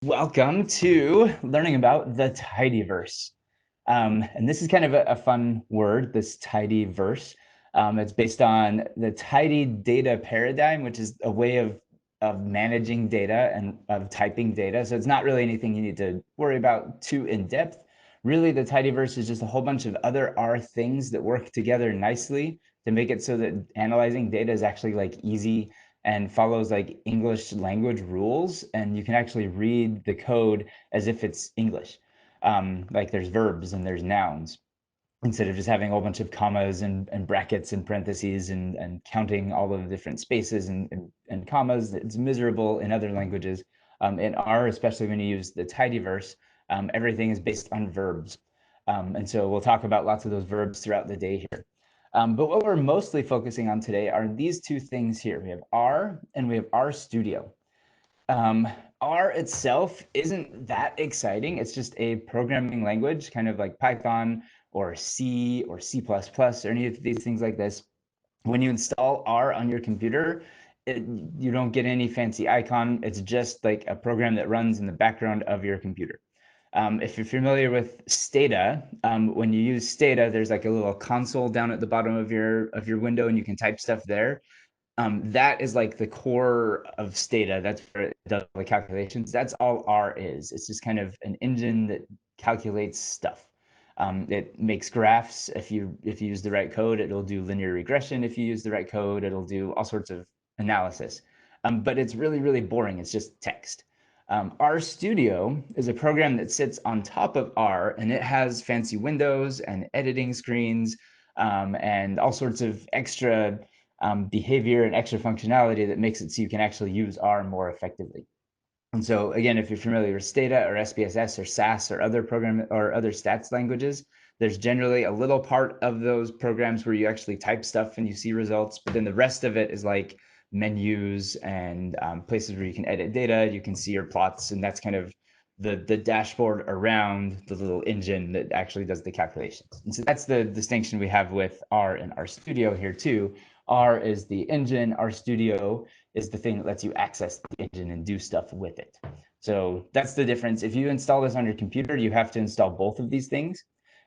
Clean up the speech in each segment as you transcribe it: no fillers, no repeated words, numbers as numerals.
Welcome to learning about the tidyverse. And this is kind of a fun word, this tidyverse. It's based on the tidy data paradigm, which is a way of managing data and of typing data. So it's not really anything you need to worry about too in depth. Really, the tidyverse is just a whole bunch of other R things that work together nicely to make it so that analyzing data is actually like easy and follows like English language rules, and you can actually read the code as if it's English. Like there's verbs and there's nouns instead of just having a whole bunch of commas and brackets and parentheses and counting all of the different spaces and commas. It's miserable in other languages. In R, especially when you use the tidyverse, everything is based on verbs. And so we'll talk about lots of those verbs throughout the day here. But what we're mostly focusing on today are these two things here. We have R and we have RStudio. Um, R itself isn't that exciting. It's just a programming language, kind of like Python or C or C++ or any of these things like this. When you install R on your computer, you don't get any fancy icon. It's just like a program that runs in the background of your computer. If you're familiar with Stata, when you use Stata, there's like a little console down at the bottom of your window, and you can type stuff there. That is like the core of Stata. That's where it does the calculations. That's all R is. It's just kind of an engine that calculates stuff. It makes graphs. If you use the right code, it'll do linear regression. If you use the right code, it'll do all sorts of analysis. But it's really, really boring. It's just text. RStudio is a program that sits on top of R, and it has fancy windows and editing screens and all sorts of extra behavior and extra functionality that makes it so you can actually use R more effectively. And so again, if you're familiar with Stata or SPSS or SAS or other program or other stats languages, there's generally a little part of those programs where you actually type stuff and you see results, but then the rest of it is like menus and places where you can edit data, you can see your plots, and that's kind of the dashboard around the little engine that actually does the calculations. And so that's the distinction we have with R and RStudio here too. R is the engine, RStudio is the thing that lets you access the engine and do stuff with it. So that's the difference. If you install this on your computer, you have to install both of these things.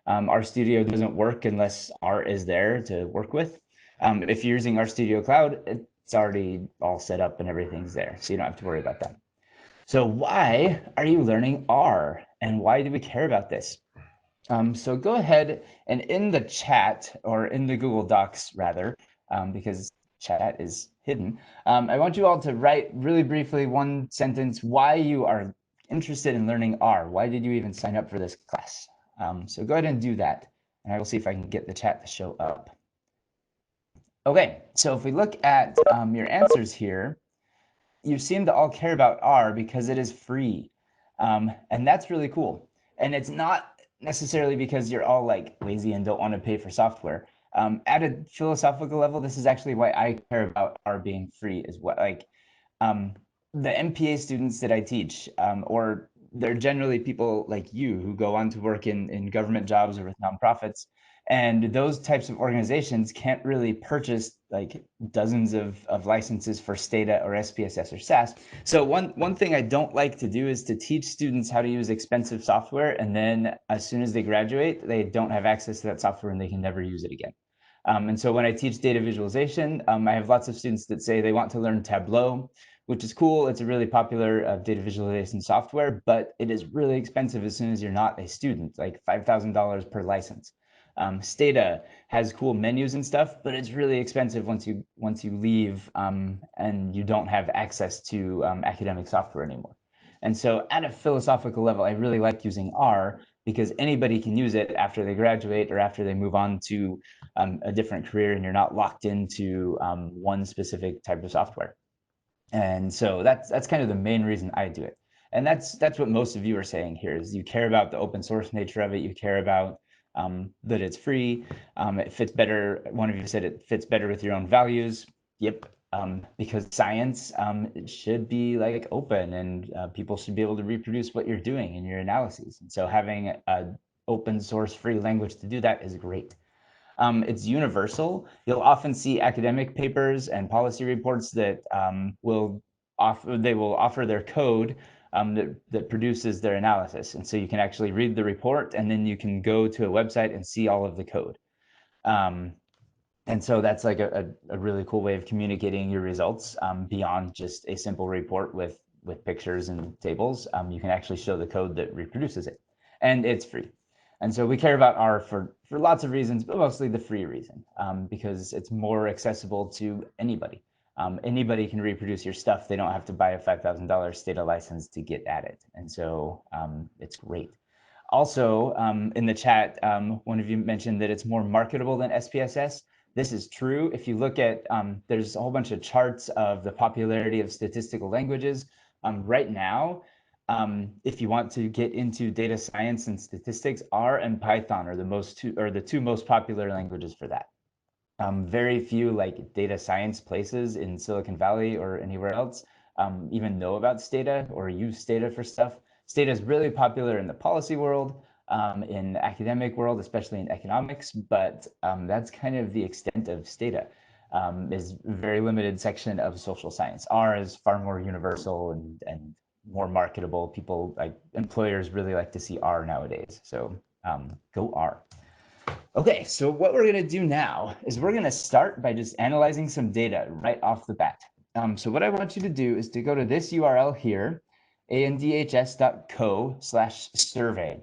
RStudio doesn't work unless R is there to work with. If you're using RStudio Cloud, it's already all set up and everything's there, so you don't have to worry about that. So why are you learning R, and why do we care about this? So go ahead and in the chat, or in the Google Docs rather, because chat is hidden, I want you all to write really briefly one sentence why you are interested in learning R. Why did you even sign up for this class? So go ahead and do that, and I will see if I can get the chat to show up. Okay, so if we look at your answers here, you seem to all care about R because it is free. And that's really cool. And it's not necessarily because you're all like lazy and don't want to pay for software. At a philosophical level, this is actually why I care about R being free as well. Like the MPA students that I teach, or they're generally people like you who go on to work in government jobs or with nonprofits. And those types of organizations can't really purchase like dozens of licenses for Stata or SPSS or SAS. So one thing I don't like to do is to teach students how to use expensive software, and then as soon as they graduate, they don't have access to that software and they can never use it again. And so when I teach data visualization, I have lots of students that say they want to learn Tableau, which is cool. It's a really popular data visualization software, but it is really expensive as soon as you're not a student, like $5,000 per license. Stata has cool menus and stuff, but it's really expensive once you leave and you don't have access to academic software anymore. And so at a philosophical level, I really like using R because anybody can use it after they graduate or after they move on to a different career, and you're not locked into one specific type of software. And so that's kind of the main reason I do it. And that's what most of you are saying here is you care about the open source nature of it. You care about that it's free. It fits better. One of you said it fits better with your own values. Yep. Because science it should be like open, and people should be able to reproduce what you're doing in your analyses. And so having an open source free language to do that is great. It's universal. You'll often see academic papers and policy reports that will offer their code that produces their analysis. And so you can actually read the report, and then you can go to a website and see all of the code. And so that's like a really cool way of communicating your results beyond just a simple report with pictures and tables. You can actually show the code that reproduces it, and it's free. And so we care about R for lots of reasons, but mostly the free reason, because it's more accessible to anybody. Anybody can reproduce your stuff. They don't have to buy a $5,000 Stata license to get at it. And so it's great. Also, in the chat, one of you mentioned that it's more marketable than SPSS. This is true. If you look at, there's a whole bunch of charts of the popularity of statistical languages. Right now, if you want to get into data science and statistics, R and Python are the two most popular languages for that. Very few like data science places in Silicon Valley or anywhere else even know about Stata or use Stata for stuff. Stata is really popular in the policy world, in the academic world, especially in economics, but that's kind of the extent of Stata. Is a very limited section of social science. R is far more universal and more marketable. People, like employers, really like to see R nowadays. So go R. Okay, so what we're gonna do now is we're gonna start by just analyzing some data right off the bat. So what I want you to do is to go to this URL here, andhs.co/survey.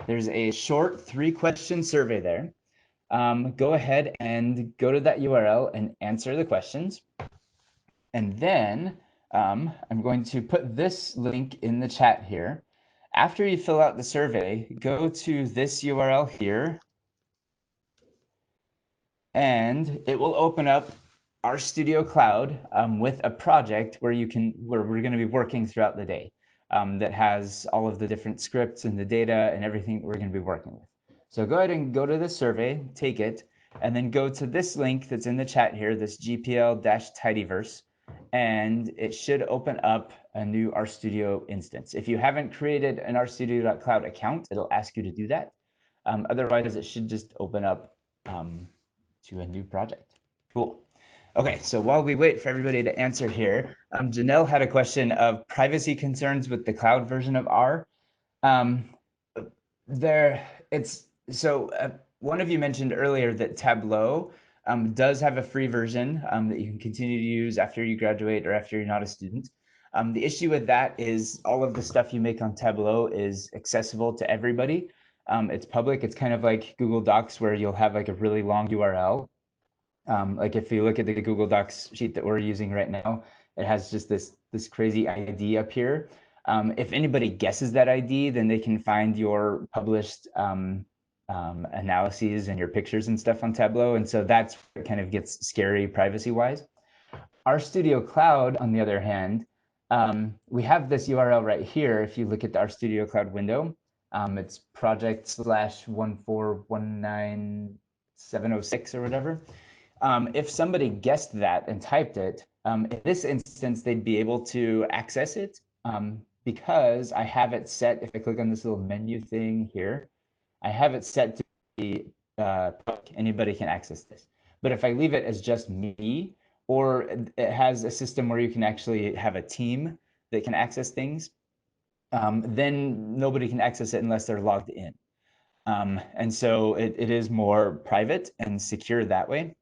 There's a short 3-question survey there. Go ahead and go to that URL and answer the questions. And then I'm going to put this link in the chat here. After you fill out the survey, go to this URL here, and it will open up RStudio Cloud with a project where we're going to be working throughout the day that has all of the different scripts and the data and everything we're going to be working with. So go ahead and go to the survey, take it, and then go to this link that's in the chat here, this GPL-tidyverse, and it should open up a new RStudio instance. If you haven't created an RStudio.cloud account, it'll ask you to do that. Otherwise, it should just open up to a new project. Cool. Okay, so while we wait for everybody to answer here, Janelle had a question of privacy concerns with the cloud version of R. One of you mentioned earlier that Tableau does have a free version that you can continue to use after you graduate or after you're not a student. The issue with that is all of the stuff you make on Tableau is accessible to everybody. It's public. It's kind of like Google Docs where you'll have like a really long URL. Like if you look at the Google Docs sheet that we're using right now, it has just this crazy ID up here. If anybody guesses that ID, then they can find your published analyses and your pictures and stuff on Tableau. And so that's what kind of gets scary privacy-wise. RStudio Cloud, on the other hand, we have this URL right here. If you look at the RStudio Cloud window, it's project/1419706 or whatever. If somebody guessed that and typed it, in this instance, they'd be able to access it because I have it set. If I click on this little menu thing here, I have it set to be anybody can access this. But if I leave it as just me, or it has a system where you can actually have a team that can access things, then nobody can access it unless they're logged in. And so it is more private and secure that way.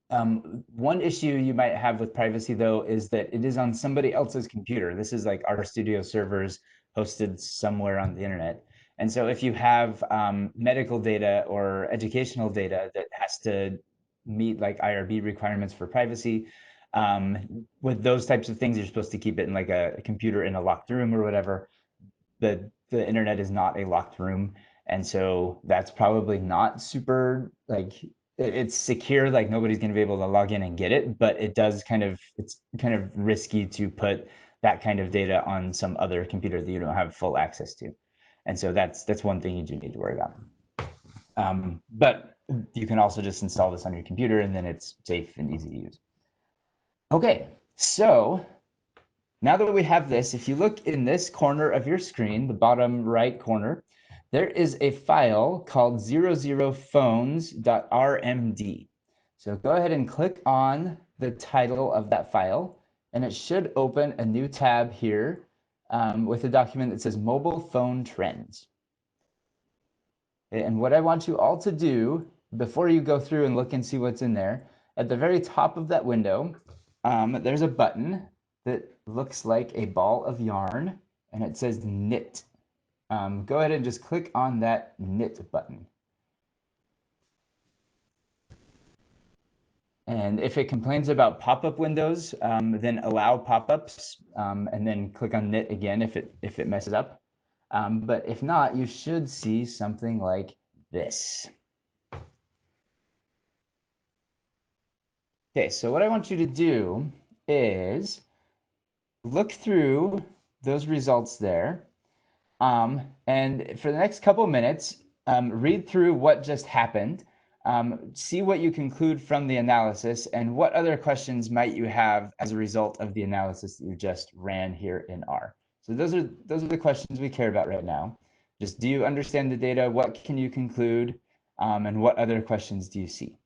One issue you might have with privacy, though, is that it is on somebody else's computer. This is like RStudio servers hosted somewhere on the internet. And so if you have medical data or educational data that has to meet like IRB requirements for privacy, with those types of things, you're supposed to keep it in like a computer in a locked room or whatever. The internet is not a locked room. And so that's probably not super, like, it's secure, like nobody's going to be able to log in and get it, but it's kind of risky to put that kind of data on some other computer that you don't have full access to. And so that's one thing you do need to worry about. But you can also just install this on your computer and then it's safe and easy to use. Okay, so now that we have this, if you look in this corner of your screen, the bottom right corner, there is a file called 00phones.rmd. So go ahead and click on the title of that file, and it should open a new tab here with a document that says mobile phone trends. And what I want you all to do before you go through and look and see what's in there, at the very top of that window, there's a button that looks like a ball of yarn, and it says knit. Go ahead and just click on that knit button. And if it complains about pop-up windows, then allow pop-ups, and then click on knit again if it messes up. But if not, you should see something like this. Okay, so what I want you to do is look through those results there. And for the next couple minutes, read through what just happened, see what you conclude from the analysis, and what other questions might you have as a result of the analysis that you just ran here in R. So those are the questions we care about right now. Just, do you understand the data? What can you conclude? And what other questions do you see?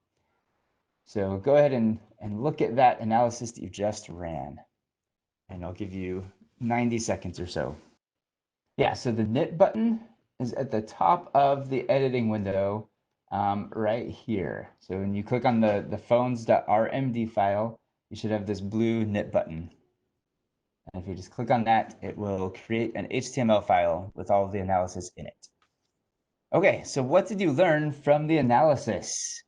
So go ahead and look at that analysis that you just ran. And I'll give you 90 seconds or so. Yeah, so the knit button is at the top of the editing window right here. So when you click on the phones.rmd file, you should have this blue knit button. And if you just click on that, it will create an HTML file with all of the analysis in it. Okay, so what did you learn from the analysis?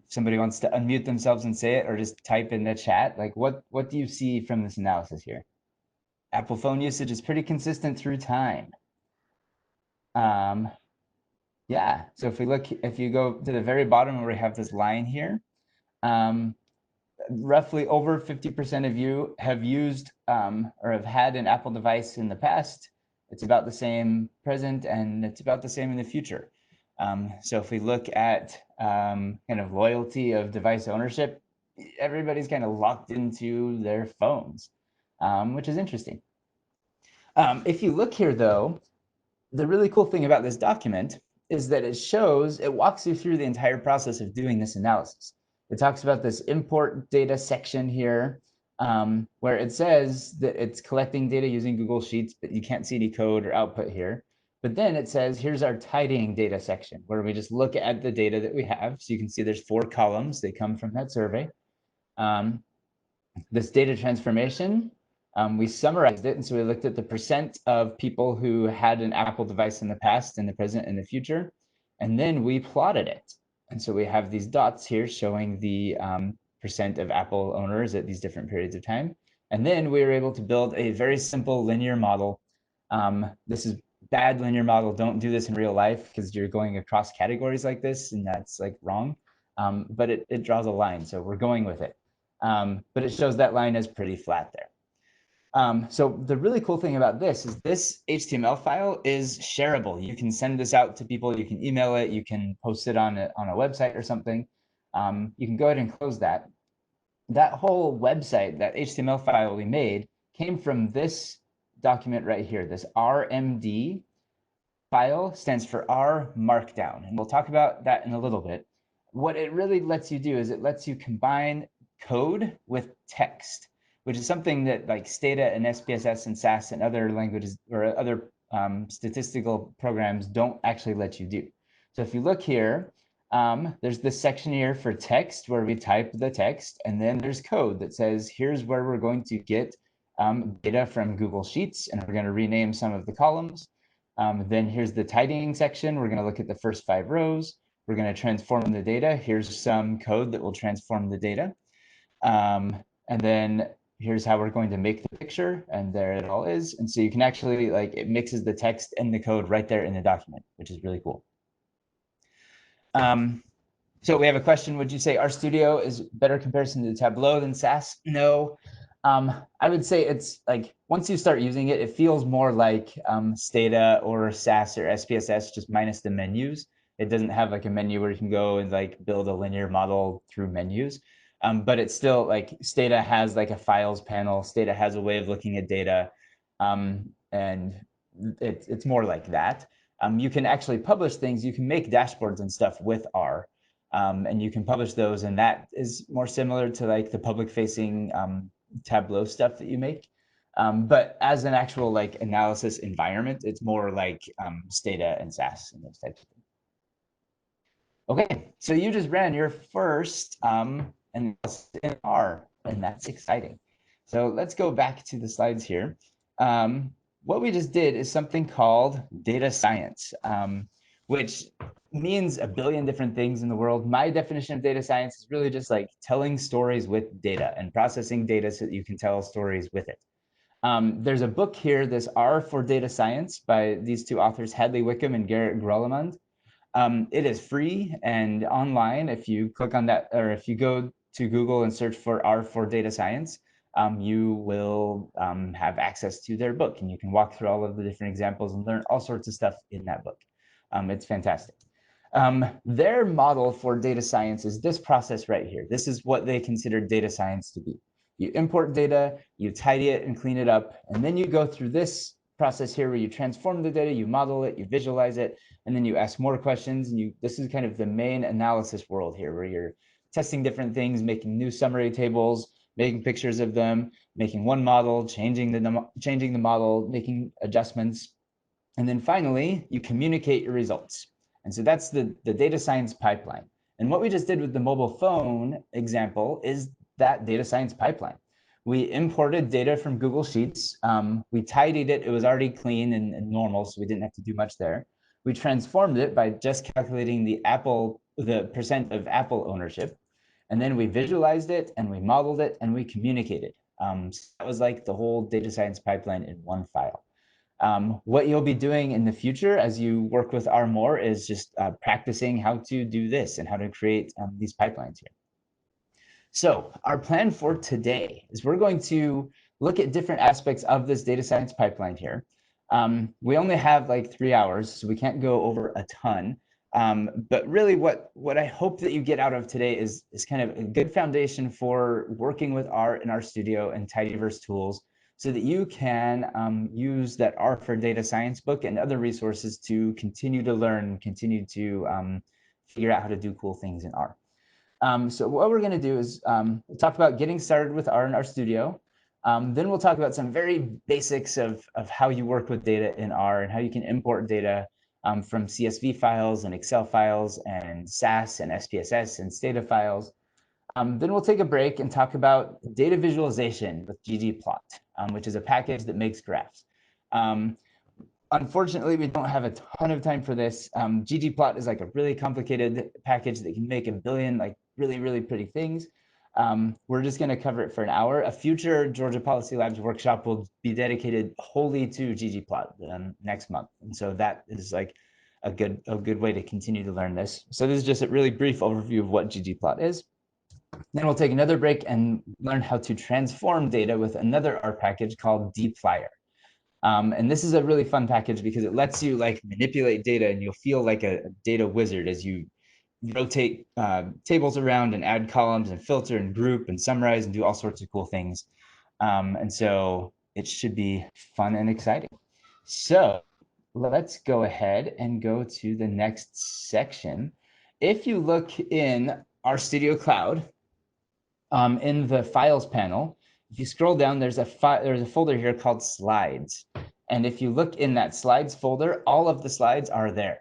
Somebody wants to unmute themselves and say it, or just type in the chat. Like, what do you see from this analysis here? Apple phone usage is pretty consistent through time. Yeah, so if you go to the very bottom where we have this line here, roughly over 50% of you have used or have had an Apple device in the past. It's about the same present, and it's about the same in the future. So if we look at kind of loyalty of device ownership, everybody's kind of locked into their phones, which is interesting. If you look here, though, the really cool thing about this document is that it walks you through the entire process of doing this analysis. It talks about this import data section here, where it says that it's collecting data using Google Sheets, but you can't see any code or output here. But then it says, here's our tidying data section, where we just look at the data that we have. So you can see there's 4 columns. They come from that survey. This data transformation, we summarized it. And so we looked at the percent of people who had an Apple device in the past, in the present, and the future. And then we plotted it. And so we have these dots here showing the percent of Apple owners at these different periods of time. And then we were able to build a very simple linear model. This is bad linear model. Don't do this in real life, because you're going across categories like this, and that's like wrong. But it draws a line, so we're going with it. But it shows that line as pretty flat there. So the really cool thing about this is this HTML file is shareable. You can send this out to people. You can email it. You can post it on a website or something. You can go ahead and close that. That whole website, that HTML file we made, came from this document right here. This RMD file stands for R Markdown, and we'll talk about that in a little bit. What it really lets you do is it lets you combine code with text, which is something that like Stata and SPSS and SAS and other languages or other statistical programs don't actually let you do. So if you look here, there's this section here for text where we type the text, and then there's code that says, here's where we're going to get data from Google Sheets, and we're going to rename some of the columns. Then here's the tidying section. We're going to look at the first 5 rows. We're going to transform the data. Here's some code that will transform the data. And then here's how we're going to make the picture, and there it all is. And so you can actually, like, it mixes the text and the code right there in the document, which is really cool. So we have a question. Would you say RStudio is better comparison to Tableau than SAS? No. I would say it's like, once you start using it, it feels more like Stata or SAS or SPSS, just minus the menus. It doesn't have like a menu where you can go and like build a linear model through menus. But it's still like Stata has like a files panel. Stata has a way of looking at data. And it's more like that. You can actually publish things. You can make dashboards and stuff with R. And you can publish those, and that is more similar to like the public facing Tableau stuff that you make. But as an actual like analysis environment, it's more like Stata and SAS and those types of things. Okay, so you just ran your first analysis in R, and that's exciting. So let's go back to the slides here. What we just did is something called data science, which means a billion different things in the world. My definition of data science is really just like telling stories with data and processing data so that you can tell stories with it. There's a book here, this R for Data Science by these two authors, Hadley Wickham and Garrett Grolemund. It is free and online. If you click on that, or if you go to Google and search for R for Data Science, you will have access to their book, and you can walk through all of the different examples and learn all sorts of stuff in that book. It's fantastic. Their model for data science is this process right here. This is what they consider data science to be. You import data, you tidy it and clean it up, and then you go through this process here where you transform the data, you model it, you visualize it, and then you ask more questions. And this is kind of the main analysis world here, where you're testing different things, making new summary tables, making pictures of them, making one model, changing the model, making adjustments, and then finally you communicate your results. And so that's the data science pipeline. And what we just did with the mobile phone example is that data science pipeline. We imported data from Google Sheets. We tidied it. It was already clean and normal, so we didn't have to do much there. We transformed it by just calculating the percent of Apple ownership. And then we visualized it and we modeled it and we communicated. So that was like the whole data science pipeline in one file. What you'll be doing in the future as you work with R more is just practicing how to do this and how to create these pipelines here. So our plan for today is we're going to look at different aspects of this data science pipeline here. We only have like 3 hours, so we can't go over a ton. But really what I hope that you get out of today is kind of a good foundation for working with R in RStudio and tidyverse tools so that you can use that R for Data Science book and other resources to continue to learn, continue to figure out how to do cool things in R. So what we're going to do is we'll talk about getting started with R in RStudio. Then we'll talk about some very basics of how you work with data in R and how you can import data from CSV files and Excel files and SAS and SPSS and Stata files. Then we'll take a break and talk about data visualization with ggplot, which is a package that makes graphs. Unfortunately, we don't have a ton of time for this. ggplot is like a really complicated package that can make a billion like really, really pretty things. We're just going to cover it for an hour. A future Georgia Policy Labs workshop will be dedicated wholly to ggplot next month. And so that is like a good way to continue to learn this. So this is just a really brief overview of what ggplot is. Then we'll take another break and learn how to transform data with another R package called dplyr. And this is a really fun package because it lets you like manipulate data and you'll feel like a data wizard as you rotate tables around and add columns and filter and group and summarize and do all sorts of cool things. And so it should be fun and exciting. So let's go ahead and go to the next section. If you look in RStudio Cloud, in the Files panel, if you scroll down, there's a folder here called Slides. And if you look in that Slides folder, all of the slides are there,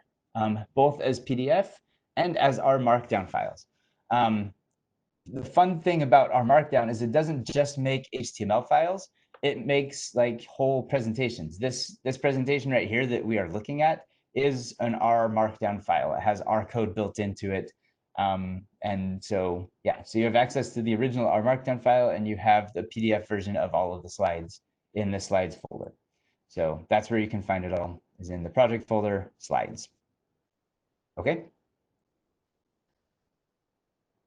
both as PDF and as our Markdown files. The fun thing about our Markdown is it doesn't just make HTML files, it makes like whole presentations. This presentation right here that we are looking at is an R Markdown file. It has R code built into it. And so, yeah, so you have access to the original R Markdown file and you have the PDF version of all of the slides in the Slides folder. So that's where you can find it all, is in the project folder, Slides. Okay.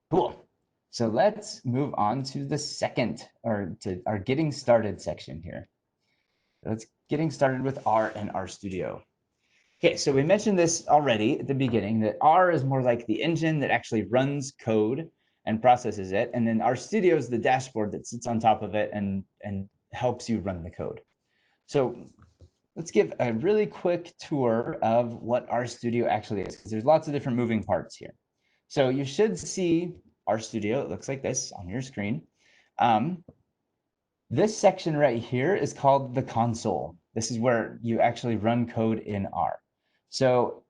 Cool. So let's move on to the second, or to our getting started section here. Let's getting started with R and RStudio. Okay, so we mentioned this already at the beginning, that R is more like the engine that actually runs code and processes it. And then RStudio is the dashboard that sits on top of it and helps you run the code. So let's give a really quick tour of what RStudio actually is, because there's lots of different moving parts here. So you should see RStudio, it looks like this on your screen. This section right here is called the console. This is where you actually run code in R. So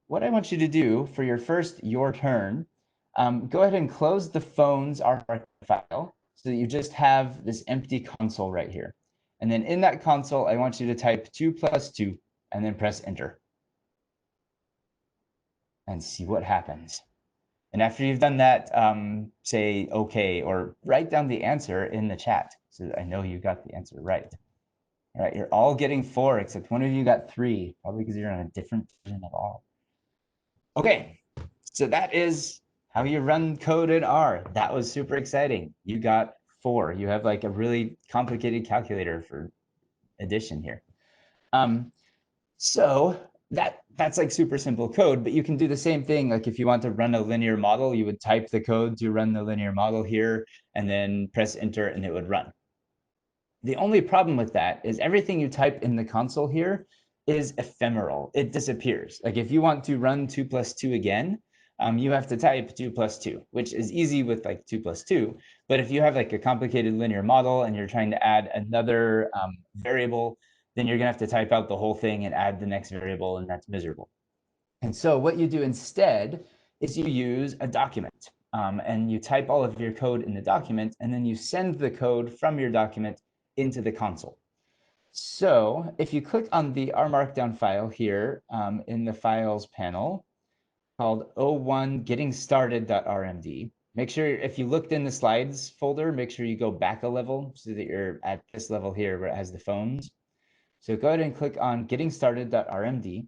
what I want you to do for your turn, go ahead and close the phone's R file so that you just have this empty console right here. And then in that console, I want you to type 2 plus 2 and then press enter and see what happens. And after you've done that, say okay, or write down the answer in the chat so that I know you got the answer right. All right, you're all getting 4, except one of you got 3, probably because you're on a different version of R. Okay, so that is how you run code in R. That was super exciting. You got 4. You have like a really complicated calculator for addition here. So that's like super simple code, but you can do the same thing. Like if you want to run a linear model, you would type the code to run the linear model here and then press enter and it would run. The only problem with that is everything you type in the console here is ephemeral. It disappears. Like if you want to run 2 plus 2 again, you have to type 2 plus 2, which is easy with like 2 plus 2. But if you have like a complicated linear model and you're trying to add another variable, then you're going to have to type out the whole thing and add the next variable, and that's miserable. And so what you do instead is you use a document. And you type all of your code in the document, and then you send the code from your document into the console. So if you click on the R Markdown file here in the Files panel called 01 getting started.rmd, make sure if you looked in the slides folder, make sure you go back a level so that you're at this level here where it has the phones. So go ahead and click on getting started.rmd.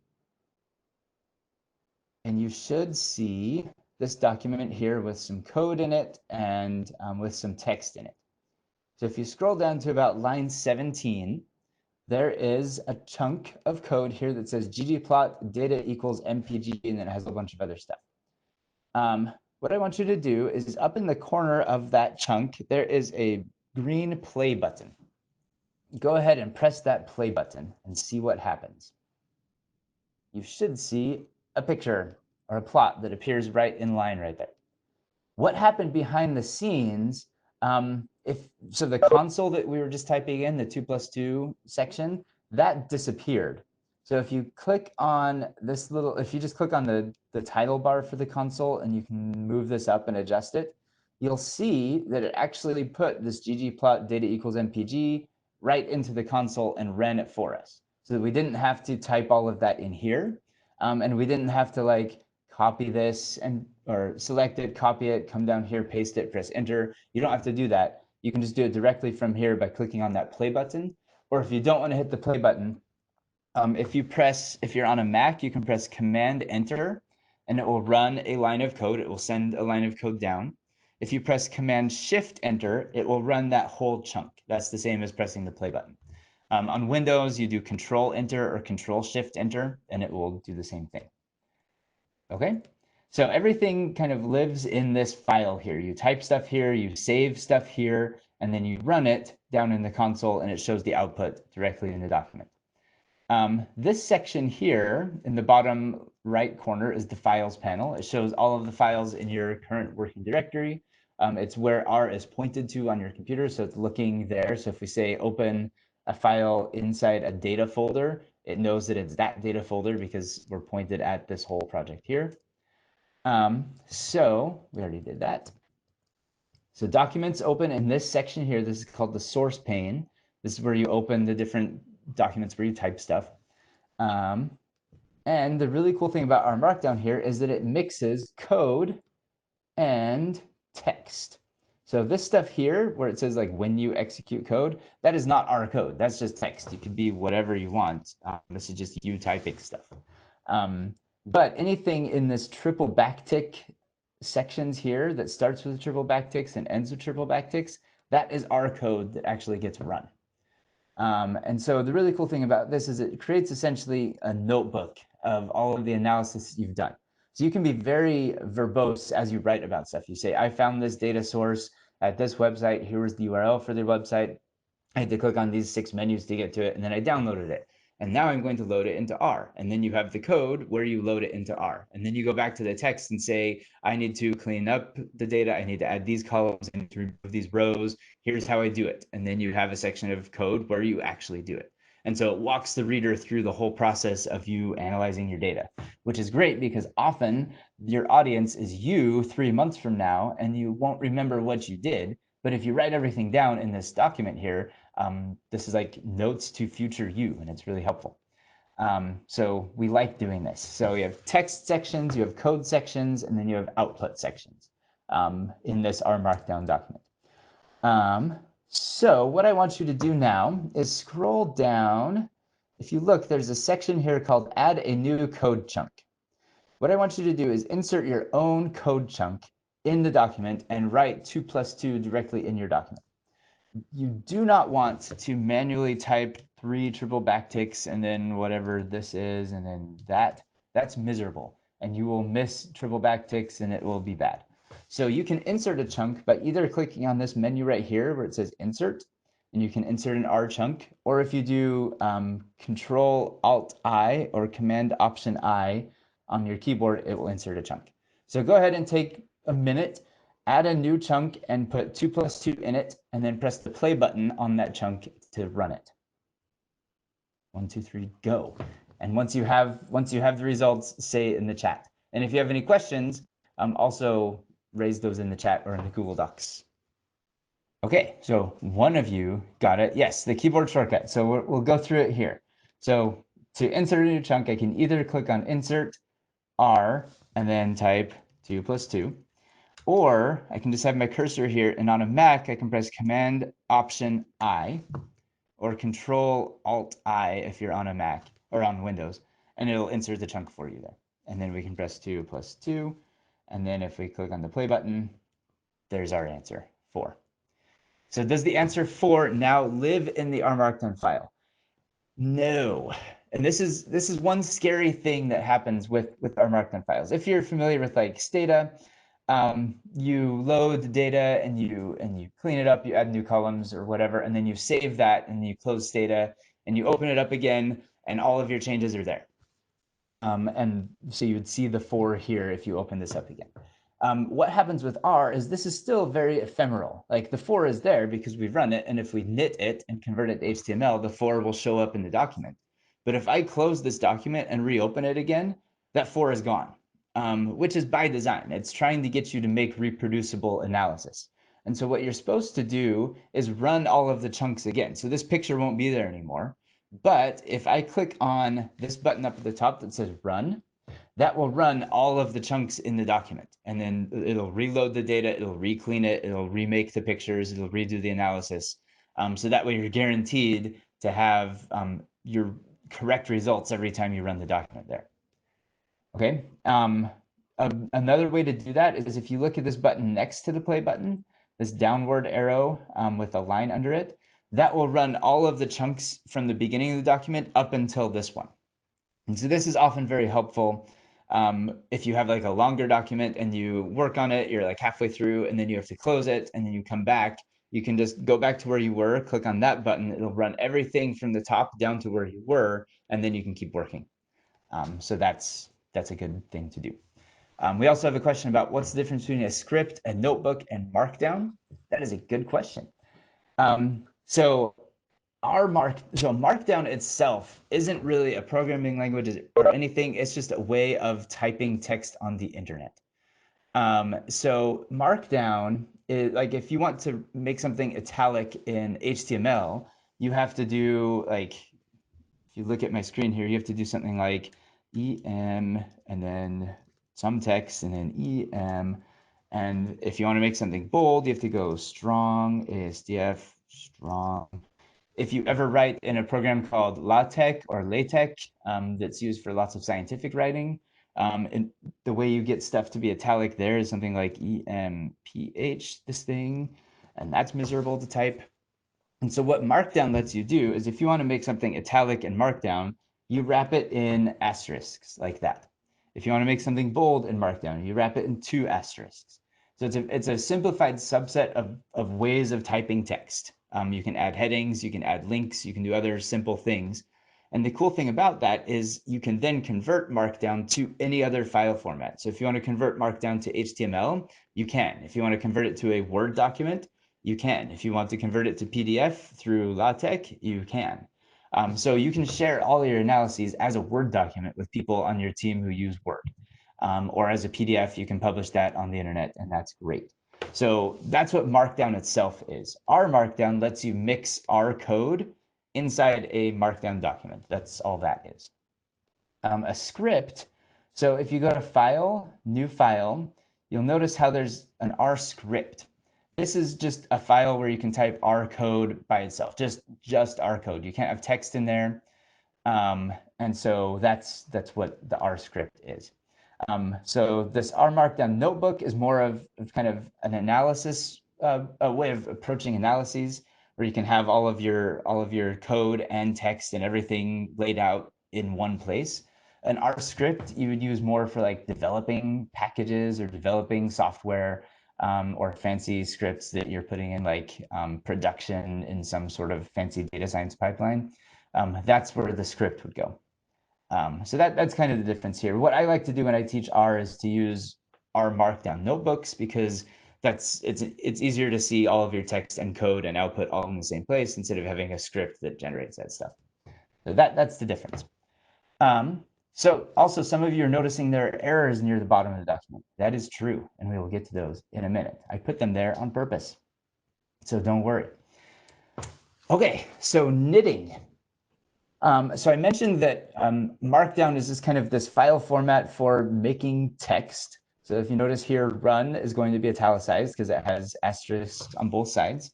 And you should see this document here with some code in it and with some text in it. So if you scroll down to about line 17, there is a chunk of code here that says ggplot data equals mpg, and then it has a bunch of other stuff. What I want you to do is up in the corner of that chunk, there is a green play button. Go ahead and press that play button and see what happens. You should see a picture or a plot that appears right in line right there. What happened behind the scenes, so the console that we were just typing in, the 2 plus 2 section, that disappeared. So if you click on this if you just click on the title bar for the console and you can move this up and adjust it, you'll see that it actually put this ggplot data equals mpg right into the console and ran it for us. So that we didn't have to type all of that in here. And we didn't have to like copy this or select it, copy it, come down here, paste it, press enter. You don't have to do that. You can just do it directly from here by clicking on that play button. Or if you don't want to hit the play button, if you're on a Mac, you can press Command Enter, and it will run a line of code. It will send a line of code down. If you press Command Shift Enter, it will run that whole chunk. That's the same as pressing the play button. On Windows, you do Control Enter or Control Shift Enter, and it will do the same thing. Okay, so everything kind of lives in this file here. You type stuff here, you save stuff here, and then you run it down in the console, and it shows the output directly in the document. This section here in the bottom right corner is the Files panel. It shows all of the files in your current working directory. It's where R is pointed to on your computer, so it's looking there. So if we say open a file inside a data folder, it knows that it's that data folder because we're pointed at this whole project here. So we already did that. So documents open in this section here. This is called the source pane. This is where you open the different documents where you type stuff. And the really cool thing about our Markdown here is that it mixes code and text. So this stuff here, where it says like when you execute code, that is not our code. That's just text. It could be whatever you want. This is just you typing stuff. But anything in this triple backtick sections here that starts with triple backticks and ends with triple backticks, that is our code that actually gets run. And so the really cool thing about this is it creates essentially a notebook of all of the analysis you've done. So you can be very verbose as you write about stuff. You say, I found this data source at this website. Here was the URL for the website. I had to click on these 6 menus to get to it, and then I downloaded it. And now I'm going to load it into R. And then you have the code where you load it into R. And then you go back to the text and say, I need to clean up the data. I need to add these columns. I need to remove these rows. Here's how I do it. And then you have a section of code where you actually do it. And so it walks the reader through the whole process of you analyzing your data, which is great because often your audience is you 3 months from now, and you won't remember what you did. But if you write everything down in this document here, this is like notes to future you, and it's really helpful. So we like doing this. So you have text sections, you have code sections, and then you have output sections in this R Markdown document. So what I want you to do now is scroll down. If you look, there's a section here called Add a New Code Chunk. What I want you to do is insert your own code chunk in the document and write 2+2 directly in your document. You do not want to manually type 3 triple backticks and then whatever this is and then that. That's miserable, and you will miss triple backticks and it will be bad. So you can insert a chunk by either clicking on this menu right here where it says insert, and you can insert an R chunk, or if you do Control-Alt-I or Command-Option-I on your keyboard, it will insert a chunk. So go ahead and take a minute, add a new chunk and put 2+2 in it, and then press the play button on that chunk to run it. 1, 2, 3, go. And once you have the results, say it in the chat. And if you have any questions, also raise those in the chat or in the Google Docs. Okay, so one of you got it. Yes, the keyboard shortcut. So we'll go through it here. So to insert a new chunk, I can either click on Insert, R, and then type 2+2. Or I can just have my cursor here, and on a Mac, I can press Command-Option-I or Control-Alt-I if you're on a Mac or on Windows, and it'll insert the chunk for you there. And then we can press 2+2, and then if we click on the play button, there's our answer, 4. So does the answer 4 now live in the R Markdown file? No. And this is one scary thing that happens with R Markdown files. If you're familiar with like Stata, you load the data and you clean it up, you add new columns or whatever, and then you save that and you close Stata and you open it up again and all of your changes are there. And so you would see the 4 here if you open this up again. What happens with R is this is still very ephemeral. Like the 4 is there because we've run it, and if we knit it and convert it to HTML, the 4 will show up in the document. But if I close this document and reopen it again, that 4 is gone, which is by design. It's trying to get you to make reproducible analysis. And so what you're supposed to do is run all of the chunks again. So this picture won't be there anymore. But if I click on this button up at the top that says run, that will run all of the chunks in the document. And then it'll reload the data, it'll re-clean it, it'll remake the pictures, it'll redo the analysis. So that way you're guaranteed to have your correct results every time you run the document there. Okay. Another way to do that is if you look at this button next to the play button, this downward arrow with a line under it, that will run all of the chunks from the beginning of the document up until this one. And so this is often very helpful if you have like a longer document and you work on it, you're like halfway through and then you have to close it and then you come back, you can just go back to where you were, click on that button, it'll run everything from the top down to where you were, and then you can keep working. So that's a good thing to do. We also have a question about what's the difference between a script, a notebook, and Markdown. That is a good question. So Markdown itself isn't really a programming language or anything. It's just a way of typing text on the internet. So Markdown is like, if you want to make something italic in HTML, you have to do like, if you look at my screen here, you have to do something like EM and then some text and then EM. And if you want to make something bold, you have to go strong, ASDF, strong. If you ever write in a program called LaTeX or LaTeX that's used for lots of scientific writing, and the way you get stuff to be italic there is something like EMPH, this thing, and that's miserable to type. And so what Markdown lets you do is if you want to make something italic in Markdown, you wrap it in asterisks like that. If you want to make something bold in Markdown, you wrap it in 2 asterisks. So it's a simplified subset of ways of typing text. You can add headings, you can add links, you can do other simple things. And the cool thing about that is you can then convert Markdown to any other file format. So if you want to convert Markdown to HTML, you can. If you want to convert it to a Word document, you can. If you want to convert it to PDF through LaTeX, you can. So you can share all your analyses as a Word document with people on your team who use Word. Or as a PDF, you can publish that on the internet, and that's great. So that's what Markdown itself is. R Markdown lets you mix R code inside a Markdown document. That's all that is. A script, so if you go to File, New File, you'll notice how there's an R script. This is just a file where you can type R code by itself, just R code. You can't have text in there. And so that's what the R script is. So this R Markdown notebook is more of kind of an analysis, a way of approaching analyses, where you can have all of your code and text and everything laid out in one place. An R script you would use more for like developing packages or developing software, or fancy scripts that you're putting in like production in some sort of fancy data science pipeline. That's where the script would go. So that's kind of the difference here. What I like to do when I teach R is to use R Markdown notebooks, because it's easier to see all of your text and code and output all in the same place instead of having a script that generates that stuff. So that's the difference. So also, some of you are noticing there are errors near the bottom of the document. That is true, and we will get to those in a minute. I put them there on purpose, so don't worry. Okay, so knitting. So I mentioned that Markdown is this file format for making text. So if you notice here, run is going to be italicized because it has asterisks on both sides.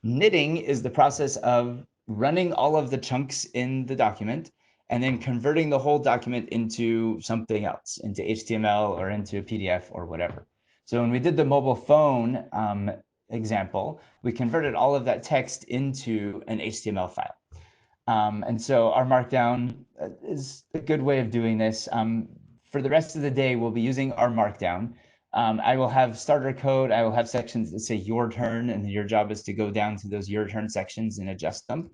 Knitting is the process of running all of the chunks in the document and then converting the whole document into something else, into HTML or into a PDF or whatever. So when we did the mobile phone example, we converted all of that text into an HTML file. And so our Markdown is a good way of doing this. For the rest of the day, we'll be using our Markdown. I will have starter code. I will have sections that say your turn, and your job is to go down to those your turn sections and adjust them.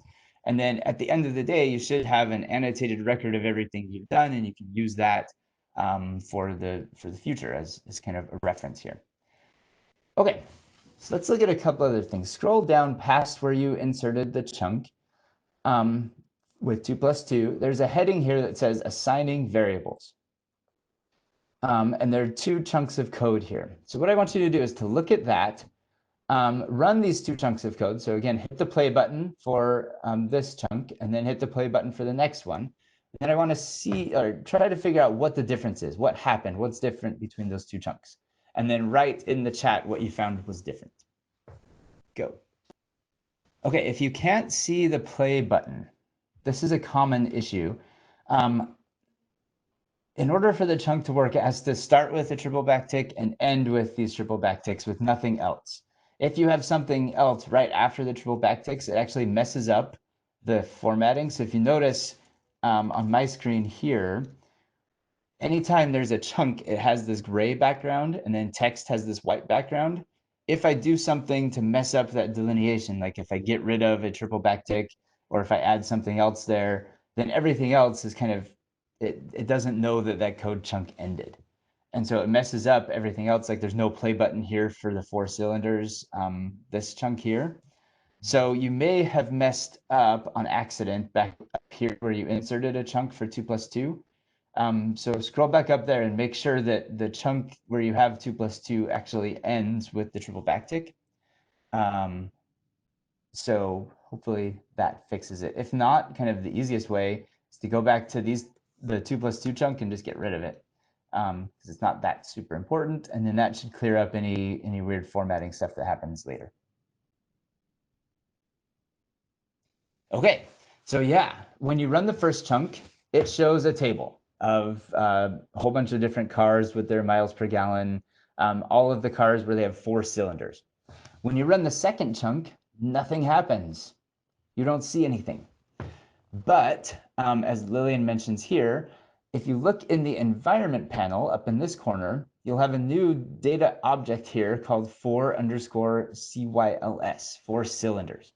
And then at the end of the day, you should have an annotated record of everything you've done, and you can use that for the future as kind of a reference here. Okay, so let's look at a couple other things. Scroll down past where you inserted the chunk. With 2+2, there's a heading here that says assigning variables. And there are two chunks of code here. So what I want you to do is to look at that, run these two chunks of code. So again, hit the play button for this chunk, and then hit the play button for the next one. And then I want to see, or try to figure out what the difference is, what happened, what's different between those two chunks. And then write in the chat what you found was different. Go. Okay, if you can't see the play button, this is a common issue. In order for the chunk to work, it has to start with a triple backtick and end with these triple backticks with nothing else. If you have something else right after the triple backticks, it actually messes up the formatting. So if you notice on my screen here, anytime there's a chunk, it has this gray background, and then text has this white background. If I do something to mess up that delineation, like if I get rid of a triple backtick, or if I add something else there, then everything else is kind of, it doesn't know that that code chunk ended. And so it messes up everything else. Like there's no play button here for the 4 cylinders, this chunk here. So you may have messed up on accident back up here where you inserted a chunk for 2+2. So scroll back up there and make sure that the chunk where you have 2+2 actually ends with the triple backtick. So hopefully that fixes it. If not, kind of the easiest way is to go back to the 2+2 chunk and just get rid of it, because it's not that super important. And then that should clear up any weird formatting stuff that happens later. Okay, so yeah, when you run the first chunk, it shows a table of a whole bunch of different cars with their miles per gallon, all of the cars where they have 4 cylinders. When you run the second chunk, nothing happens. You don't see anything. But as Lillian mentions here, if you look in the environment panel up in this corner, you'll have a new data object here called 4_CYLS, 4 cylinders.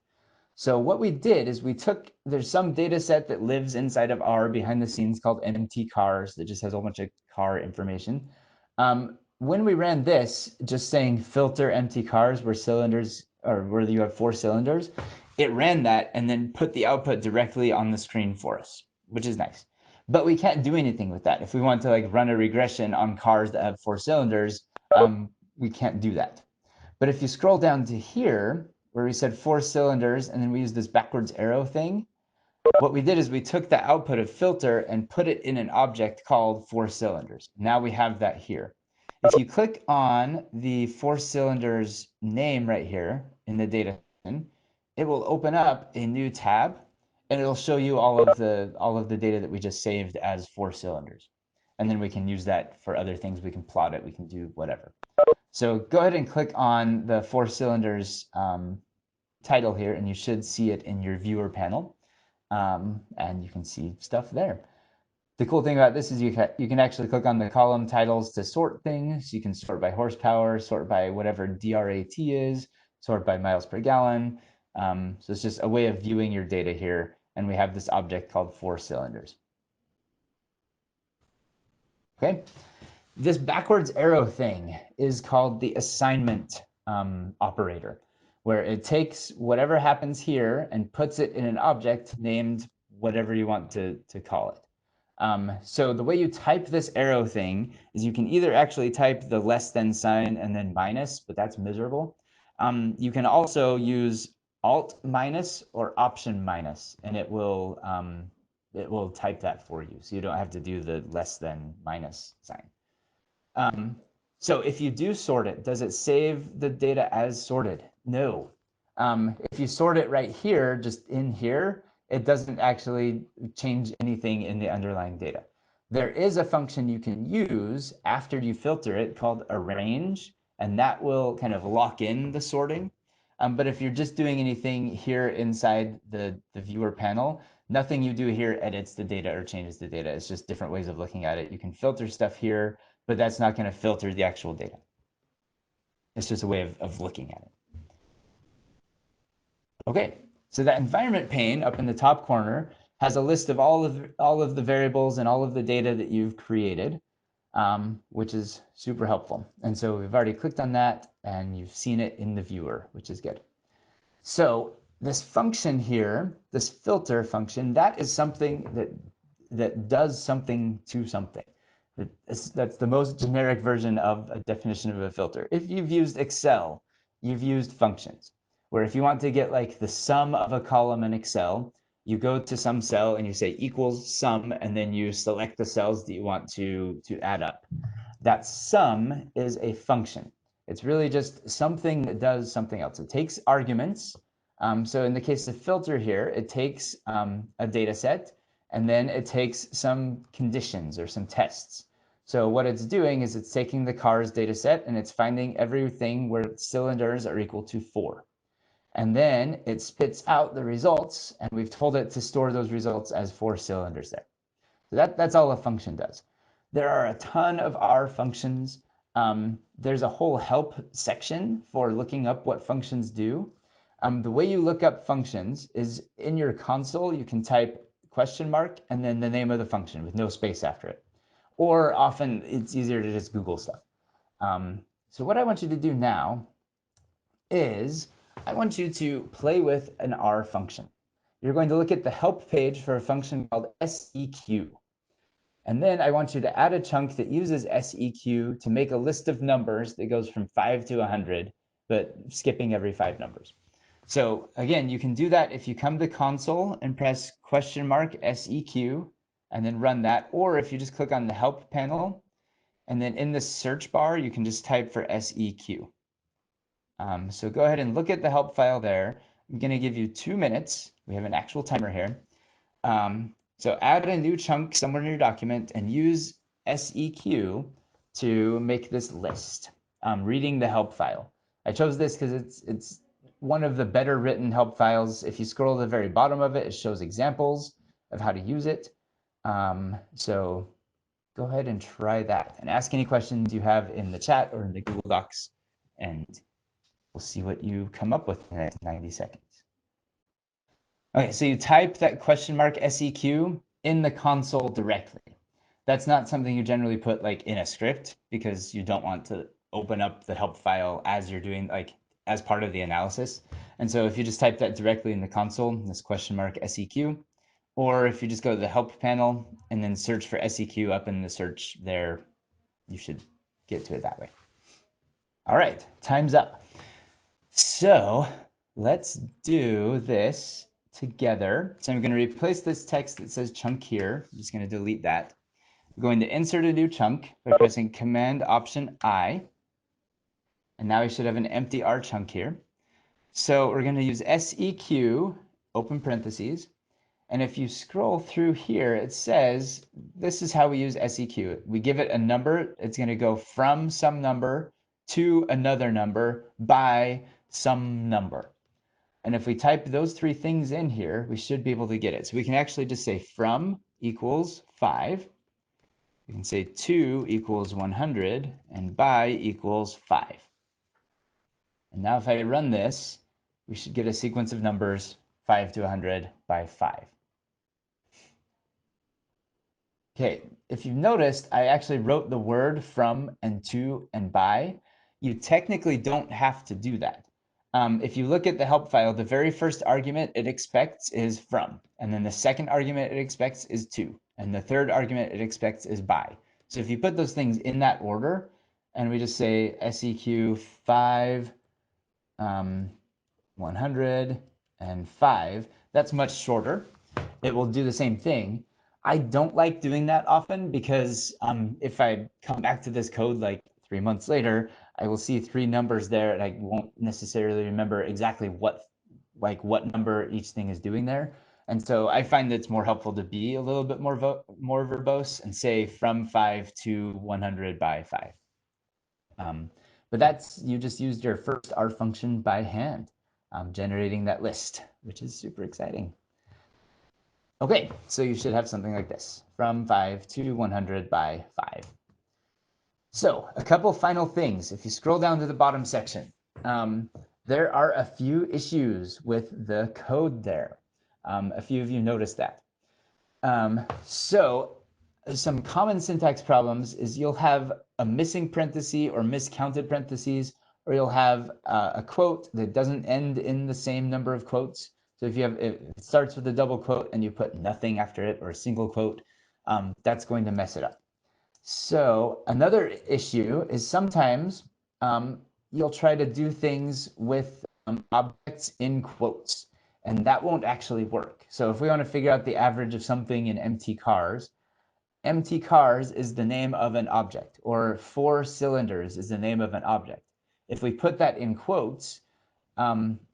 So what we did is there's some data set that lives inside of R behind the scenes called empty cars that just has a whole bunch of car information. When we ran this, just saying filter empty cars where cylinders, or where you have 4 cylinders, it ran that and then put the output directly on the screen for us, which is nice. But we can't do anything with that. If we want to like run a regression on cars that have 4 cylinders, we can't do that. But if you scroll down to here, where we said 4 cylinders, and then we use this backwards arrow thing, what we did is we took the output of filter and put it in an object called 4 cylinders. Now we have that here. If you click on the 4 cylinders name right here in the data, it will open up a new tab, and it'll show you all of the data that we just saved as 4 cylinders. And then we can use that for other things. We can plot it. We can do whatever. So go ahead and click on the 4 cylinders title here, and you should see it in your viewer panel. And you can see stuff there. The cool thing about this is you can actually click on the column titles to sort things. You can sort by horsepower, sort by whatever DRAT is, sort by miles per gallon. So it's just a way of viewing your data here. And we have this object called 4 cylinders. Okay. This backwards arrow thing is called the assignment operator, where it takes whatever happens here and puts it in an object named whatever you want to call it. So the way you type this arrow thing is you can either actually type the less than sign and then minus, but that's miserable. You can also use Alt minus or Option minus, and it will type that for you. So you don't have to do the less than minus sign. So if you do sort it, does it save the data as sorted? No. If you sort it right here, just in here, it doesn't actually change anything in the underlying data. There is a function you can use after you filter it called arrange, and that will kind of lock in the sorting. But if you're just doing anything here inside the viewer panel, nothing you do here edits the data or changes the data. It's just different ways of looking at it. You can filter stuff here, but that's not going to filter the actual data. It's just a way of looking at it. Okay, so that environment pane up in the top corner has a list of all of the variables and all of the data that you've created, which is super helpful. And so we've already clicked on that, and you've seen it in the viewer, which is good. So this function here, this filter function, that is something that does something to something. That's the most generic version of a definition of a filter. If you've used Excel, you've used functions, where if you want to get like the sum of a column in Excel, you go to some cell and you say equals sum, and then you select the cells that you want to add up. That sum is a function. It's really just something that does something else. It takes arguments. So in the case of filter here, it takes a data set, and then it takes some conditions or some tests. So what it's doing is it's taking the car's data set and it's finding everything where cylinders are equal to 4. And then it spits out the results, and we've told it to store those results as 4 cylinders there. So that's all a function does. There are a ton of R functions. There's a whole help section for looking up what functions do. The way you look up functions is in your console, you can type question mark and then the name of the function with no space after it. Or often it's easier to just Google stuff. So what I want you to do now is I want you to play with an R function. You're going to look at the help page for a function called seq. And then I want you to add a chunk that uses seq to make a list of numbers that goes from 5 to 100, but skipping every 5 numbers. So again, you can do that if you come to console and press question mark seq and then run that, or if you just click on the help panel and then in the search bar, you can just type for seq. So go ahead and look at the help file there. I'm going to give you 2 minutes. We have an actual timer here. So add a new chunk somewhere in your document and use seq to make this list, reading the help file. I chose this because it's one of the better written help files. If you scroll to the very bottom of it, it shows examples of how to use it. So go ahead and try that and ask any questions you have in the chat or in the Google Docs, and we'll see what you come up with in the next 90 seconds. Okay, so you type that question mark SEQ in the console directly. That's not something you generally put like in a script because you don't want to open up the help file as you're doing like as part of the analysis. And so if you just type that directly in the console, this question mark SEQ, or if you just go to the help panel and then search for SEQ up in the search there, you should get to it that way. All right, time's up. So let's do this together. So I'm going to replace this text that says chunk here. I'm just going to delete that. I'm going to insert a new chunk by pressing Command Option I. And now we should have an empty R chunk here. So we're going to use SEQ, open parentheses. And if you scroll through here, it says this is how we use SEQ. We give it a number. It's going to go from some number to another number by some number. And if we type those three things in here, we should be able to get it. So we can actually just say from equals 5. We can say to equals 100 and by equals 5. And now if I run this, we should get a sequence of numbers 5 to 100 by 5. Okay, if you've noticed, I actually wrote the word from and to and by. You technically don't have to do that. If you look at the help file, the very first argument it expects is from, and then the second argument it expects is to, and the third argument it expects is by. So if you put those things in that order, and we just say SEQ 5, 100, and 5, that's much shorter. It will do the same thing. I don't like doing that often because if I come back to this code like 3 months later, I will see 3 numbers there and I won't necessarily remember exactly what number each thing is doing there. And so I find that it's more helpful to be a little bit more verbose and say from 5 to 100 by 5. But that's, you just used your first R function by hand, generating that list, which is super exciting. Okay, so you should have something like this, from 5 to 100 by 5. So a couple final things. If you scroll down to the bottom section, there are a few issues with the code there. A few of you noticed that. So some common syntax problems is you'll have a missing parenthesis or miscounted parentheses, or you'll have a quote that doesn't end in the same number of quotes. So if it starts with a double quote and you put nothing after it or a single quote, that's going to mess it up. So another issue is sometimes you'll try to do things with objects in quotes, and that won't actually work. So if we want to figure out the average of something in empty cars is the name of an object, or 4 cylinders is the name of an object. If we put that in quotes,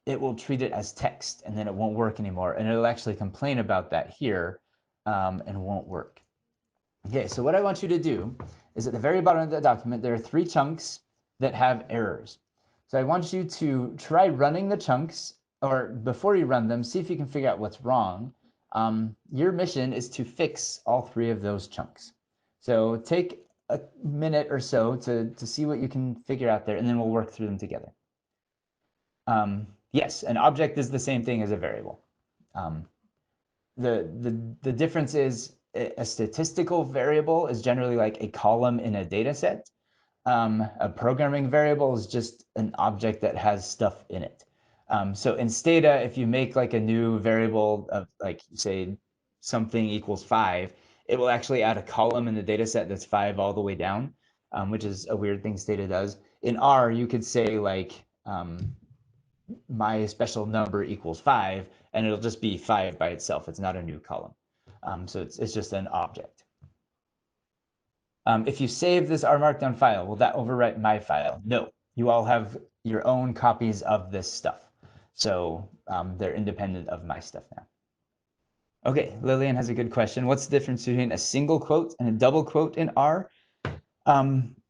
it will treat it as text, and then it won't work anymore. And it'll actually complain about that here and won't work. Okay, so what I want you to do is at the very bottom of the document, there are 3 chunks that have errors. So I want you to try running the chunks, or before you run them, see if you can figure out what's wrong. Your mission is to fix all 3 of those chunks. So take a minute or so to see what you can figure out there, and then we'll work through them together. Yes, an object is the same thing as a variable. The difference is a statistical variable is generally like a column in a data set. A programming variable is just an object that has stuff in it. So in Stata, if you make like a new variable of like, say, something equals 5, it will actually add a column in the data set that's 5 all the way down, which is a weird thing Stata does. In R, you could say like, my special number equals 5, and it'll just be 5 by itself. It's not a new column. So it's just an object. If you save this R Markdown file, will that overwrite my file? No, you all have your own copies of this stuff. So they're independent of my stuff now. Okay, Lillian has a good question. What's the difference between a single quote and a double quote in R?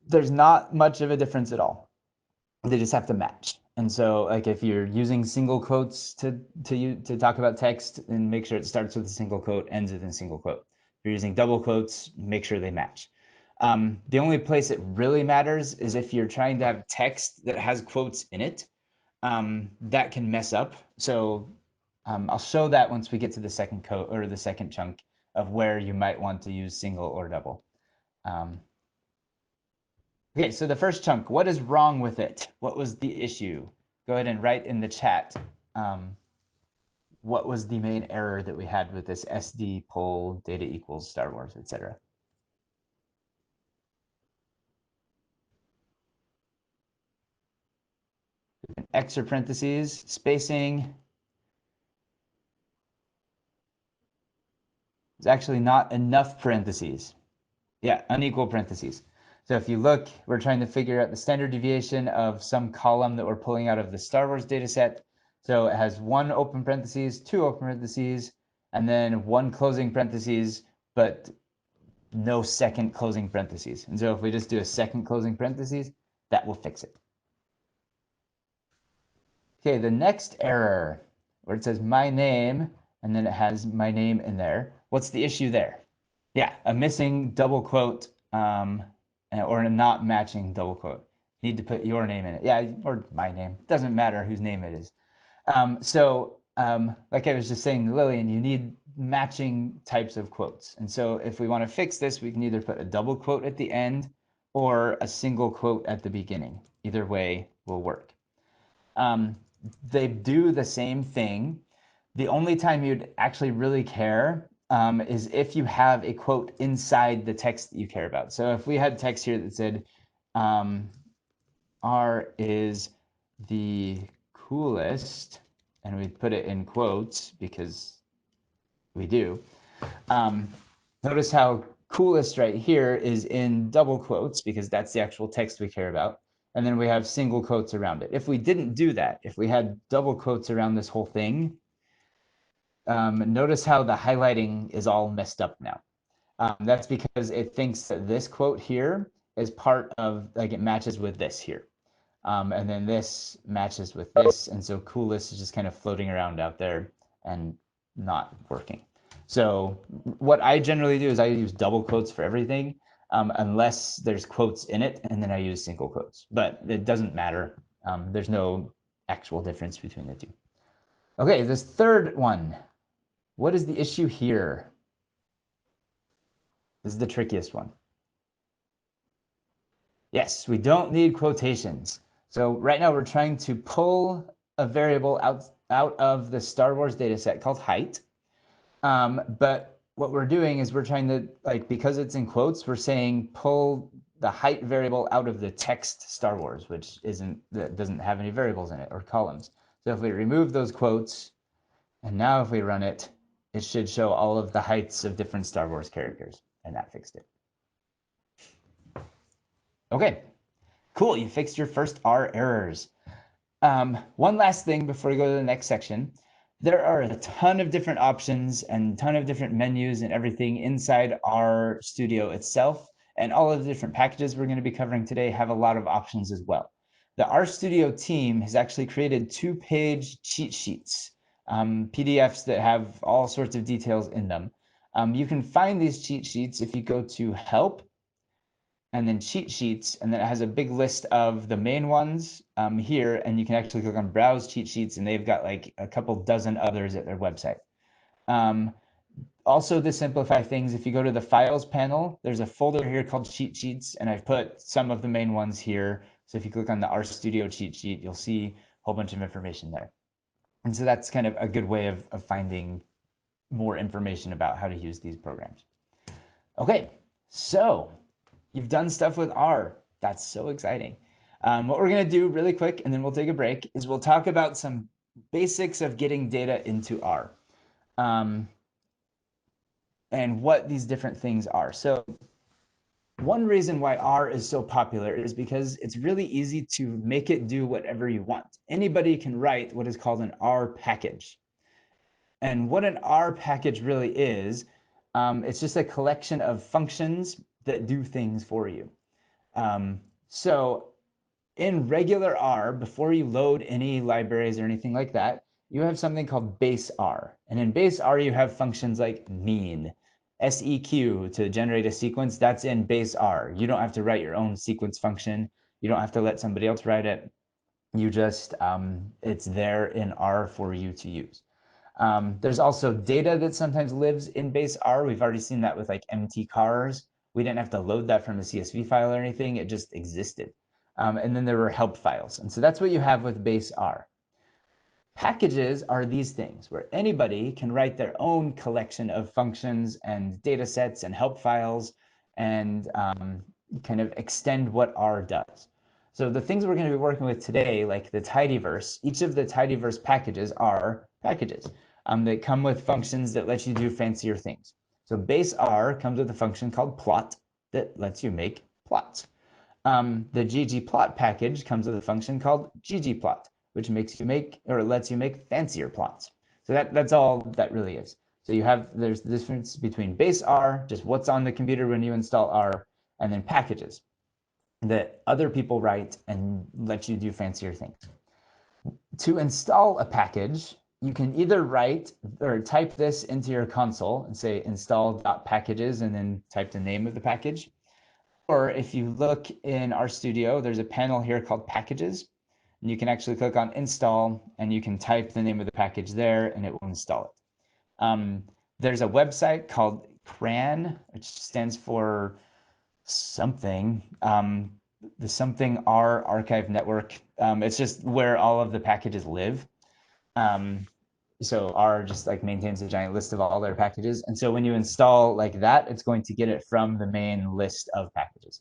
There's not much of a difference at all. They just have to match. And so like if you're using single quotes to talk about text, then make sure it starts with a single quote, ends with a single quote. If you're using double quotes, make sure they match. The only place it really matters is if you're trying to have text that has quotes in it, that can mess up. So I'll show that once we get to the second code or the second chunk of where you might want to use single or double. Okay, so the first chunk, what is wrong with it? What was the issue? Go ahead and write in the chat. What was the main error that we had with this SD poll data equals Star Wars, etc.? X or parentheses, spacing. There's actually not enough parentheses. Yeah, unequal parentheses. So if you look, we're trying to figure out the standard deviation of some column that we're pulling out of the Star Wars data set. So it has one open parentheses, two open parentheses, and then one closing parentheses, but no second closing parentheses. And so if we just do a second closing parentheses, that will fix it. Okay, the next error, where it says my name, and then it has my name in there. What's the issue there? Yeah, a missing double quote or a not matching double quote. You need to put your name in it. Yeah, or my name. Doesn't matter whose name it is. Like I was just saying to Lillian, you need matching types of quotes. And so if we want to fix this, we can either put a double quote at the end or a single quote at the beginning. Either way will work. They do the same thing. The only time you'd actually really care is if you have a quote inside the text that you care about. So if we had text here that said, R is the coolest, and we put it in quotes because we do. Notice how coolest right here is in double quotes because that's the actual text we care about. And then we have single quotes around it. If we didn't do that, if we had double quotes around this whole thing, notice how the highlighting is all messed up now. That's because it thinks that this quote here is part of, like it matches with this here. And then this matches with this. And so coolest is just kind of floating around out there and not working. So what I generally do is I use double quotes for everything, unless there's quotes in it, and then I use single quotes. But it doesn't matter. There's no actual difference between the two. Okay, this third one. What is the issue here? This is the trickiest one. Yes, we don't need quotations. So right now we're trying to pull a variable out of the Star Wars data set called height. But what we're doing is we're trying to, like, because it's in quotes, we're saying pull the height variable out of the text Star Wars, which doesn't have any variables in it or columns. So if we remove those quotes, and now if we run it, it should show all of the heights of different Star Wars characters, and that fixed it. Okay, cool, you fixed your first R errors. One last thing before we go to the next section. There are a ton of different options and a ton of different menus and everything inside RStudio itself. And all of the different packages we're going to be covering today have a lot of options as well. The RStudio team has actually created 2-page cheat sheets, PDFs that have all sorts of details in them. You can find these cheat sheets if you go to Help, and then cheat sheets, and then it has a big list of the main ones here, and you can actually click on browse cheat sheets, and they've got like a couple dozen others at their website. Also, to simplify things, if you go to the files panel, there's a folder here called cheat sheets, and I've put some of the main ones here. So if you click on the RStudio cheat sheet, you'll see a whole bunch of information there. And so that's kind of a good way of finding more information about how to use these programs. Okay, so you've done stuff with R. That's so exciting. What we're going to do really quick, and then we'll take a break, is we'll talk about some basics of getting data into R and what these different things are. So one reason why R is so popular is because it's really easy to make it do whatever you want. Anybody can write what is called an R package. And what an R package really is, it's just a collection of functions that do things for you. So in regular R, before you load any libraries or anything like that, you have something called base R. And in base R, you have functions like mean, seq to generate a sequence. That's in base R. You don't have to write your own sequence function. You don't have to let somebody else write it. You just, it's there in R for you to use. There's also data that sometimes lives in base R. We've already seen that with like MT cars. We didn't have to load that from a CSV file or anything. It just existed. And then there were help files. And so that's what you have with base R. Packages are these things where anybody can write their own collection of functions and data sets and help files and kind of extend what R does. So the things we're going to be working with today, like the tidyverse, each of the tidyverse packages are packages. They come with functions that let you do fancier things. So base R comes with a function called plot that lets you make plots. The ggplot package comes with a function called ggplot, which makes you make or lets you make fancier plots. So that's all that really is. So there's the difference between base R, just what's on the computer when you install R, and then packages that other people write and let you do fancier things. To install a package, you can either write or type this into your console and say install.packages and then type the name of the package. Or if you look in RStudio, there's a panel here called packages. And you can actually click on install and you can type the name of the package there and it will install it. There's a website called CRAN, which stands for something, the something R archive network. It's just where all of the packages live. So R just like maintains a giant list of all their packages. And so when you install like that, it's going to get it from the main list of packages.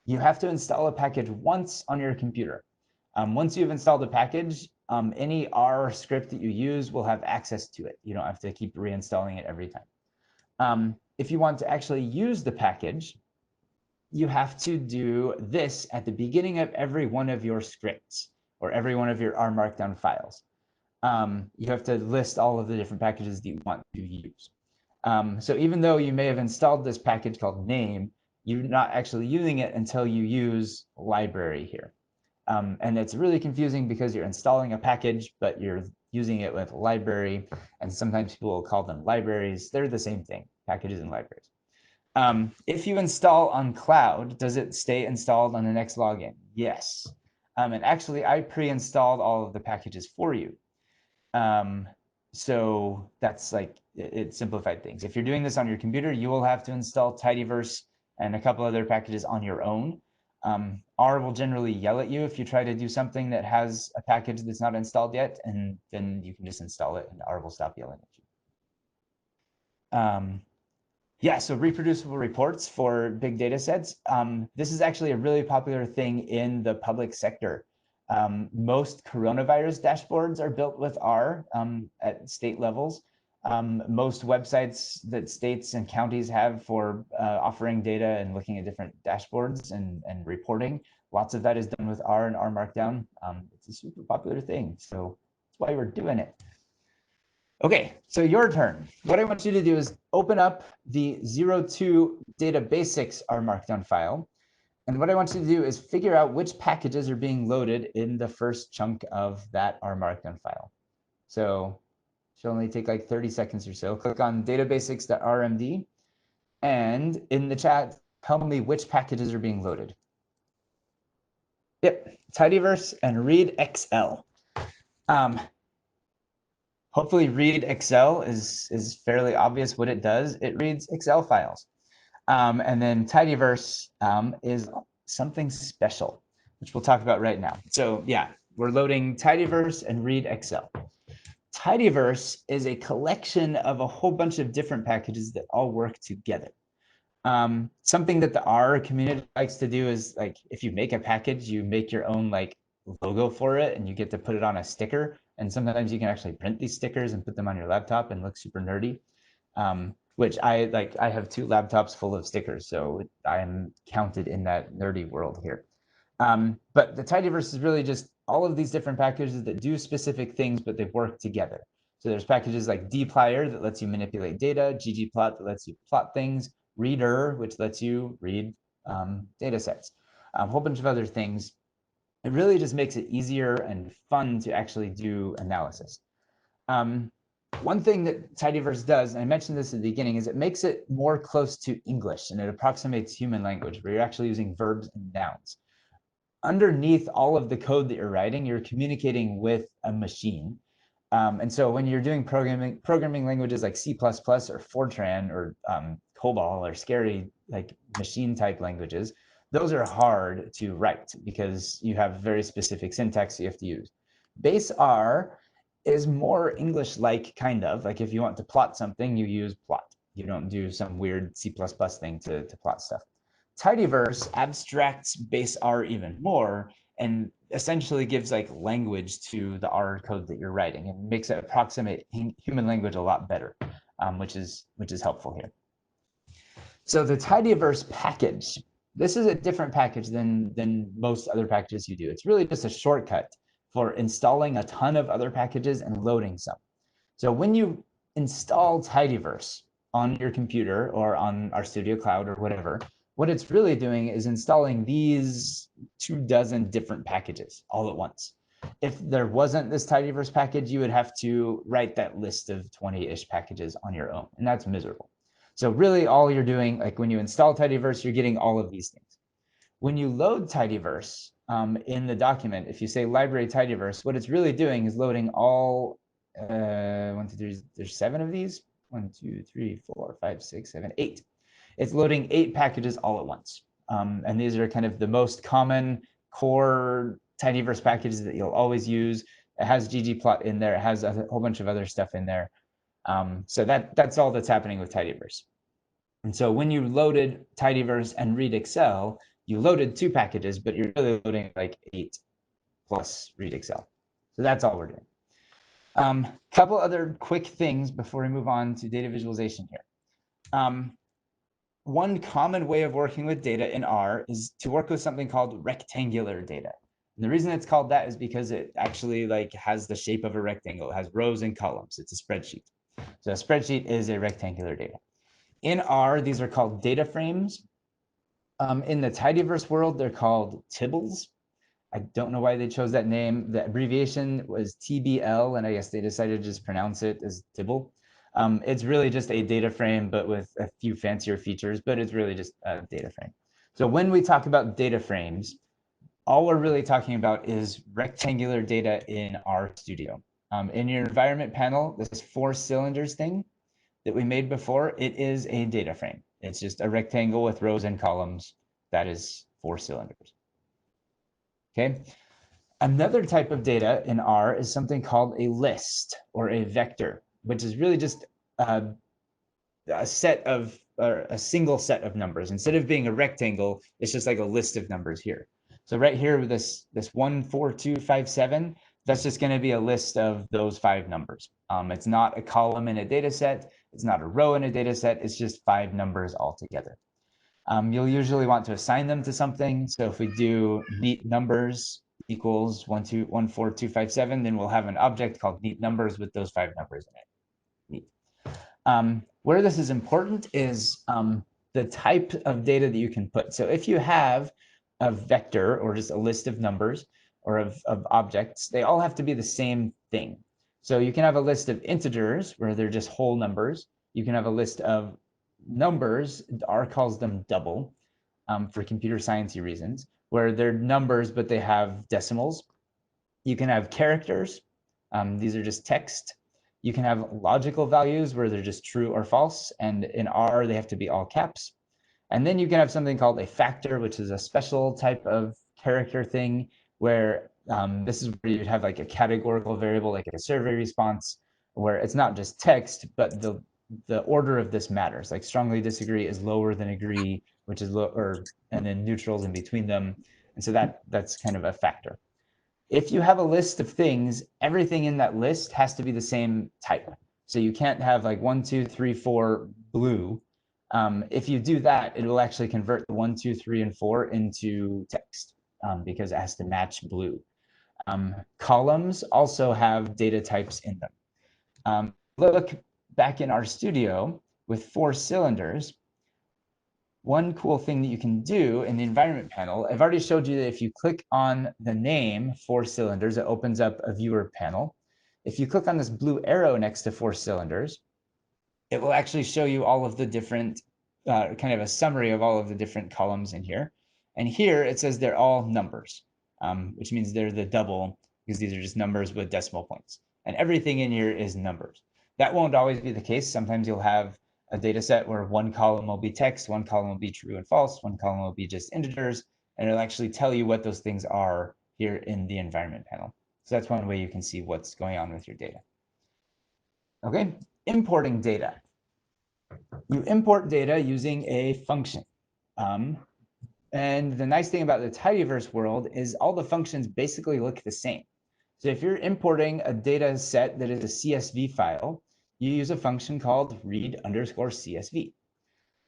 You have to install a package once on your computer. Once you've installed a package, any R script that you use will have access to it. You don't have to keep reinstalling it every time. If you want to actually use the package, you have to do this at the beginning of every one of your scripts or every one of your R Markdown files. You have to list all of the different packages that you want to use. So even though you may have installed this package called name, you're not actually using it until you use library here. And it's really confusing because you're installing a package, but you're using it with library. And sometimes people will call them libraries. They're the same thing, packages and libraries. If you install on cloud, does it stay installed on the next login? Yes. And actually, I pre-installed all of the packages for you. So that's like, it simplified things. If you're doing this on your computer, you will have to install tidyverse and a couple other packages on your own. R will generally yell at you if you try to do something that has a package that's not installed yet, and then you can just install it and R will stop yelling at you. Yeah, so reproducible reports for big data sets. This is actually a really popular thing in the public sector. Most coronavirus dashboards are built with R at state levels. Most websites that states and counties have for offering data and looking at different dashboards and reporting, lots of that is done with R and R Markdown. It's a super popular thing, so that's why we're doing it. Okay, so your turn. What I want you to do is open up the 02 data basics R Markdown file. And what I want you to do is figure out which packages are being loaded in the first chunk of that R Markdown file. So it should only take like 30 seconds or so. Click on databasics.rmd. And in the chat, tell me which packages are being loaded. Yep, tidyverse and read Excel. Hopefully read Excel is fairly obvious what it does. It reads Excel files. And then tidyverse is something special, which we'll talk about right now. So yeah, we're loading tidyverse and read Excel. Tidyverse is a collection of a whole bunch of different packages that all work together. Something that the R community likes to do is, like, if you make a package, you make your own like logo for it and you get to put it on a sticker. And sometimes you can actually print these stickers and put them on your laptop and look super nerdy. Which I like. I have 2 laptops full of stickers, so I'm counted in that nerdy world here. But the tidyverse is really just all of these different packages that do specific things, but they work together. So there's packages like dplyr that lets you manipulate data, ggplot that lets you plot things, reader, which lets you read data sets, a whole bunch of other things. It really just makes it easier and fun to actually do analysis. One thing that tidyverse does, and I mentioned this at the beginning, is it makes it more close to English and it approximates human language where you're actually using verbs and nouns. Underneath all of the code that you're writing, you're communicating with a machine. And so when you're doing programming languages like C++ or Fortran or COBOL or scary like machine type languages, those are hard to write because you have very specific syntax you have to use. Base R is more English-like, kind of. Like if you want to plot something, you use plot. You don't do some weird C++ thing to plot stuff. Tidyverse abstracts base R even more and essentially gives like language to the R code that you're writing and makes it approximate human language a lot better, which is helpful here. So the tidyverse package, this is a different package than most other packages you do. It's really just a shortcut for installing a ton of other packages and loading some. So when you install tidyverse on your computer or on RStudio Cloud or whatever, what it's really doing is installing these 24 different packages all at once. If there wasn't this tidyverse package, you would have to write that list of 20-ish packages on your own, and that's miserable. So really all you're doing, like when you install tidyverse, you're getting all of these things. When you load tidyverse in the document, if you say library tidyverse, what it's really doing is loading all, 1, 2, 3, there's 7 of these. 1, 2, 3, 4, 5, 6, 7, 8. It's loading 8 packages all at once. And these are kind of the most common core tidyverse packages that you'll always use. It has ggplot in there. It has a whole bunch of other stuff in there. So that's all that's happening with tidyverse. And so when you loaded tidyverse and read Excel, you loaded 2 packages, but you're really loading like 8 plus read Excel. So that's all we're doing. Couple other quick things before we move on to data visualization here. One common way of working with data in R is to work with something called rectangular data. And the reason it's called that is because it actually like has the shape of a rectangle. It has rows and columns. It's a spreadsheet. So a spreadsheet is a rectangular data. In R, these are called data frames. In the tidyverse world, they're called tibbles. I don't know why they chose that name. The abbreviation was TBL, and I guess they decided to just pronounce it as tibble. It's really just a data frame, but with a few fancier features, but it's really just a data frame. So when we talk about data frames, all we're really talking about is rectangular data in RStudio. In your environment panel, this 4 cylinders thing that we made before, it is a data frame. It's just a rectangle with rows and columns. That is 4 cylinders. Okay. Another type of data in R is something called a list or a vector, which is really just a set of, or a single set of numbers. Instead of being a rectangle, it's just like a list of numbers here. So right here with this 1, 4, 2, 5, 7, that's just going to be a list of those 5 numbers. It's not a column in a data set. It's not a row in a data set. It's just 5 numbers altogether. You'll usually want to assign them to something. So if we do neat numbers equals 1, 2, 1, 4, 2, 5, 7, then we'll have an object called neat numbers with those 5 numbers in it. Neat. Where this is important is the type of data that you can put. So if you have a vector or just a list of numbers or of objects, they all have to be the same thing. So you can have a list of integers where they're just whole numbers. You can have a list of numbers, R calls them double for computer sciencey reasons, where they're numbers, but they have decimals. You can have characters. These are just text. You can have logical values where they're just true or false. And in R, they have to be all caps. And then you can have something called a factor, which is a special type of character thing where this is where you'd have like a categorical variable, like a survey response, where it's not just text, but the order of this matters. Like strongly disagree is lower than agree, which is lower, and then neutrals in between them. And so that's kind of a factor. If you have a list of things, everything in that list has to be the same type. So you can't have like 1, 2, 3, 4 blue. If you do that, it will actually convert the 1, 2, 3, and 4 into text because it has to match blue. Columns also have data types in them. Look back in RStudio with 4 cylinders. One cool thing that you can do in the environment panel, I've already showed you that if you click on the name 4 cylinders, it opens up a viewer panel. If you click on this blue arrow next to 4 cylinders, it will actually show you all of the different, kind of a summary of all of the different columns in here. And here it says they're all numbers, which means they're the double because these are just numbers with decimal points. and everything in here is numbers. That won't always be the case. Sometimes you'll have a data set where one column will be text, one column will be true and false, one column will be just integers, and it'll actually tell you what those things are here in the environment panel. So that's one way you can see what's going on with your data. Okay, importing data. You import data using a function. And the nice thing about the tidyverse world is all the functions basically look the same. So if you're importing a data set that is a CSV file, you use a function called read_CSV.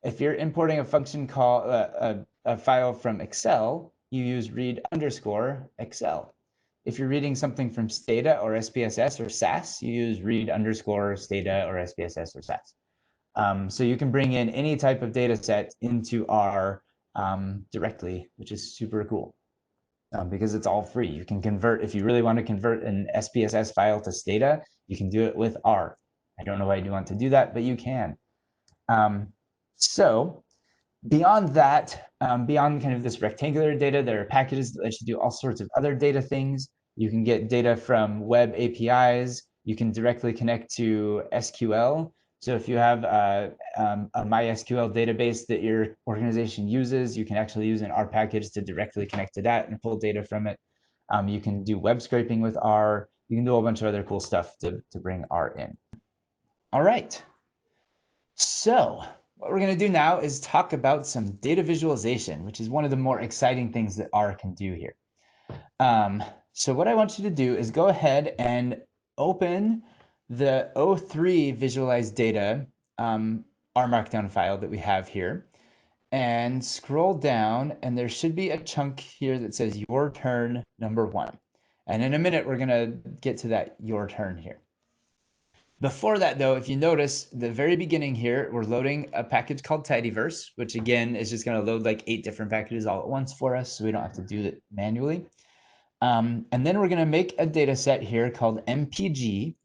If you're importing a function called a file from Excel, you use read_Excel. If you're reading something from Stata or SPSS or SAS, you use read_Stata or SPSS or SAS. So you can bring in any type of data set into R directly, which is super cool because it's all free. You can convert, if you really want to convert an SPSS file to Stata, you can do it with R. I don't know why you want to do that, but you can. So beyond that, beyond kind of this rectangular data, there are packages that let you do all sorts of other data things. You can get data from web APIs. You can directly connect to SQL. So if you have a MySQL database that your organization uses, you can actually use an R package to directly connect to that and pull data from it. You can do web scraping with R. You can do a bunch of other cool stuff to bring R in. All right. So what we're going to do now is talk about some data visualization, which is one of the more exciting things that R can do here. So what I want you to do is go ahead and open the O3 visualized data R Markdown file that we have here, and scroll down, and there should be a chunk here that says your turn #1. And in a minute, we're going to get to that your turn here. Before that, though, if you notice the very beginning here, we're loading a package called tidyverse, which again is just going to load like 8 different packages all at once for us, so we don't have to do it manually. And then we're going to make a data set here called MPG.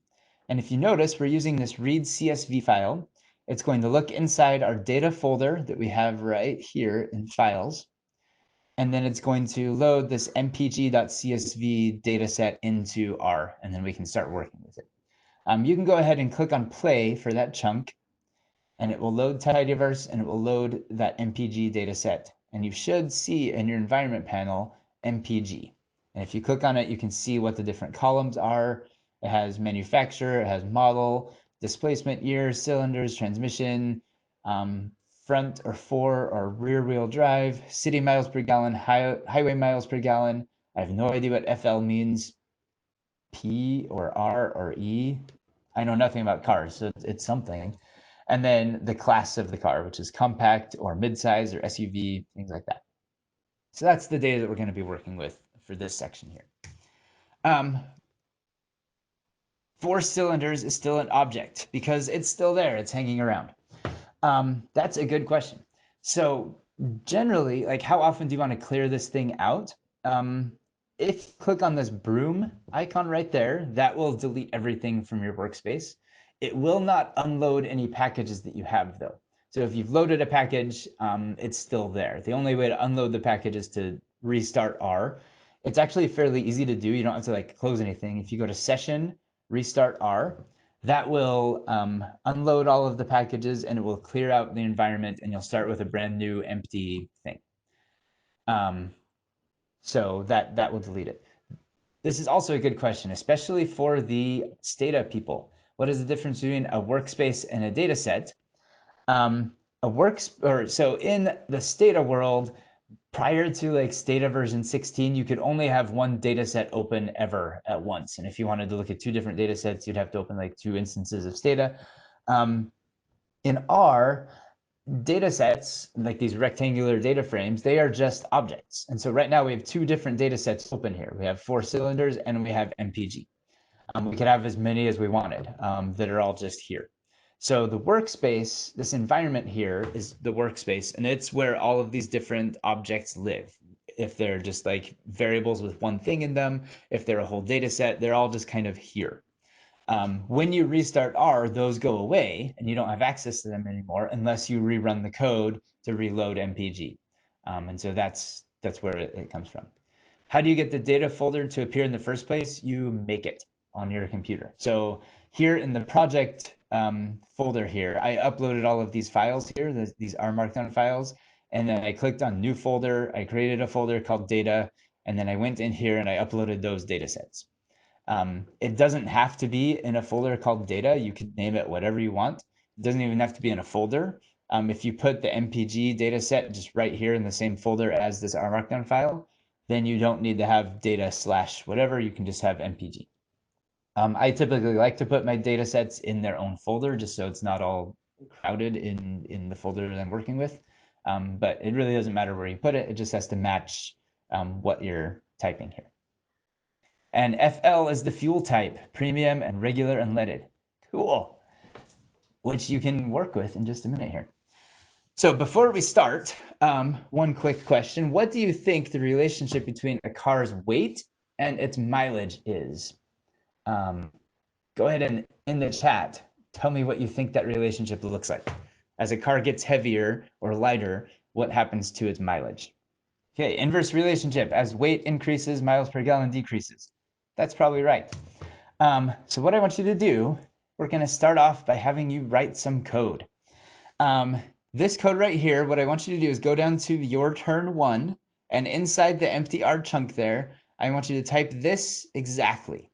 And if you notice, we're using this read CSV file. It's going to look inside our data folder that we have right here in files. And then it's going to load this mpg.csv data set into R, and then we can start working with it. You can go ahead and click on play for that chunk, and it will load tidyverse, and it will load that MPG data set. And you should see in your environment panel MPG. And if you click on it, you can see what the different columns are. It has manufacturer, it has model, displacement, year, cylinders, transmission, front or fore or rear wheel drive, city miles per gallon, highway miles per gallon. I have no idea what FL means. P or R or E. I know nothing about cars, so it's something. And then the class of the car, which is compact or midsize or SUV, things like that. So that's the data that we're going to be working with for this section here. 4 cylinders is still an object because it's still there. It's hanging around. That's a good question. So generally, like how often do you want to clear this thing out? If you click on this broom icon right there, that will delete everything from your workspace. It will not unload any packages that you have though. So if you've loaded a package, it's still there. The only way to unload the package is to restart R. It's actually fairly easy to do. You don't have to like close anything. If you go to session, restart R, that will unload all of the packages and it will clear out the environment and you'll start with a brand new empty thing. So that will delete it. This is also a good question, especially for the Stata people. What is the difference between a workspace and a data set? So in the Stata world, prior to like Stata version 16, you could only have one data set open ever at once. And if you wanted to look at 2 different data sets, you'd have to open like 2 instances of Stata. In R, data sets, like these rectangular data frames, they are just objects. And so right now we have 2 different data sets open here. We have 4 cylinders and we have MPG. We could have as many as we wanted that are all just here. So the workspace, this environment here is the workspace, and it's where all of these different objects live. If they're just like variables with one thing in them, if they're a whole data set, they're all just kind of here. When you restart R, those go away and you don't have access to them anymore unless you rerun the code to reload MPG. And so that's where it comes from. How do you get the data folder to appear in the first place? You make it. on your computer. So here in the project folder here, I uploaded all of these files here, these are Markdown files, and then I clicked on new folder. I created a folder called data, and then I went in here and I uploaded those data sets. It doesn't have to be in a folder called data. You can name it whatever you want. It doesn't even have to be in a folder. If you put the MPG data set just right here in the same folder as this R Markdown file, then you don't need to have data slash whatever. You can just have MPG. I typically like to put my data sets in their own folder just so it's not all crowded in the folder that I'm working with. But it really doesn't matter where you put it. It just has to match what you're typing here. And FL is the fuel type, premium and regular unleaded. Cool. Which you can work with in just a minute here. So before we start, one quick question. What do you think the relationship between a car's weight and its mileage is? Go ahead and in the chat, tell me what you think that relationship looks like. As a car gets heavier or lighter, what happens to its mileage? Okay, inverse relationship. As weight increases, miles per gallon decreases. That's probably right. So what I want you to do, we're going to start off by having you write some code. This code right here, what I want you to do is go down to your turn 1, and inside the empty R chunk there, I want you to type this exactly.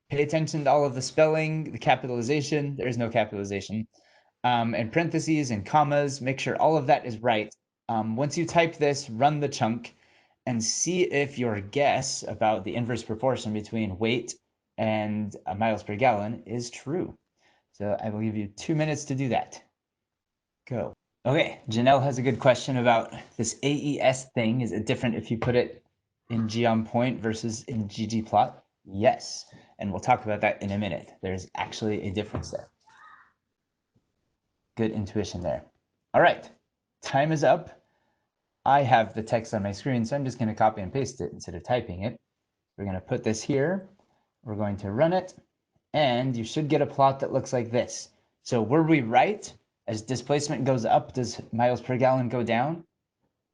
Pay attention to all of the spelling, the capitalization. There's no capitalization. And parentheses and commas. Make sure all of that is right. Once you type this, run the chunk and see if your guess about the inverse proportion between weight and miles per gallon is true. So I will give you 2 minutes to do that. Go. Okay, Janelle has a good question about this AES thing. Is it different if you put it in geom_point versus in ggplot? Yes, and we'll talk about that in a minute. There's actually a difference there. Good intuition there. All right, time is up. I have the text on my screen, so I'm just going to copy and paste it instead of typing it. We're going to put this here. We're going to run it, and you should get a plot that looks like this. So were we right? As displacement goes up, does miles per gallon go down?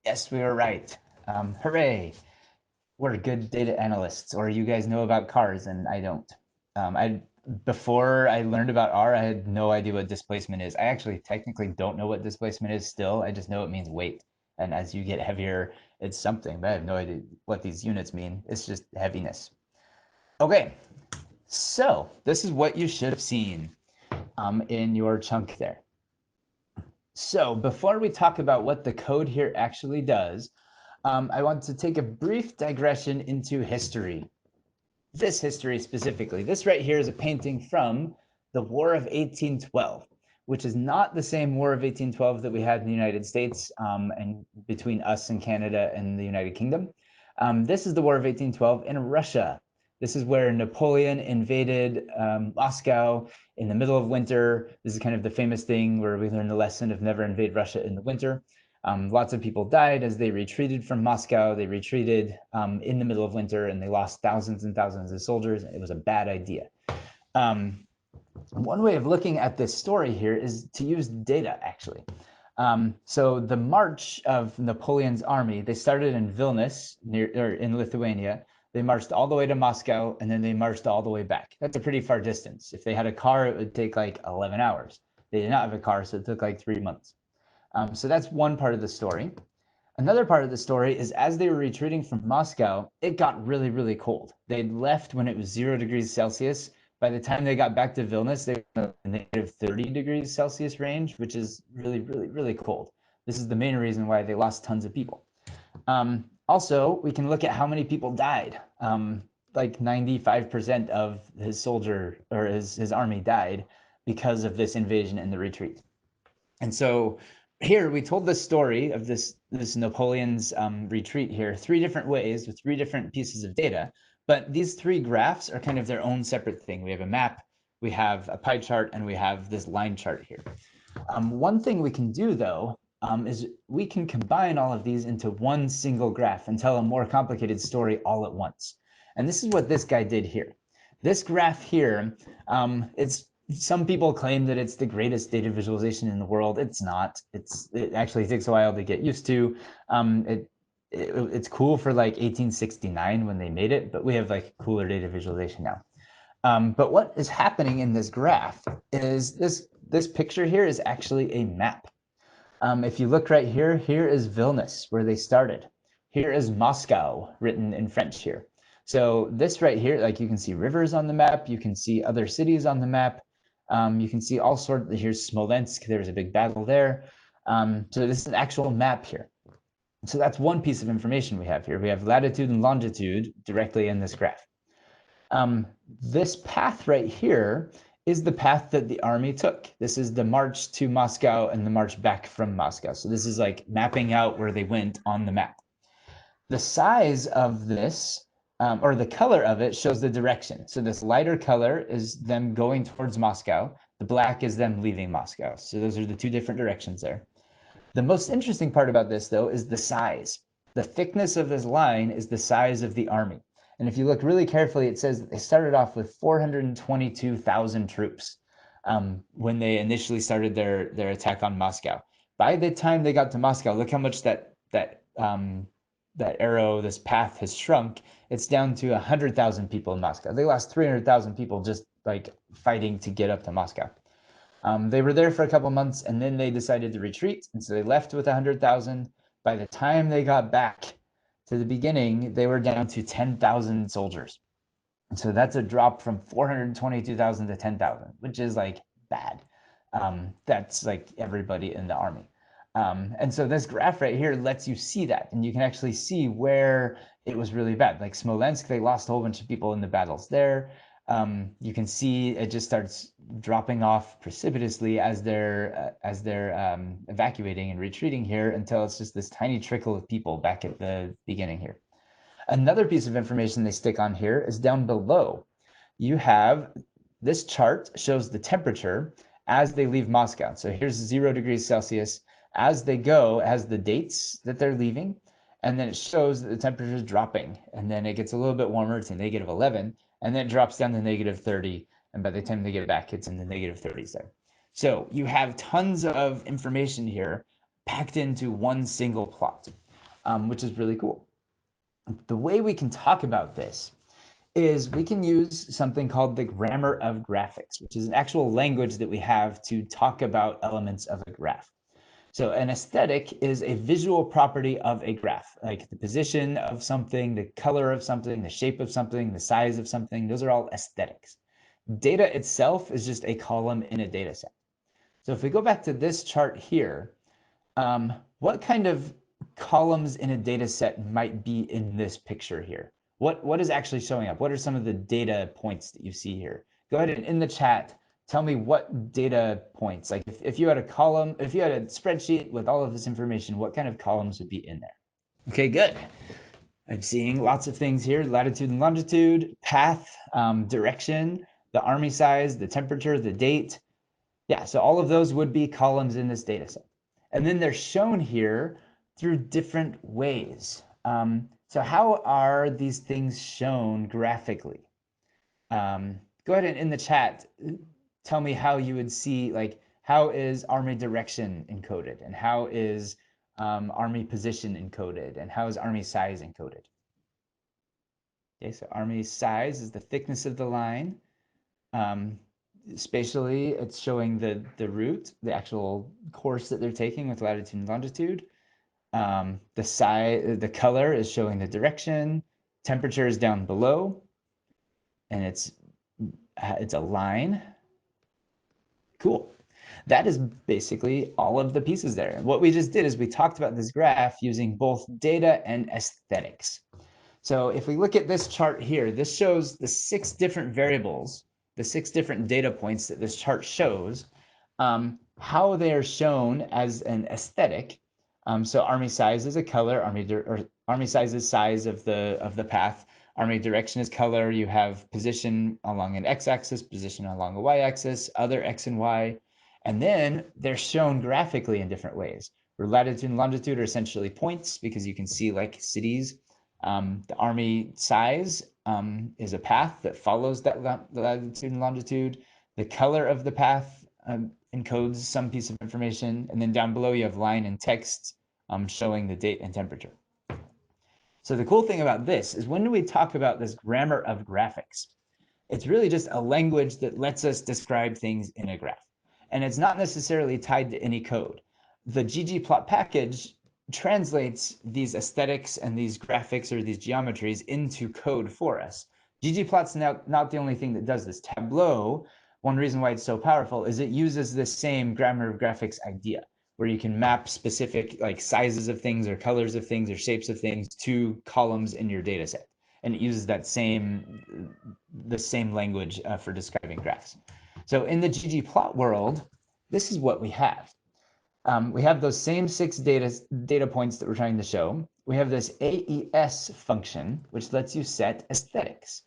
Yes, we were right. Hooray. We're good data analysts, or you guys know about cars and I don't. Before I learned about R, I had no idea what displacement is. I actually technically don't know what displacement is still. I just know it means weight. And as you get heavier, it's something, but I have no idea what these units mean. It's just heaviness. Okay, so this is what you should have seen in your chunk there. So before we talk about what the code here actually does, I want to take a brief digression into history. This history specifically. This right here is a painting from the War of 1812, which is not the same War of 1812 that we had in the United States and between us and Canada and the United Kingdom. This is the War of 1812 in Russia. This is where Napoleon invaded Moscow in the middle of winter. This is kind of the famous thing where we learn the lesson of never invade Russia in the winter. Lots of people died as they retreated from Moscow. They retreated in the middle of winter, and they lost thousands and thousands of soldiers. It was a bad idea. One way of looking at this story here is to use data, actually. So the march of Napoleon's army, they started in Vilnius, in Lithuania. They marched all the way to Moscow, and then they marched all the way back. That's a pretty far distance. If they had a car, it would take like 11 hours. They did not have a car, so it took like 3 months. So that's one part of the story. Another part of the story is as they were retreating from Moscow, it got really, really cold. They'd left when it was 0 degrees Celsius. By the time they got back to Vilnius, they were in the negative 30 degrees Celsius range, which is really, really, really cold. This is the main reason why they lost tons of people. Also, we can look at how many people died. Like 95% of his soldier or his army died because of this invasion and the retreat. And so here we told the story of this Napoleon's retreat here 3 different ways with 3 different pieces of data. But these 3 graphs are kind of their own separate thing. We have a map, we have a pie chart, and we have this line chart here. One thing we can do, though, is we can combine all of these into one single graph and tell a more complicated story all at once. And this is what this guy did here. This graph here, some people claim that it's the greatest data visualization in the world. It's not. It actually takes a while to get used to. It's cool for like 1869 when they made it, but we have like cooler data visualization now. But what is happening in this graph is this picture here is actually a map. If you look right here, here is Vilnius, where they started. Here is Moscow, written in French here. So this right here, like you can see rivers on the map, you can see other cities on the map, you can see all sorts. Here's Smolensk, there's a big battle there. So this is an actual map here. So that's one piece of information we have here. We have latitude and longitude directly in this graph. This path right here is the path that the army took. This is the march to Moscow and the march back from Moscow. So this is like mapping out where they went on the map. The size of this, or the color of it, shows the direction. So this lighter color is them going towards Moscow. The black is them leaving Moscow. So those are the two different directions there. The most interesting part about this, though, is the size. The thickness of this line is the size of the army. And if you look really carefully, it says that they started off with 422,000 troops when they initially started their attack on Moscow. By the time they got to Moscow, look how much that arrow, this path has shrunk. It's down to 100,000 people in Moscow. They lost 300,000 people just like fighting to get up to Moscow. They were there for a couple months and then they decided to retreat. And so they left with 100,000. By the time they got back to the beginning, they were down to 10,000 soldiers. And so that's a drop from 422,000 to 10,000, which is like bad. That's like everybody in the army. And so this graph right here lets you see that. And you can actually see where it was really bad. Like Smolensk, they lost a whole bunch of people in the battles there. You can see it just starts dropping off precipitously as they're evacuating and retreating here until it's just this tiny trickle of people back at the beginning here. Another piece of information they stick on here is down below. You have this chart shows the temperature as they leave Moscow. So here's 0 degrees Celsius. As they go, it has the dates that they're leaving, and then it shows that the temperature is dropping, and then it gets a little bit warmer to -11, and then it drops down to -30, and by the time they get back, it's in the -30s there. So you have tons of information here packed into one single plot, which is really cool. The way we can talk about this is we can use something called the grammar of graphics, which is an actual language that we have to talk about elements of a graph. So an aesthetic is a visual property of a graph, like the position of something, the color of something, the shape of something, the size of something. Those are all aesthetics. Data itself is just a column in a data set. So if we go back to this chart here, what kind of columns in a data set might be in this picture here? What is actually showing up? What are some of the data points that you see here? Go ahead and in the chat, tell me what data points, like if you had a column, if you had a spreadsheet with all of this information, what kind of columns would be in there? Okay, good. I'm seeing lots of things here: latitude and longitude, path, direction, the army size, the temperature, the date. Yeah, so all of those would be columns in this data set. And then they're shown here through different ways. So how are these things shown graphically? Go ahead and in the chat, tell me how you would see, like, how is army direction encoded, and how is army position encoded, and how is army size encoded? Okay, so army size is the thickness of the line. Spatially, it's showing the route, the actual course that they're taking with latitude and longitude. The size, the color is showing the direction. Temperature is down below, and it's a line. Cool. That is basically all of the pieces there. What we just did is we talked about this graph using both data and aesthetics. So if we look at this chart here, this shows the 6 different variables, the 6 different data points that this chart shows, how they are shown as an aesthetic. So army size is a color, army size is size of the path, army direction is color. You have position along an x-axis, position along a y-axis, other x and y, and then they're shown graphically in different ways. Where latitude and longitude are essentially points because you can see like cities. The army size is a path that follows that latitude and longitude. The color of the path encodes some piece of information. And then down below, you have line and text showing the date and temperature. So the cool thing about this is when we talk about this grammar of graphics, It's really just a language that lets us describe things in a graph. And it's not necessarily tied to any code. The ggplot package translates these aesthetics and these graphics or these geometries into code for us. ggplot's now not the only thing that does this. Tableau, one reason why it's so powerful is it uses the same grammar of graphics idea, where you can map specific like sizes of things or colors of things or shapes of things to columns in your data set. And it uses the same language for describing graphs. So in the ggplot world, this is what we have. We have those same 6 data points that we're trying to show. We have this AES function, which lets you set aesthetics.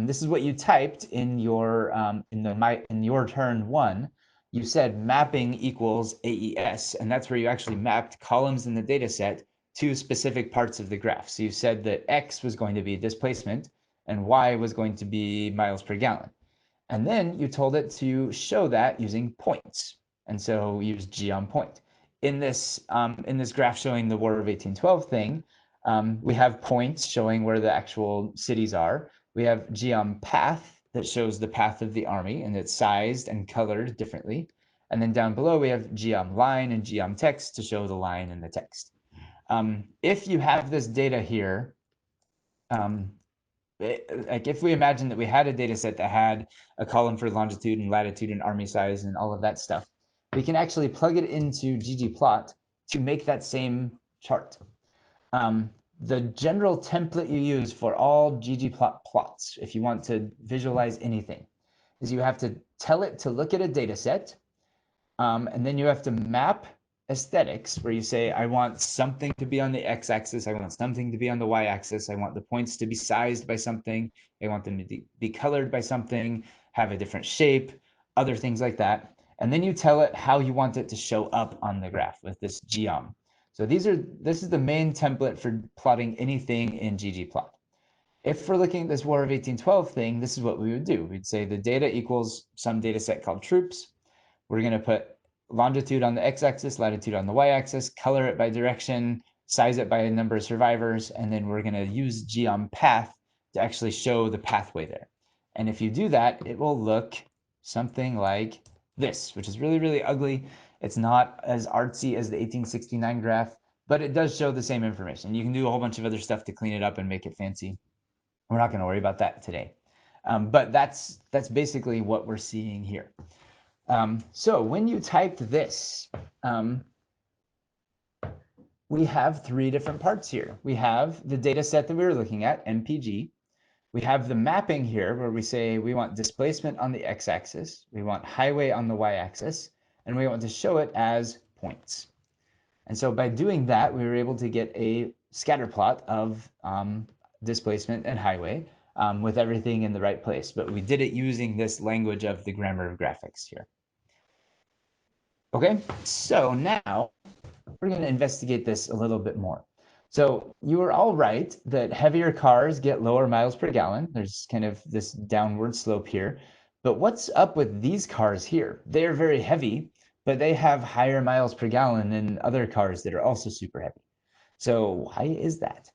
This is what you typed in your in your turn 1. You said mapping equals AES, and that's where you actually mapped columns in the data set to specific parts of the graph. So you said that X was going to be displacement and Y was going to be miles per gallon. And then you told it to show that using points. And so we use G on point. In this graph showing the War of 1812 thing, we have points showing where the actual cities are. We have G on path that shows the path of the army, and it's sized and colored differently. And then down below, we have G on line and G on text to show the line and the text. If you have this data here, like if we imagine that we had a data set that had a column for longitude and latitude and army size and all of that stuff, we can actually plug it into ggplot to make that same chart. The general template you use for all ggplot plots, if you want to visualize anything, is you have to tell it to look at a data set, and then you have to map aesthetics, where you say, I want something to be on the x-axis, I want something to be on the y-axis, I want the points to be sized by something, I want them to be colored by something, have a different shape, other things like that. And then you tell it how you want it to show up on the graph with this geom. So this is the main template for plotting anything in ggplot. If we're looking at this War of 1812 thing, this is what we would do. We'd say the data equals some data set called troops. We're going to put longitude on the x-axis, latitude on the y-axis, color it by direction, size it by a number of survivors, and then we're going to use G on path to actually show the pathway there. And if you do that, it will look something like this, which is really, really ugly. It's not as artsy as the 1869 graph, but it does show the same information. You can do a whole bunch of other stuff to clean it up and make it fancy. We're not going to worry about that today. But that's basically what we're seeing here. So when you typed this, we have 3 different parts here. We have the data set that we were looking at, MPG. We have the mapping here where we say we want displacement on the x-axis, we want highway on the y-axis, and we want to show it as points. And so by doing that, we were able to get a scatter plot of displacement and highway with everything in the right place. But we did it using this language of the grammar of graphics here. Okay, so now we're going to investigate this a little bit more. So you were all right that heavier cars get lower miles per gallon. There's kind of this downward slope here. But what's up with these cars here? They're very heavy, but they have higher miles per gallon than other cars that are also super heavy. So why is that?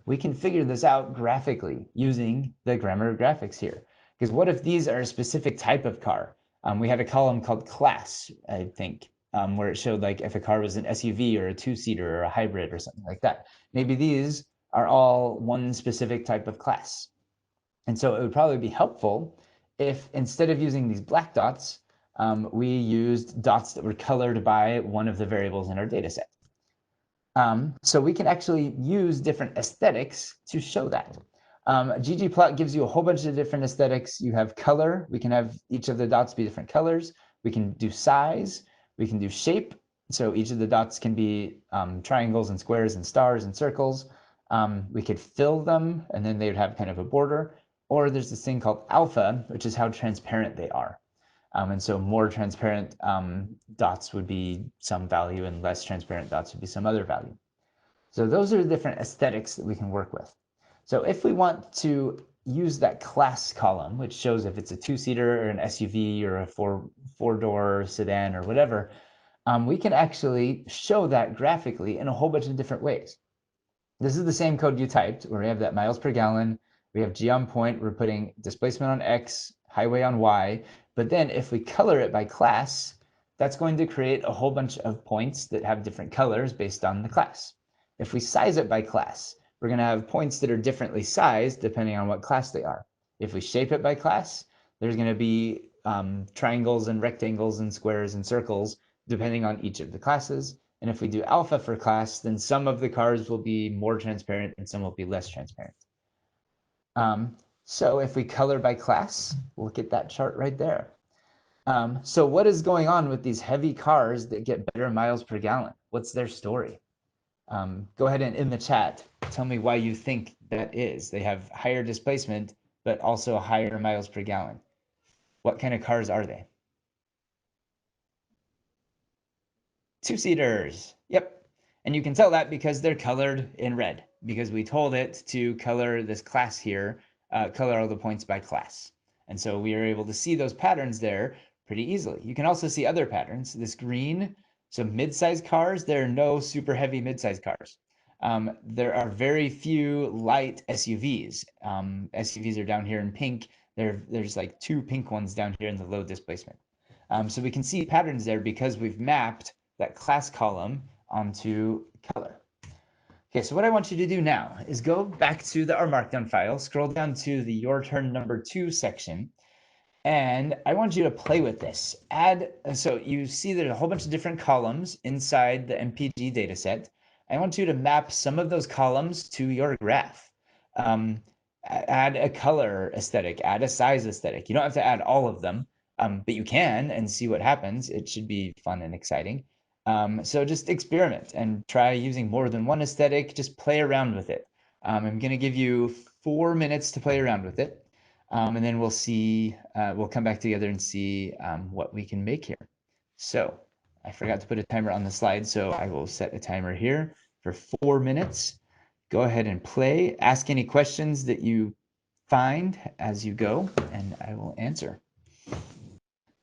We can figure this out graphically using the grammar of graphics here. Because what if these are a specific type of car? We had a column called class, I think, where it showed like if a car was an SUV or a 2-seater or a hybrid or something like that. Maybe these are all one specific type of class. And so it would probably be helpful if instead of using these black dots, we used dots that were colored by one of the variables in our data set. So we can actually use different aesthetics to show that. ggplot gives you a whole bunch of different aesthetics. You have color. We can have each of the dots be different colors. We can do size. We can do shape. So each of the dots can be triangles and squares and stars and circles. We could fill them, and then they would have kind of a border. Or there's this thing called alpha, which is how transparent they are. And so more transparent dots would be some value, and less transparent dots would be some other value. So those are the different aesthetics that we can work with. So if we want to use that class column, which shows if it's a 2-seater or an SUV or a four-door sedan or whatever, we can actually show that graphically in a whole bunch of different ways. This is the same code you typed, where we have that miles per gallon, We have G on point, we're putting displacement on X, highway on Y, but then if we color it by class, that's going to create a whole bunch of points that have different colors based on the class. If we size it by class, we're going to have points that are differently sized depending on what class they are. If we shape it by class, there's going to be triangles and rectangles and squares and circles depending on each of the classes. And if we do alpha for class, then some of the cars will be more transparent and some will be less transparent. So if we color by class, look at that chart right there. So what is going on with these heavy cars that get better miles per gallon? What's their story? Go ahead and in the chat, tell me why you think that is. They have higher displacement, but also higher miles per gallon. What kind of cars are they? Two-seaters. Yep. And you can tell that because they're colored in red, because we told it to color this class here, color all the points by class. And so we are able to see those patterns there pretty easily. You can also see other patterns. This green, so mid-sized cars, there are no super heavy mid-sized cars. There are very few light SUVs. SUVs are down here in pink. There's like 2 pink ones down here in the low displacement. So we can see patterns there because we've mapped that class column onto color. Okay, so what I want you to do now is go back to our Markdown file, scroll down to the Your Turn number 2 section, and I want you to play with this. So you see there's a whole bunch of different columns inside the MPG dataset. I want you to map some of those columns to your graph. Add a color aesthetic, add a size aesthetic. You don't have to add all of them, but you can and see what happens. It should be fun and exciting. So just experiment and try using more than one aesthetic. Just play around with it. I'm going to give you 4 minutes to play around with it. And then we'll see, we'll come back together and see what we can make here. So I forgot to put a timer on the slide, so I will set a timer here for 4 minutes. Go ahead and play. Ask any questions that you find as you go, and I will answer.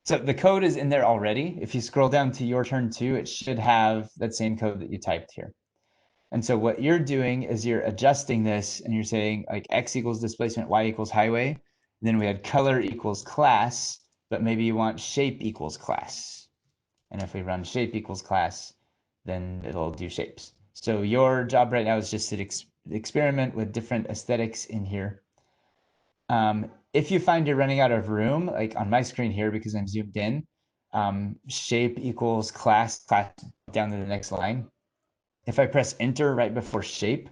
So the code is in there already. If you scroll down to Your Turn 2, it should have that same code that you typed here. And so what you're doing is you're adjusting this and you're saying like X equals displacement, Y equals highway. Then we had color equals class, but maybe you want shape equals class. And if we run shape equals class, then it'll do shapes. So your job right now is just to experiment with different aesthetics in here. If you find you're running out of room, like on my screen here, because I'm zoomed in, shape equals class down to the next line. If I press enter right before shape,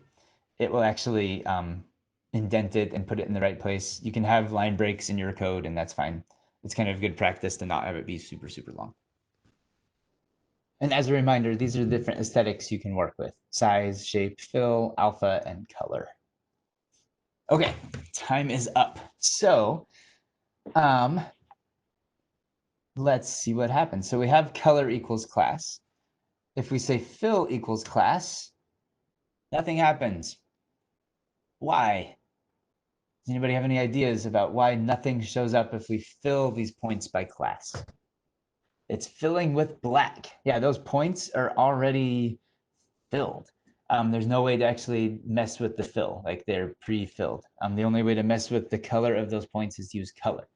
it will actually indent it and put it in the right place. You can have line breaks in your code, and that's fine. It's kind of good practice to not have it be super, super long. And as a reminder, these are the different aesthetics you can work with: size, shape, fill, alpha, and color. Okay, time is up. So let's see what happens. So we have color equals class. If we say fill equals class, nothing happens. Why? Does anybody have any ideas about why nothing shows up if we fill these points by class? It's filling with black. Yeah, those points are already filled. There's no way to actually mess with the fill, like they're pre-filled. The only way to mess with the color of those points is to use color.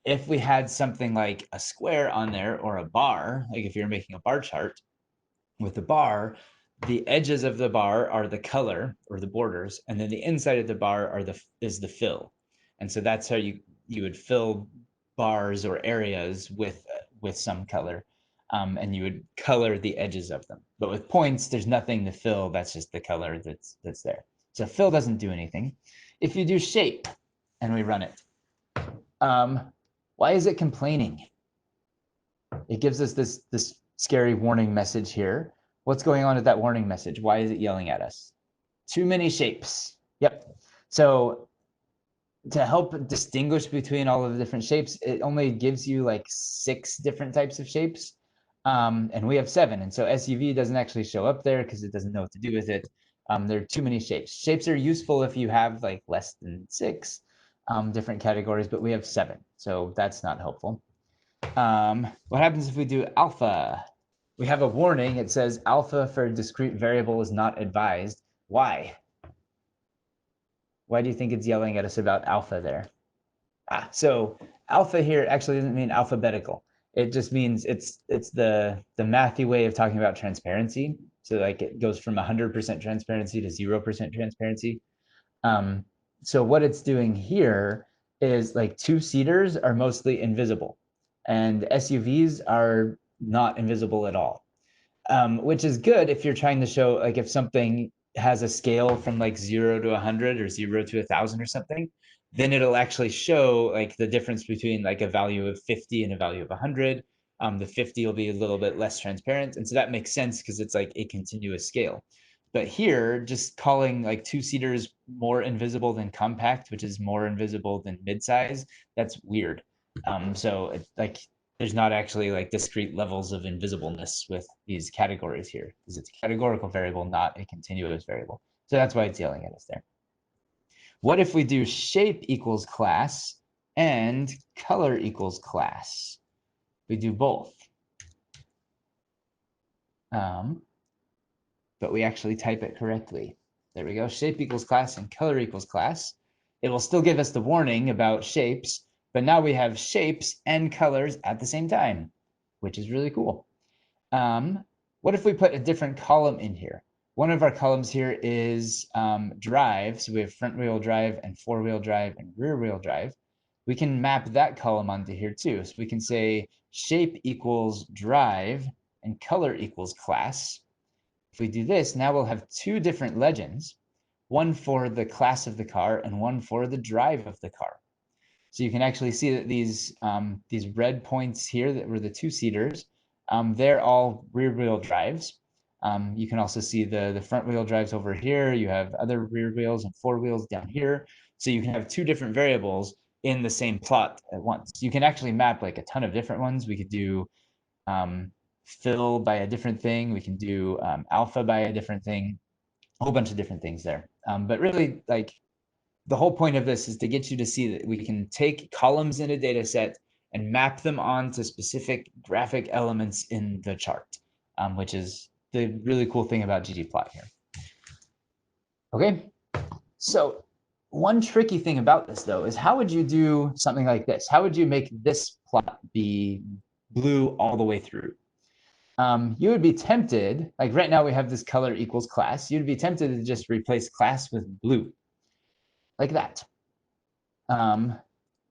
If we had something like a square on there or a bar, like if you're making a bar chart with a bar, the edges of the bar are the color or the borders, and then the inside of the bar is the fill. And so that's how you would fill bars or areas with some color, and you would color the edges of them. But with points, there's nothing to fill. That's just the color that's there. So fill doesn't do anything. If you do shape and we run it, why is it complaining? It gives us this scary warning message here. What's going on with that warning message? Why is it yelling at us? Too many shapes. Yep. So to help distinguish between all of the different shapes, it only gives you like 6 different types of shapes. And we have 7. And so SUV doesn't actually show up there because it doesn't know what to do with it. There are too many shapes. Shapes are useful if you have like less than 6 different categories, but we have 7. So that's not helpful. What happens if we do alpha? We have a warning. It says alpha for a discrete variable is not advised. Why? Why do you think it's yelling at us about alpha there? So alpha here actually doesn't mean alphabetical. It just means it's the mathy way of talking about transparency. So like it goes from 100% transparency to 0% transparency. So what it's doing here is like two-seaters are mostly invisible, and SUVs are not invisible at all, which is good if you're trying to show like if something has a scale from like 0 to 100 or 0 to 1,000 or something, then it'll actually show like the difference between like a value of 50 and a value of 100. The 50 will be a little bit less transparent, and so that makes sense because it's like a continuous scale. But here, just calling like two-seaters more invisible than compact, which is more invisible than midsize, that's weird. So it's like there's not actually like discrete levels of invisibleness with these categories here because it's a categorical variable, not a continuous variable. So that's why it's yelling at us there. What if we do shape equals class and color equals class? We do both. But we actually type it correctly. There we go, shape equals class and color equals class. It will still give us the warning about shapes, but now we have shapes and colors at the same time, which is really cool. What if we put a different column in here? One of our columns here is drive. So we have front wheel drive and four-wheel drive and rear wheel drive. We can map that column onto here too. So we can say shape equals drive and color equals class. If we do this, now we'll have two different legends, one for the class of the car and one for the drive of the car. So you can actually see that these red points here that were the two-seaters, they're all rear-wheel drives. You can also see the front-wheel drives over here. You have other rear wheels and four wheels down here. So you can have two different variables in the same plot at once. You can actually map like a ton of different ones. We could do fill by a different thing. We can do alpha by a different thing, a whole bunch of different things there. But really, like the whole point of this is to get you to see that we can take columns in a data set and map them onto specific graphic elements in the chart, which is the really cool thing about ggplot here. Okay, so one tricky thing about this though is how would you do something like this? How would you make this plot be blue all the way through? You would be tempted, like right now we have this color equals class, you'd be tempted to just replace class with blue, like that.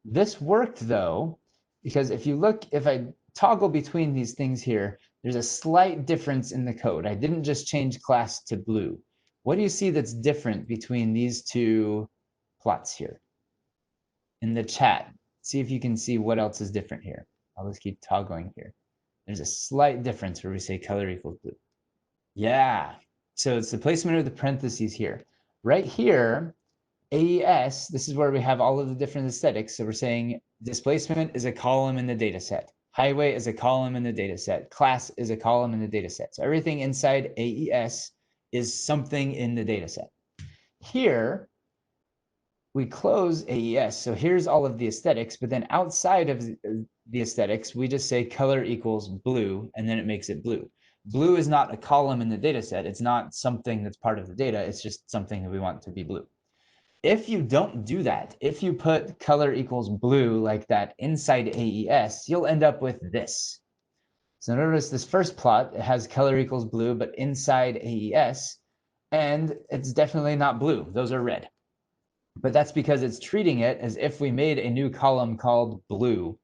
This worked though, because if you look, if I toggle between these things here, there's a slight difference in the code. I didn't just change class to blue. What do you see that's different between these two plots here? In the chat, see if you can see what else is different here. I'll just keep toggling here. There's a slight difference where we say color equals blue. Yeah, so it's the placement of the parentheses here. Right here, AES, this is where we have all of the different aesthetics. So we're saying displacement is a column in the data set. Highway is a column in the data set. Class is a column in the data set. So everything inside AES is something in the data set. Here, we close AES. So here's all of the aesthetics, but then outside of the aesthetics, we just say color equals blue, and then it makes it blue. Blue is not a column in the data set. It's not something that's part of the data. It's just something that we want to be blue. If you don't do that, if you put color equals blue like that inside AES, you'll end up with this. So notice this first plot, it has color equals blue, but inside AES, and it's definitely not blue. Those are red. But that's because it's treating it as if we made a new column called blue.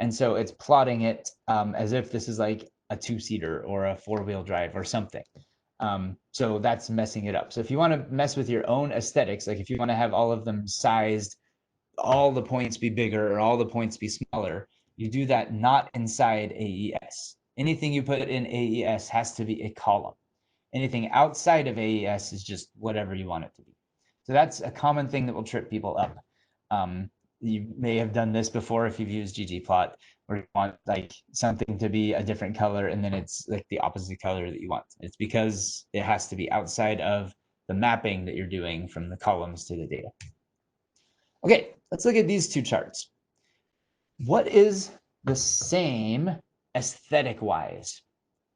And so it's plotting it as if this is like a two-seater or a four-wheel drive or something. So that's messing it up. So if you want to mess with your own aesthetics, like if you want to have all of them sized, all the points be bigger or all the points be smaller, you do that not inside AES. Anything you put in AES has to be a column. Anything outside of AES is just whatever you want it to be. So that's a common thing that will trip people up. You may have done this before if you've used ggplot, where you want like something to be a different color and then it's like the opposite color that you want. It's because it has to be outside of the mapping that you're doing from the columns to the data. Okay, let's look at these two charts. What is the same aesthetic-wise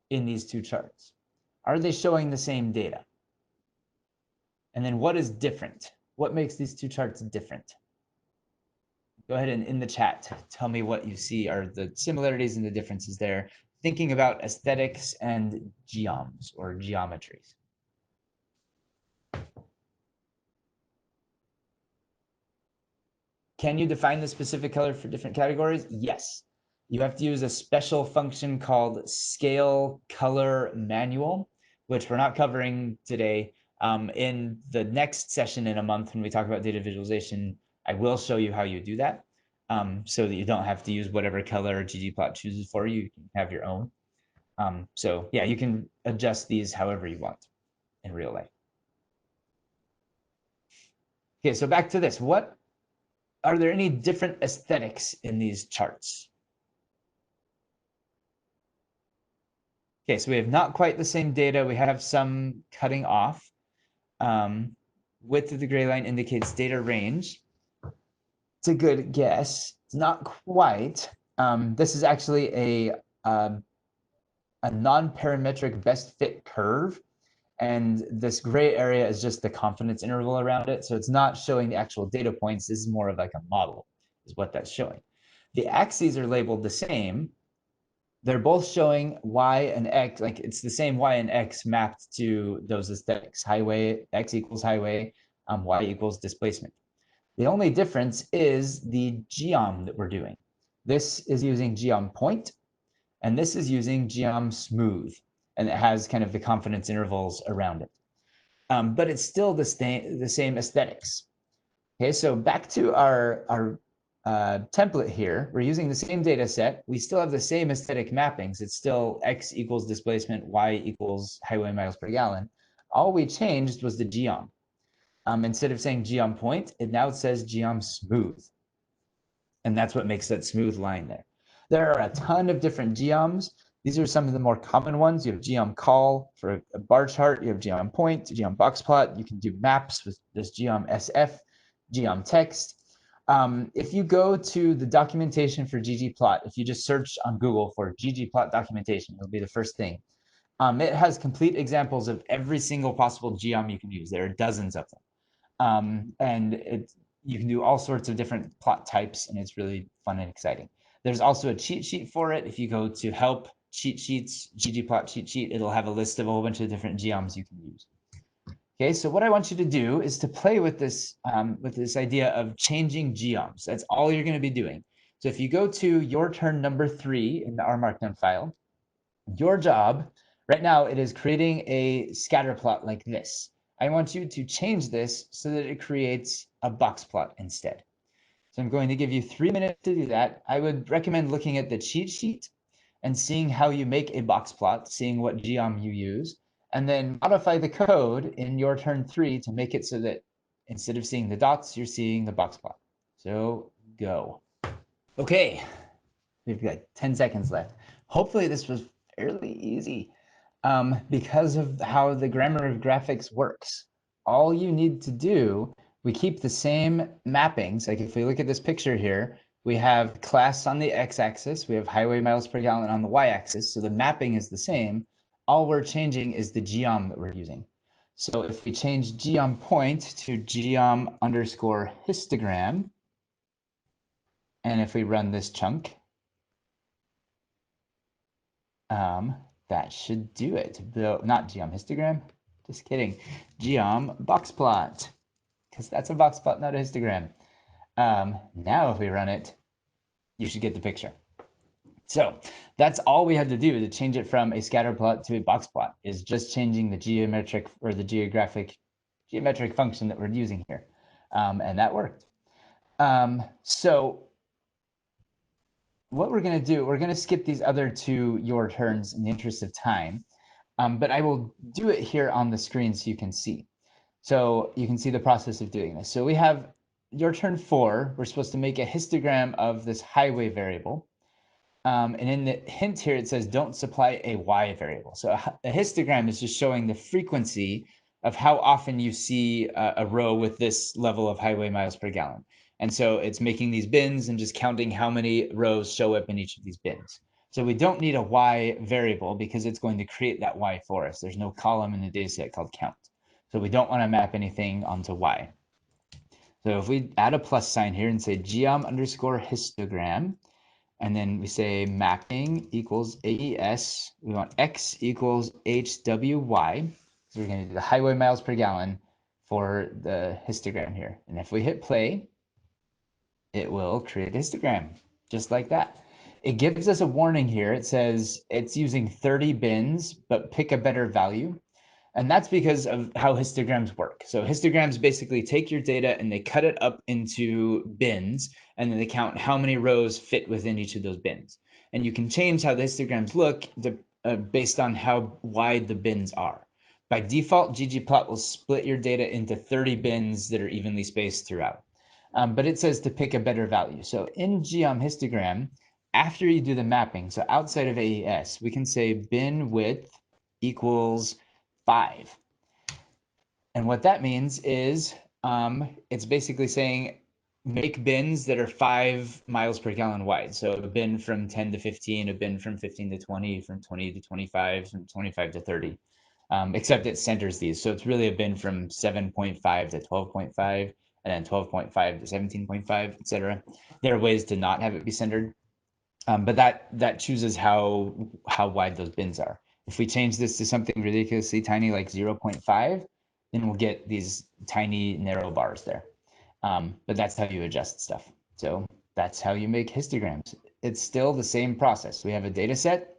in these two charts? Are they showing the same data? And then what is different? what makes these two charts different? Go ahead and in the chat, tell me what you see are the similarities and the differences there, thinking about aesthetics and geoms or geometries. Can you define the specific color for different categories? Yes. You have to use a special function called scale color manual, which we're not covering today. In the next session in a month, when we talk about data visualization, I will show you how you do that, so that you don't have to use whatever color ggplot chooses for you. You can have your own. So yeah, you can adjust these however you want in real life. Okay, so back to this. Are there any different aesthetics in these charts? Okay, so we have not quite the same data. We have some cutting off. Width of the gray line indicates data range. It's a good guess. It's not quite. This is actually a non-parametric best fit curve. And this gray area is just the confidence interval around it. So it's not showing the actual data points. This is more of like a model is what that's showing. The axes are labeled the same. They're both showing y and x, like it's the same y and x mapped to those aesthetics. Highway, x equals highway, y equals displacement. The only difference is the geom that we're doing. This is using geom point, and this is using geom smooth, and it has kind of the confidence intervals around it. But it's still the same aesthetics. Okay, so back to our template here, we're using the same data set. We still have the same aesthetic mappings. It's still x equals displacement, y equals highway miles per gallon. All we changed was the geom. Instead of saying geom point, it now says geom smooth. And that's what makes that smooth line there. There are a ton of different geoms. These are some of the more common ones. You have geom call for a bar chart. You have geom point, geom box plot. You can do maps with this geom SF, geom text. If you go to the documentation for ggplot, if you just search on Google for ggplot documentation, it'll be the first thing. It has complete examples of every single possible geom you can use. There are dozens of them. And you can do all sorts of different plot types, and it's really fun and exciting. There's also a cheat sheet for it. If you go to help cheat sheets, ggplot cheat sheet, it'll have a list of a whole bunch of different geoms you can use. Okay, so what I want you to do is to play with this idea of changing geoms. That's all you're going to be doing. So if you go to your turn number 3 in the R Markdown file, your job right now, it is creating a scatter plot like this. I want you to change this so that it creates a box plot instead. So I'm going to give you 3 minutes to do that. I would recommend looking at the cheat sheet and seeing how you make a box plot, seeing what geom you use, and then modify the code in your turn 3 to make it so that instead of seeing the dots, you're seeing the box plot. So go. Okay, we've got 10 seconds left. Hopefully this was fairly easy because of how the grammar of graphics works. All you need to do, we keep the same mappings. Like if we look at this picture here, we have class on the x-axis, we have highway miles per gallon on the y-axis, so the mapping is the same. All we're changing is the geom that we're using. So if we change geom point to geom underscore histogram, and if we run this chunk, that should do it. Not geom histogram, just kidding. Geom box plot, because that's a box plot, not a histogram. Now if we run it, you should get the picture. So that's all we had to do to change it from a scatter plot to a box plot, is just changing the geometric or the geometric function that we're using here. And that worked. So what we're going to do, we're going to skip these other 2 your turns in the interest of time, but I will do it here on the screen so you can see. So you can see the process of doing this. So we have your turn 4. We're supposed to make a histogram of this highway variable. And in the hint here, it says don't supply a y variable. So a histogram is just showing the frequency of how often you see a row with this level of highway miles per gallon. And so it's making these bins and just counting how many rows show up in each of these bins. So we don't need a y variable because it's going to create that y for us. There's no column in the data set called count. So we don't want to map anything onto y. So if we add a plus sign here and say geom underscore histogram, and then we say mapping equals AES, we want X equals HWY. So we're going to do the highway miles per gallon for the histogram here. And if we hit play, it will create a histogram just like that. It gives us a warning here. It says it's using 30 bins, but pick a better value. And that's because of how histograms work. So histograms basically take your data and they cut it up into bins, and then they count how many rows fit within each of those bins. And you can change how the histograms look based on how wide the bins are. By default, ggplot will split your data into 30 bins that are evenly spaced throughout. But it says to pick a better value. So in geom histogram, after you do the mapping, so outside of AES, we can say bin width equals 5. And what that means is it's basically saying make bins that are 5 miles per gallon wide. So a bin from 10 to 15, a bin from 15 to 20, from 20 to 25, from 25 to 30. Except it centers these. So it's really a bin from 7.5 to 12.5, and then 12.5 to 17.5, etc. There are ways to not have it be centered, but that chooses how wide those bins are. If we change this to something ridiculously tiny like 0.5, then we'll get these tiny narrow bars there. But that's how you adjust stuff. So that's how you make histograms. It's still the same process. We have a data set.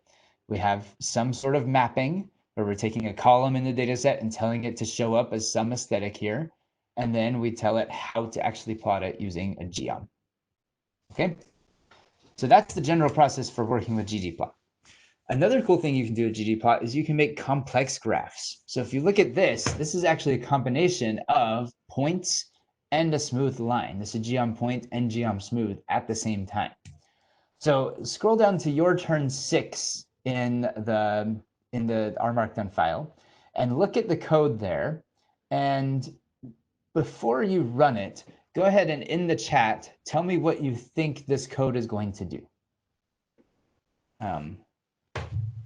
We have some sort of mapping where we're taking a column in the data set and telling it to show up as some aesthetic here. And then we tell it how to actually plot it using a geom. Okay. So that's the general process for working with ggplot. Another cool thing you can do with ggplot is you can make complex graphs. So if you look at this, this is actually a combination of points and a smooth line. This is geom point and geom smooth at the same time. So scroll down to your turn 6 in the R Markdown file and look at the code there. And before you run it, go ahead and in the chat, tell me what you think this code is going to do.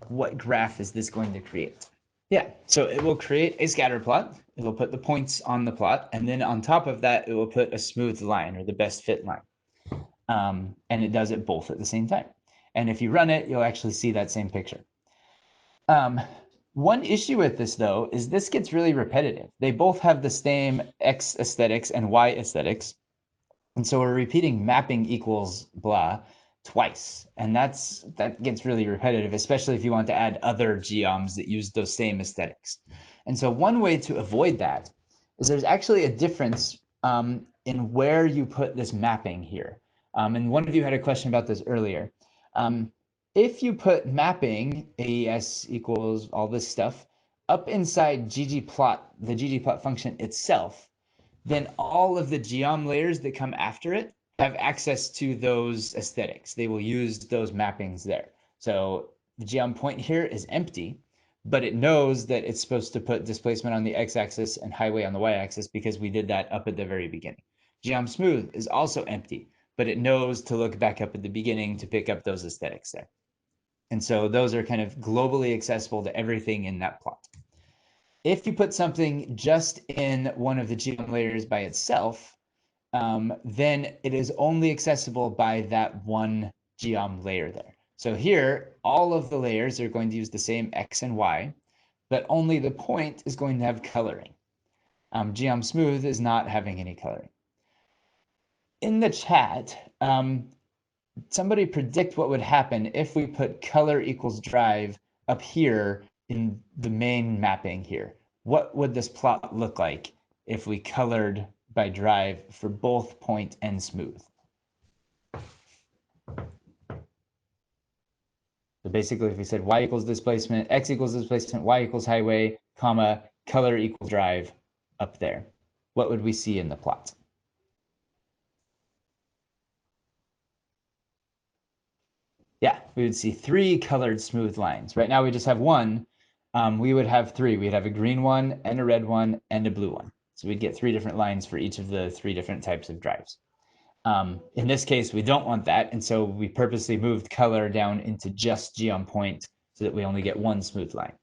What graph is this going to create? Yeah, so it will create a scatter plot. It will put the points on the plot, and then on top of that, it will put a smooth line or the best fit line. And it does it both at the same time. And if you run it, you'll actually see that same picture. One issue with this, though, is this gets really repetitive. They both have the same X aesthetics and Y aesthetics. And so we're repeating mapping equals blah twice. And that gets really repetitive, especially if you want to add other geoms that use those same aesthetics. And so one way to avoid that is there's actually a difference in where you put this mapping here. And one of you had a question about this earlier. If you put mapping, AES equals all this stuff, up inside ggplot, the ggplot function itself, then all of the geom layers that come after it have access to those aesthetics. They will use those mappings there. So the geom point here is empty, but it knows that it's supposed to put displacement on the x-axis and highway on the y-axis because we did that up at the very beginning. Geom smooth is also empty, but it knows to look back up at the beginning to pick up those aesthetics there. And so those are kind of globally accessible to everything in that plot. If you put something just in one of the geom layers by itself, then it is only accessible by that one geom layer there. So here, all of the layers are going to use the same X and Y, but only the point is going to have coloring. Geom smooth is not having any coloring. In the chat, somebody predict what would happen if we put color equals drive up here in the main mapping here. What would this plot look like if we colored by drive for both point and smooth? So basically, if we said y equals displacement, x equals displacement, y equals highway, comma, color equals drive up there, what would we see in the plot? Yeah, we would see 3 colored smooth lines. Right now we just have one. We would have 3. We'd have a green one and a red one and a blue one. So we'd get 3 different lines for each of the 3 different types of drives. In this case, we don't want that. And so we purposely moved color down into just geom point so that we only get 1 smooth line.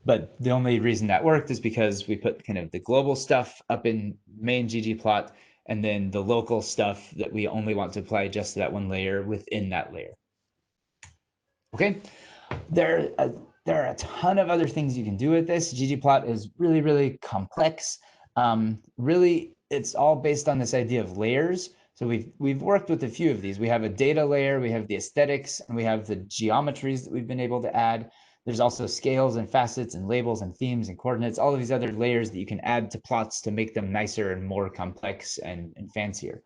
But the only reason that worked is because we put kind of the global stuff up in main ggplot, and then the local stuff that we only want to apply just to that one layer within that layer. Okay, there are a ton of other things you can do with this. ggplot is really, really complex. Really, it's all based on this idea of layers. So we've worked with a few of these. We have a data layer, we have the aesthetics, and we have the geometries that we've been able to add. There's also scales and facets and labels and themes and coordinates, all of these other layers that you can add to plots to make them nicer and more complex and fancier.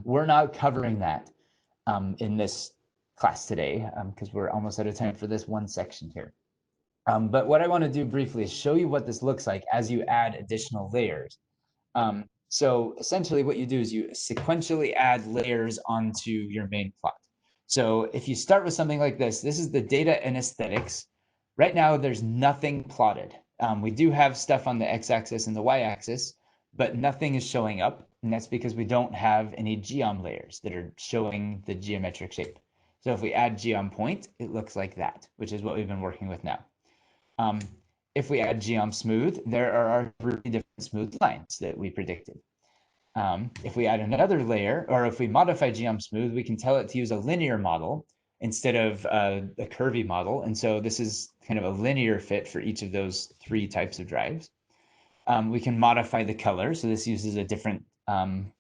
We're not covering that in this class today because we're almost out of time for this one section here. But what I want to do briefly is show you what this looks like as you add additional layers. So essentially what you do is you sequentially add layers onto your main plot. So if you start with something like this, this is the data and aesthetics. Right now, there's nothing plotted. We do have stuff on the x-axis and the y-axis, but nothing is showing up. And that's because we don't have any geom layers that are showing the geometric shape. So if we add geom point, it looks like that, which is what we've been working with now. If we add geom smooth, there are our 3 different smooth lines that we predicted. If we add another layer, or if we modify geom smooth, we can tell it to use a linear model instead of a curvy model. And so this is kind of a linear fit for each of those 3 types of drives. We can modify the color. So this uses a different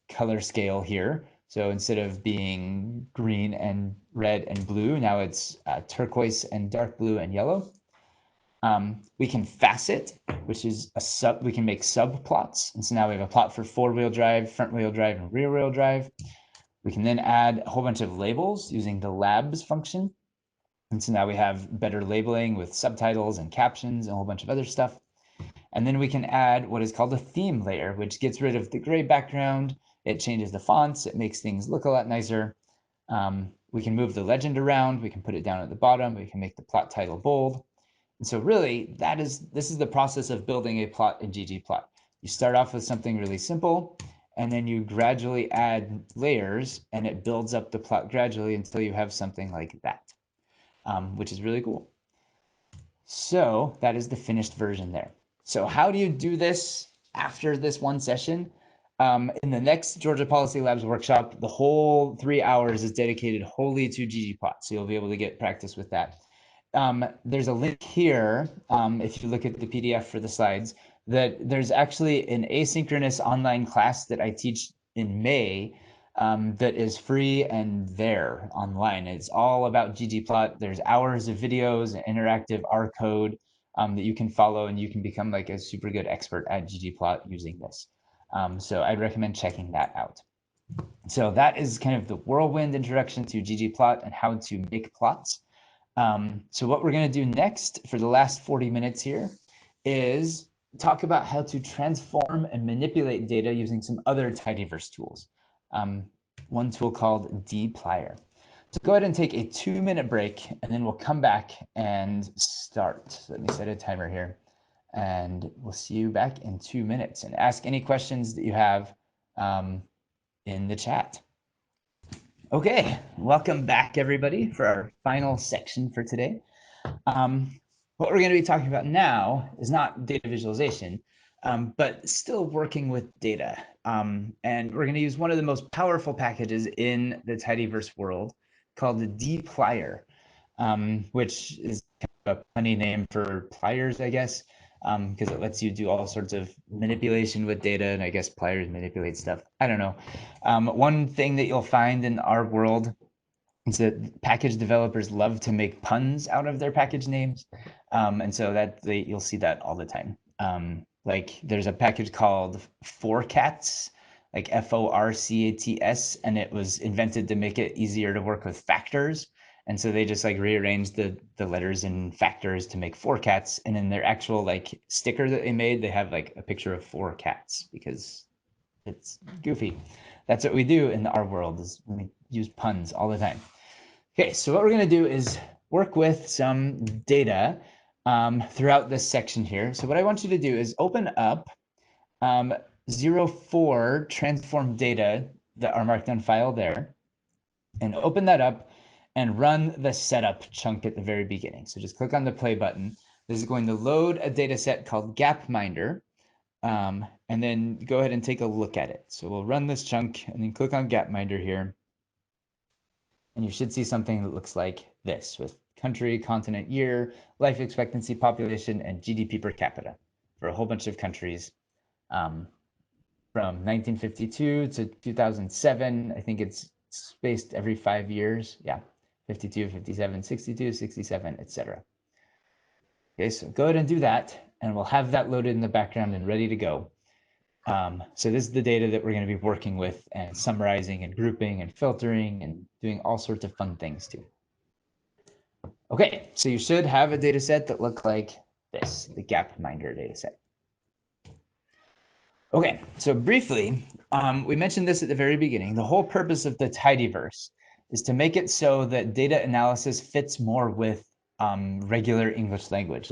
color scale here. So instead of being green and red and blue, now it's turquoise and dark blue and yellow. We can facet, which is we can make subplots. And so now we have a plot for 4-wheel drive, front-wheel drive, and rear-wheel drive. We can then add a whole bunch of labels using the labs function. And so now we have better labeling with subtitles and captions and a whole bunch of other stuff. And then we can add what is called a theme layer, which gets rid of the gray background. It changes the fonts. It makes things look a lot nicer. We can move the legend around. We can put it down at the bottom. We can make the plot title bold. And so really, this is the process of building a plot in ggplot. You start off with something really simple, and then you gradually add layers, and it builds up the plot gradually until you have something like that, which is really cool. So that is the finished version there. So how do you do this after this one session? In the next Georgia Policy Labs workshop, the whole 3 hours is dedicated wholly to ggplot. So you'll be able to get practice with that. There's a link here, if you look at the PDF for the slides, that there's actually an asynchronous online class that I teach in May that is free and there online. It's all about ggplot. There's hours of videos and interactive R code that you can follow, and you can become like a super good expert at ggplot using this. So I'd recommend checking that out. So that is kind of the whirlwind introduction to ggplot and how to make plots. So what we're going to do next for the last 40 minutes here is talk about how to transform and manipulate data using some other tidyverse tools. One tool called dplyr. So go ahead and take a 2-minute break, and then we'll come back and start. So let me set a timer here, and we'll see you back in 2 minutes. And ask any questions that you have in the chat. Okay, welcome back, everybody, for our final section for today. What we're going to be talking about now is not data visualization, but still working with data. And we're going to use one of the most powerful packages in the tidyverse world called the dplyr, which is kind of a funny name for pliers, I guess, because it lets you do all sorts of manipulation with data, and I guess pliers manipulate stuff. I don't know. One thing that you'll find in our world is that package developers love to make puns out of their package names, and so that you'll see that all the time. Like there's a package called forcats, like Forcats, and it was invented to make it easier to work with factors. And so they just like rearranged the letters in factors to make forcats, and in their actual like sticker that they made, they have like a picture of 4 cats because it's goofy. That's what we do in our world, is we use puns all the time. Okay, so what we're going to do is work with some data throughout this section here. So what I want you to do is open up 04 transform data, our Markdown file there, and open that up and run the setup chunk at the very beginning. So just click on the play button, This is going to load a data set called gapminder, and then go ahead and take a look at it. So we'll run this chunk and then click on gapminder here. And you should see something that looks like this with country, continent, year, life expectancy, population, and GDP per capita for a whole bunch of countries from 1952 to 2007. I think it's spaced every 5 years. Yeah, 52, 57, 62, 67, etc. Okay, so go ahead and do that, and we'll have that loaded in the background and ready to go. So this is the data that we're going to be working with and summarizing and grouping and filtering and doing all sorts of fun things too. Okay, so you should have a data set that looks like this, the gapminder data set. Okay, so briefly, we mentioned this at the very beginning. The whole purpose of the tidyverse is to make it so that data analysis fits more with regular English language.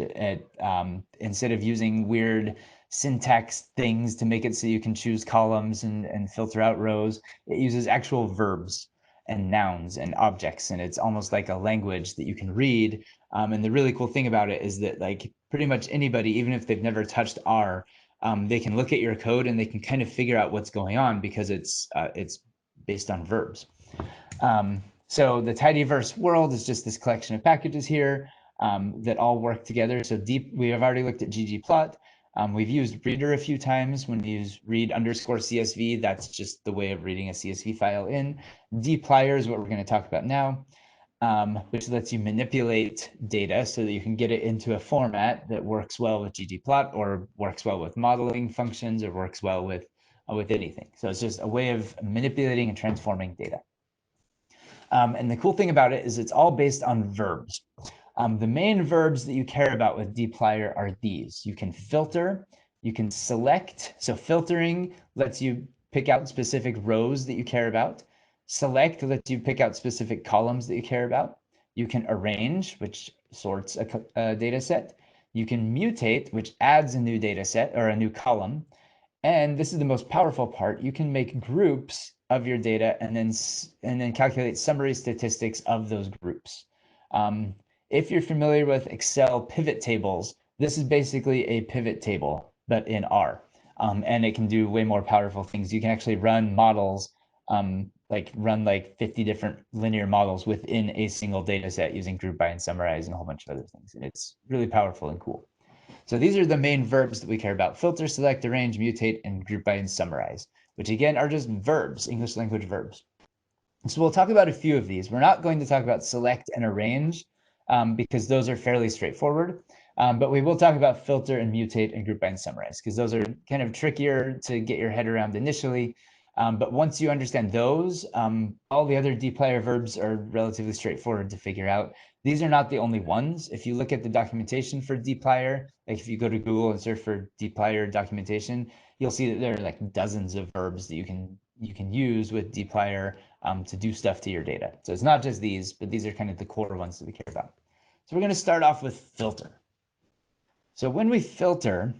Instead of using weird syntax things to make it so you can choose columns and filter out rows, it uses actual verbs and nouns and objects, and it's almost like a language that you can read. And the really cool thing about it is that like pretty much anybody, even if they've never touched R, they can look at your code and they can kind of figure out what's going on because it's based on verbs. So the tidyverse world is just this collection of packages here that all work together. So we have already looked at ggplot. We've used reader a few times. When we use read_CSV, that's just the way of reading a CSV file in. dplyr is what we're going to talk about now, which lets you manipulate data so that you can get it into a format that works well with ggplot or works well with modeling functions or works well with anything. So it's just a way of manipulating and transforming data. And the cool thing about it is it's all based on verbs. The main verbs that you care about with dplyr are these. You can filter, you can select. So filtering lets you pick out specific rows that you care about. Select lets you pick out specific columns that you care about. You can arrange, which sorts a data set. You can mutate, which adds a new data set or a new column. And this is the most powerful part. You can make groups of your data and then calculate summary statistics of those groups. If you're familiar with Excel pivot tables, this is basically a pivot table, but in R. And it can do way more powerful things. You can actually run models, run like 50 different linear models within a single data set using group by and summarize and a whole bunch of other things. And it's really powerful and cool. So these are the main verbs that we care about: filter, select, arrange, mutate, and group by and summarize, which again are just verbs, English language verbs. So we'll talk about a few of these. We're not going to talk about select and arrange because those are fairly straightforward. But we will talk about filter and mutate and group by and summarize because those are kind of trickier to get your head around initially. But once you understand those, all the other dplyr verbs are relatively straightforward to figure out. These are not the only ones. If you look at the documentation for dplyr, like if you go to Google and search for dplyr documentation, you'll see that there are like dozens of verbs that you can use with dplyr to do stuff to your data. So it's not just these, but these are kind of the core ones that we care about. So we're going to start off with filter. So when we filter,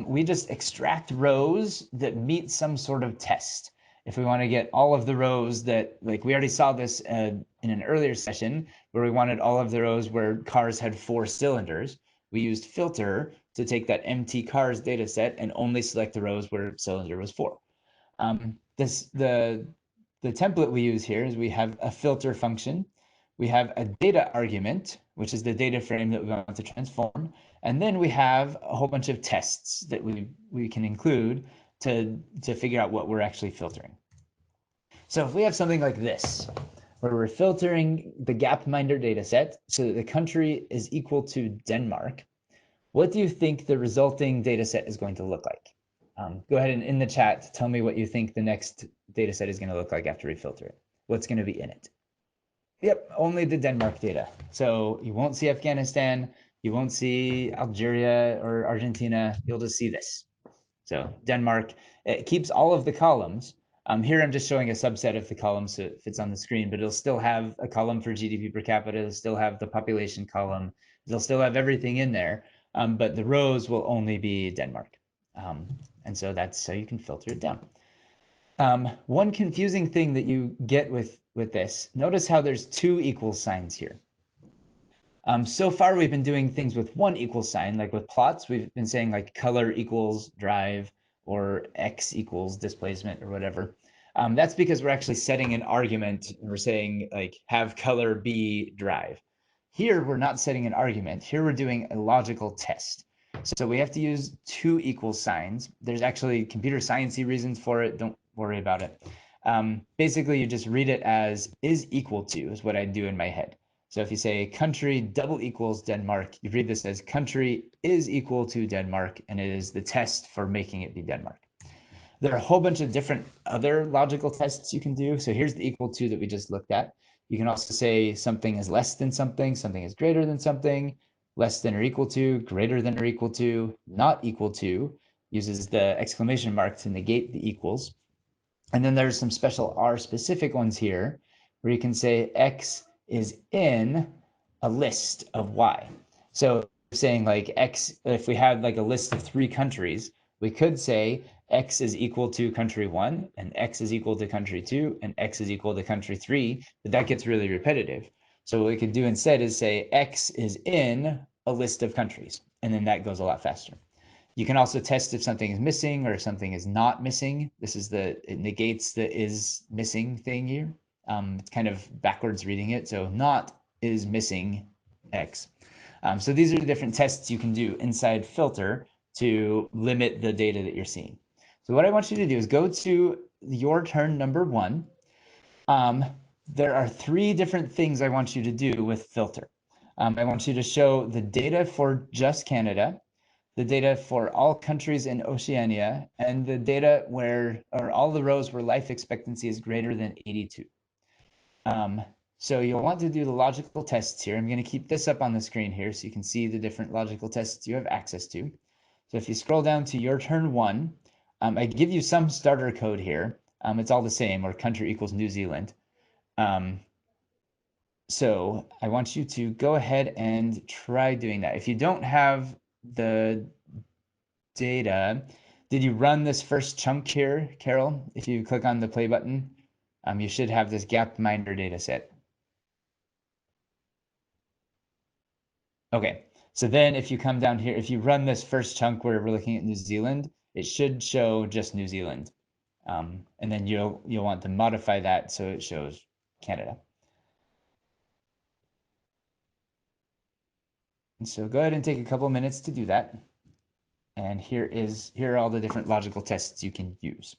we just extract rows that meet some sort of test. If we want to get all of the rows that, like we already saw this in an earlier session where we wanted all of the rows where cars had 4 cylinders, we used filter to take that empty cars data set and only select the rows where cylinder was 4. The template we use here is we have a filter function, we have a data argument, which is the data frame that we want to transform, and then we have a whole bunch of tests that we can include to figure out what we're actually filtering. So if we have something like this, where we're filtering the gapminder data set so that the country is equal to Denmark, what do you think the resulting data set is going to look like? Go ahead and in the chat, tell me what you think the next data set is going to look like after we filter it. What's going to be in it? Yep, only the Denmark data. So you won't see Afghanistan, you won't see Algeria or Argentina, you'll just see this. So Denmark, it keeps all of the columns. Here I'm just showing a subset of the columns so it fits on the screen, but it'll still have a column for GDP per capita, it'll still have the population column, it'll still have everything in there, but the rows will only be Denmark. And so that's how you can filter it down. One confusing thing that you get with this, notice how there's 2 equal signs here. So far, we've been doing things with one equal sign, like with plots, we've been saying like color equals drive or X equals displacement or whatever. That's because we're actually setting an argument and we're saying like have color be drive. Here, we're not setting an argument. Here, we're doing a logical test. So we have to use two equal signs. There's actually computer sciencey reasons for it. Don't worry about it. Basically, you just read it as is equal to is what I do in my head. So if you say country double equals Denmark, you read this as country is equal to Denmark, and it is the test for making it be Denmark. There are a whole bunch of different other logical tests you can do. So here's the equal to that we just looked at. You can also say something is less than something is greater than something, less than or equal to, greater than or equal to, not equal to, uses the exclamation mark to negate the equals. And then there's some special R specific ones here where you can say X is in a list of Y. So saying like X, if we had like a list of 3 countries, we could say X is equal to country 1 and X is equal to country 2 and X is equal to country 3, but that gets really repetitive. So what we could do instead is say X is in a list of countries, and then that goes a lot faster. You can also test if something is missing or if something is not missing. This is it negates the is missing thing here. It's kind of backwards reading it. So not is missing X. So these are the different tests you can do inside filter to limit the data that you're seeing. So what I want you to do is go to your turn number 1. There are 3 different things I want you to do with filter. I want you to show the data for just Canada, the data for all countries in Oceania, and the data where, or all the rows where life expectancy is greater than 82. So you'll want to do the logical tests here. I'm going to keep this up on the screen here so you can see the different logical tests you have access to. So if you scroll down to your turn 1, I give you some starter code here. It's all the same, or country equals New Zealand. So I want you to go ahead and try doing that. If you don't have the data, did you run this first chunk here, Carol? If you click on the play button, you should have this Gapminder data set. Okay, so then if you come down here, if you run this first chunk where we're looking at New Zealand, it should show just New Zealand. And then you'll want to modify that so it shows Canada. And so go ahead and take a couple minutes to do that. And here are all the different logical tests you can use.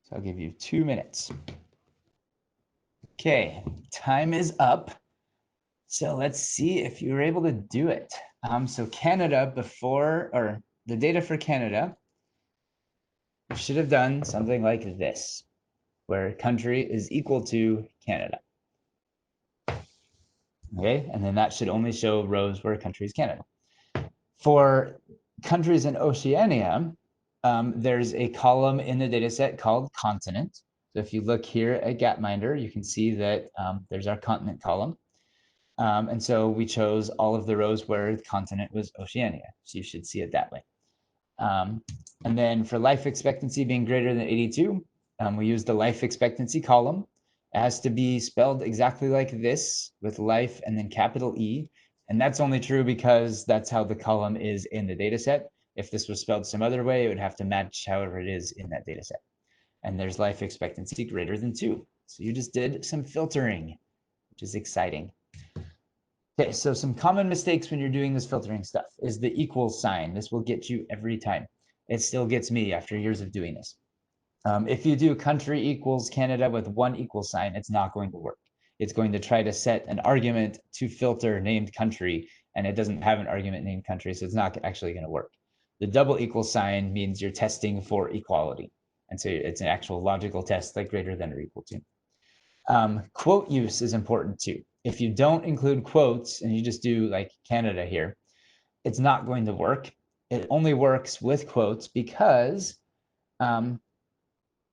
So I'll give you 2 minutes. Okay, time is up. So let's see if you were able to do it. So Canada before, or the data for Canada, should have done something like this, where country is equal to Canada. Okay, and then that should only show rows where country is Canada. For countries in Oceania, there's a column in the data set called continent. So if you look here at Gapminder, you can see that there's our continent column. And so we chose all of the rows where the continent was Oceania. So you should see it that way. And then for life expectancy being greater than 82, we use the life expectancy column. It has to be spelled exactly like this with life and then capital E. And that's only true because that's how the column is in the data set. If this was spelled some other way, it would have to match however it is in that data set. And there's life expectancy greater than 2. So you just did some filtering, which is exciting. Okay, so some common mistakes when you're doing this filtering stuff is the equal sign. This will get you every time. It still gets me after years of doing this. If you do country equals Canada with 1 equal sign, it's not going to work. It's going to try to set an argument to filter named country, and it doesn't have an argument named country, so it's not actually going to work. The double equal sign means you're testing for equality. And so it's an actual logical test like greater than or equal to. Quote use is important too. If you don't include quotes and you just do like Canada here, it's not going to work. It only works with quotes because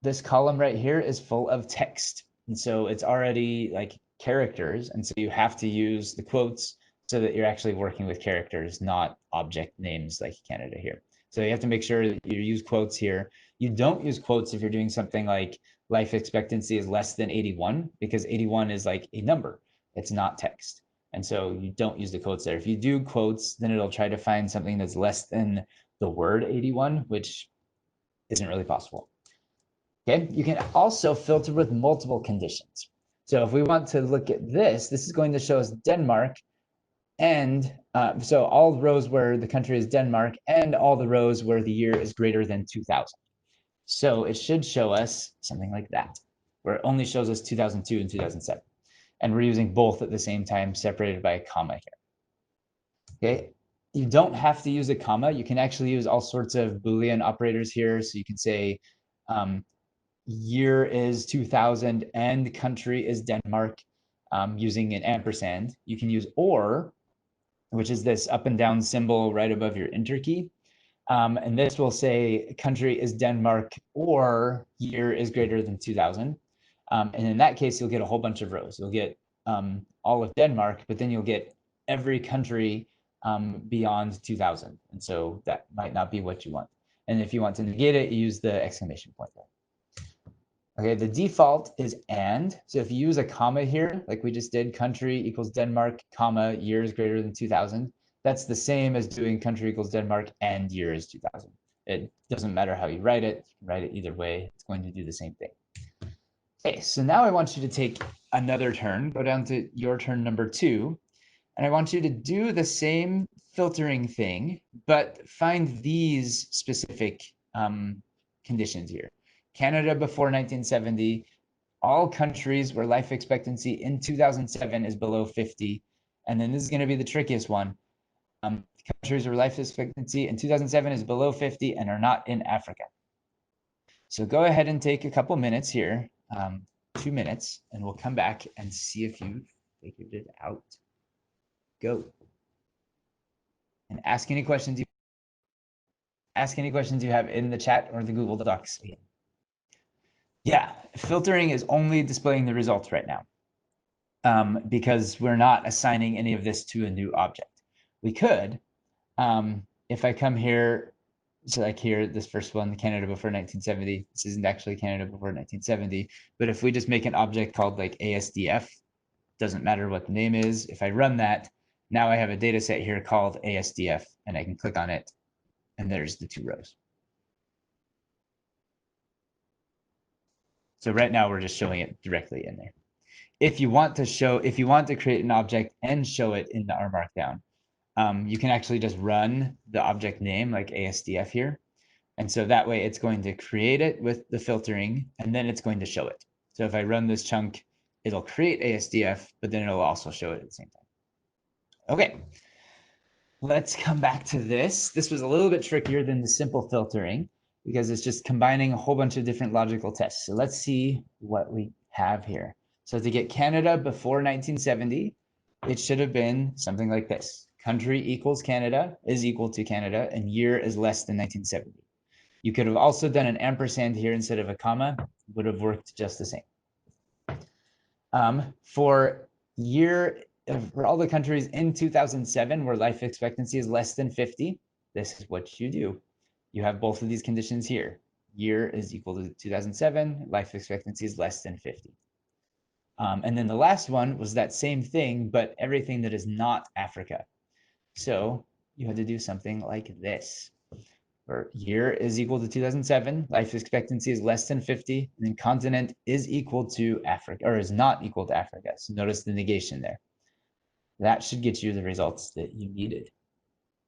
this column right here is full of text. And so it's already like characters. And so you have to use the quotes so that you're actually working with characters, not object names like Canada here. So you have to make sure that you use quotes here. You don't use quotes if you're doing something like life expectancy is less than 81, because 81 is like a number. It's not text. And so you don't use the quotes there. If you do quotes, then it'll try to find something that's less than the word 81, which isn't really possible. Okay, you can also filter with multiple conditions. So if we want to look at this, this is going to show us Denmark, and so all rows where the country is Denmark and all the rows where the year is greater than 2000. So it should show us something like that, where it only shows us 2002 and 2007. And we're using both at the same time, separated by a comma here. Okay, you don't have to use a comma. You can actually use all sorts of Boolean operators here. So you can say year is 2000 and country is Denmark, using an ampersand. You can use or, which is this up and down symbol right above your enter key. And this will say country is Denmark or year is greater than 2000. And in that case, you'll get a whole bunch of rows. You'll get all of Denmark, but then you'll get every country beyond 2000. And so that might not be what you want. And if you want to negate it, you use the exclamation point there. Okay, the default is and. So if you use a comma here, like we just did, country equals Denmark, comma, year is greater than 2000, that's the same as doing country equals Denmark and year is 2000. It doesn't matter how you write it. You can write it either way. It's going to do the same thing. Okay, so now I want you to take another turn, go down to your turn number 2, and I want you to do the same filtering thing, but find these specific conditions here. Canada before 1970, all countries where life expectancy in 2007 is below 50. And then this is going to be the trickiest one. Countries where life expectancy in 2007 is below 50 and are not in Africa. So go ahead and take a couple minutes here, 2 minutes, and we'll come back and see if you figured it out. Go. And ask any questions you have in the chat or the Google Docs. Yeah, filtering is only displaying the results right now, because we're not assigning any of this to a new object. We could, if I come here, so like here, this first one, Canada before 1970, this isn't actually Canada before 1970, but if we just make an object called like ASDF, doesn't matter what the name is, if I run that, now I have a data set here called ASDF, and I can click on it, and there's the 2 rows. So right now we're just showing it directly in there. If you want to create an object and show it in our Markdown, you can actually just run the object name like ASDF here. And so that way it's going to create it with the filtering, and then it's going to show it. So if I run this chunk, it'll create ASDF, but then it'll also show it at the same time. Okay, let's come back to this. This was a little bit trickier than the simple filtering, because it's just combining a whole bunch of different logical tests. So let's see what we have here. So to get Canada before 1970, it should have been something like this. Country equals Canada is equal to Canada, and year is less than 1970. You could have also done an ampersand here instead of a comma. Would have worked just the same. For all the countries in 2007 where life expectancy is less than 50, this is what you do. You have both of these conditions here. Year is equal to 2007, life expectancy is less than 50. And then the last one was that same thing, but everything that is not Africa. So you had to do something like this, where year is equal to 2007, life expectancy is less than 50, and then continent is equal to Africa, or is not equal to Africa. So notice the negation there. That should get you the results that you needed.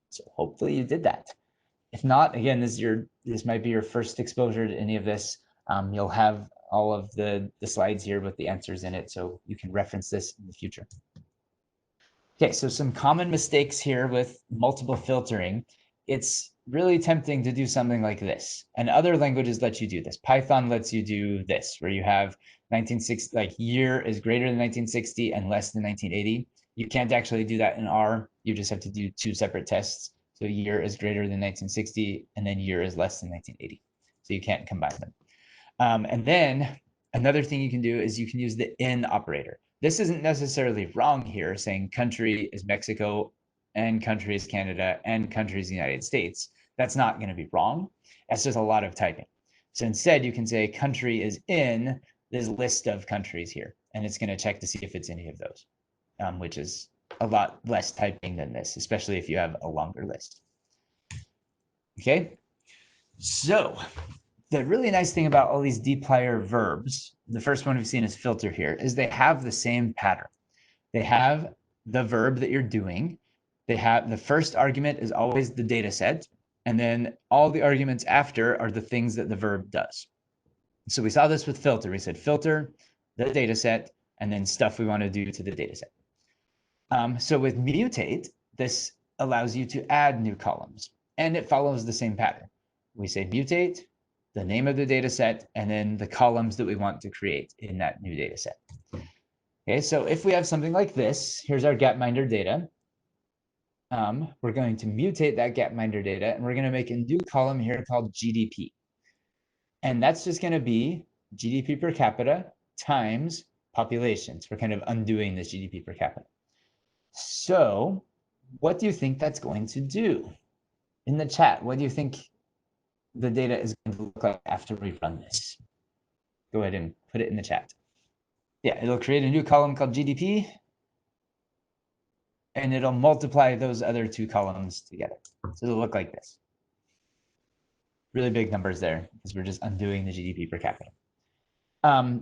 So hopefully you did that. If not, again, this might be your first exposure to any of this. You'll have all of the slides here with the answers in it, so you can reference this in the future. Okay, so some common mistakes here with multiple filtering. It's really tempting to do something like this. And other languages let you do this. Python lets you do this, where you have 1960, like year is greater than 1960 and less than 1980. You can't actually do that in R. You just have to do 2 separate tests. So year is greater than 1960, and then year is less than 1980. So you can't combine them. And then another thing you can do is you can use the in operator. This isn't necessarily wrong here, saying country is Mexico and country is Canada and country is the United States. That's not going to be wrong. That's just a lot of typing. So instead, you can say country is in this list of countries here, and it's going to check to see if it's any of those, which is a lot less typing than this, especially if you have a longer list. Okay, so the really nice thing about all these dplyr verbs, the first one we've seen is filter here, is they have the same pattern. They have the verb that you're doing. They have the first argument is always the data set, and then all the arguments after are the things that the verb does. So we saw this with filter. We said filter, the data set, and then stuff we want to do to the data set. So with mutate, this allows you to add new columns, and it follows the same pattern. We say mutate, the name of the data set, and then the columns that we want to create in that new data set. Okay, so if we have something like this, here's our gapminder data. We're going to mutate that gapminder data, and we're going to make a new column here called GDP. And that's just going to be GDP per capita times populations. We're kind of undoing this GDP per capita. So what do you think that's going to do? In the chat, what do you think the data is going to look like after we run this? Go ahead and put it in the chat. Yeah, it'll create a new column called GDP, and it'll multiply those other two columns together. So it'll look like this. Really big numbers there, because we're just undoing the GDP per capita.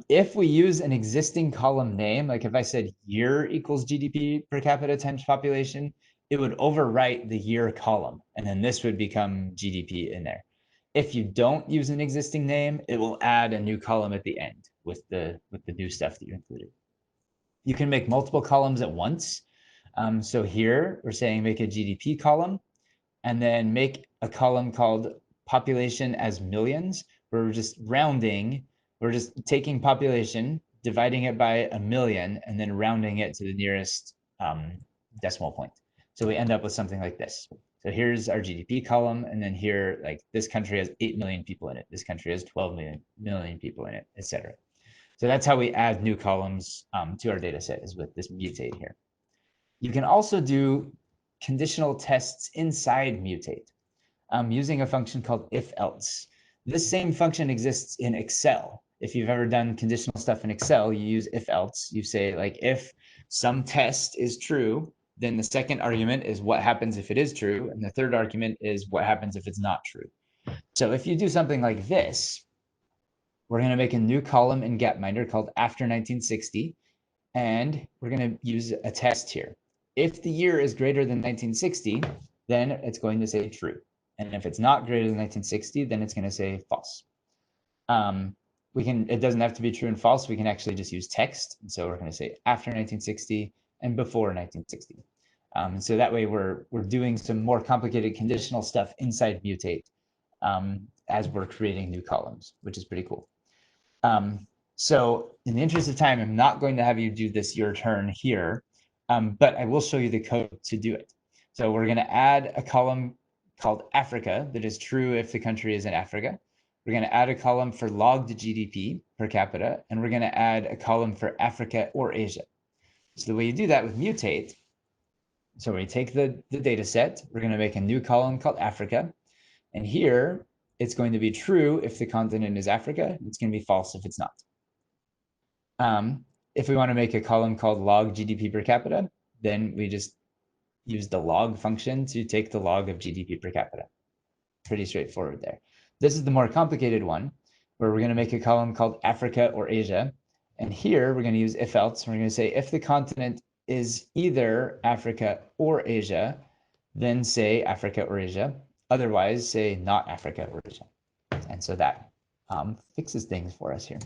If we use an existing column name, like if I said year equals GDP per capita times population, it would overwrite the year column, and then this would become GDP in there. If you don't use an existing name, it will add a new column at the end with the new stuff that you included. You can make multiple columns at once. So here we're saying make a GDP column, and then make a column called population as millions, where we're just rounding. We're just taking population, dividing it by 1,000,000, and then rounding it to the nearest decimal point. So we end up with something like this. So here's our GDP column, and then here, like this country has 8 million people in it. This country has 12 million people in it, etc. So that's how we add new columns to our data set, is with this mutate here. You can also do conditional tests inside mutate using a function called if-else. This same function exists in Excel. If you've ever done conditional stuff in Excel, you use if-else. You say, like, if some test is true, then the second argument is what happens if it is true, and the third argument is what happens if it's not true. So if you do something like this, we're going to make a new column in gapminder called after 1960, and we're going to use a test here. If the year is greater than 1960, then it's going to say true. And if it's not greater than 1960, then it's going to say false. It doesn't have to be true and false. We can actually just use text. And so we're going to say after 1960 and before 1960. So that way we're doing some more complicated conditional stuff inside mutate as we're creating new columns, which is pretty cool. So in the interest of time, I'm not going to have you do this your turn here, but I will show you the code to do it. So we're going to add a column called Africa that is true if the country is in Africa. We're going to add a column for logged GDP per capita, and we're going to add a column for Africa or Asia. So the way you do that with mutate, so we take the data set, we're going to make a new column called Africa, and here it's going to be true if the continent is Africa, it's going to be false if it's not. If we want to make a column called log GDP per capita, then we just use the log function to take the log of GDP per capita. Pretty straightforward there. This is the more complicated one, where we're going to make a column called Africa or Asia. And here we're going to use if-else. We're going to say if the continent is either Africa or Asia, then say Africa or Asia. Otherwise, say not Africa or Asia. And so that fixes things for us here.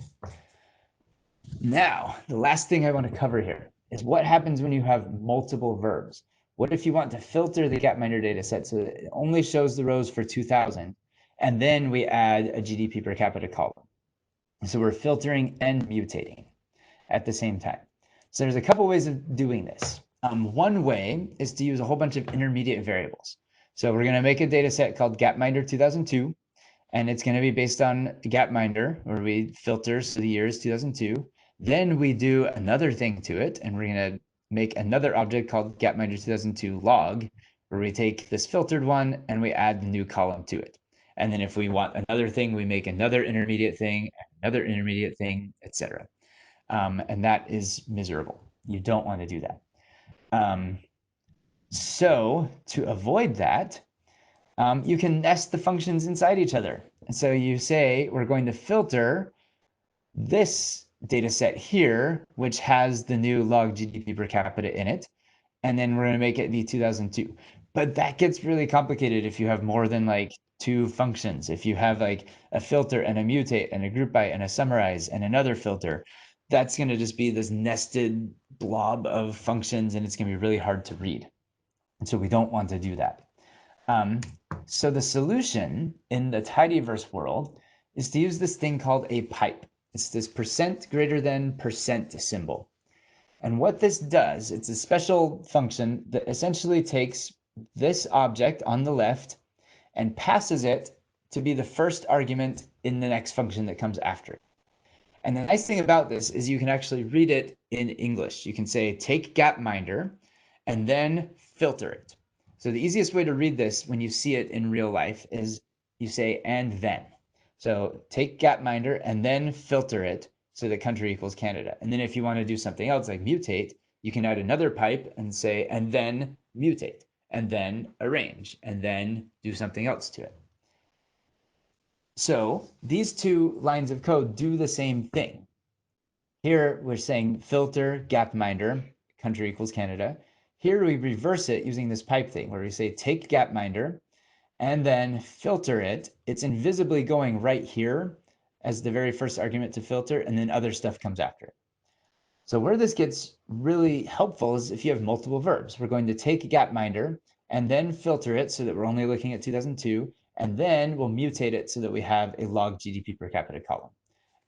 Now, the last thing I want to cover here is what happens when you have multiple verbs. What if you want to filter the gapminder data set so that it only shows the rows for 2000, and then we add a GDP per capita column? So we're filtering and mutating at the same time. So there's a couple ways of doing this. One way is to use a whole bunch of intermediate variables. So we're going to make a data set called gapminder 2002, and it's going to be based on gapminder, where we filter so the year is 2002. Then we do another thing to it, and we're going to make another object called gapminder 2002 log, where we take this filtered one and we add the new column to it. And then if we want another thing, we make another intermediate thing, etc. And that is miserable. You don't want to do that. So to avoid that, you can nest the functions inside each other. And so you say, we're going to filter this data set here, which has the new log GDP per capita in it, and then we're going to make it be 2002. But that gets really complicated if you have more than like 2 functions. If you have like a filter and a mutate and a group by and a summarize and another filter, that's going to just be this nested blob of functions, and it's going to be really hard to read. And so we don't want to do that. So the solution in the tidyverse world is to use this thing called a pipe. It's this % greater than % symbol. And what this does, it's a special function that essentially takes this object on the left and passes it to be the first argument in the next function that comes after it. And the nice thing about this is you can actually read it in English. You can say, take gapminder, and then filter it. So the easiest way to read this when you see it in real life is you say, and then. So take gapminder and then filter it so that country equals Canada. And then if you want to do something else like mutate, you can add another pipe and say, and then mutate, and then arrange, and then do something else to it. So these 2 lines of code do the same thing. Here we're saying filter gapminder, country equals Canada. Here we reverse it using this pipe thing where we say take gapminder and then filter it. It's invisibly going right here as the very first argument to filter, and then other stuff comes after it. So where this gets really helpful is if you have multiple verbs. We're going to take gapminder and then filter it so that we're only looking at 2002, and then we'll mutate it so that we have a log GDP per capita column.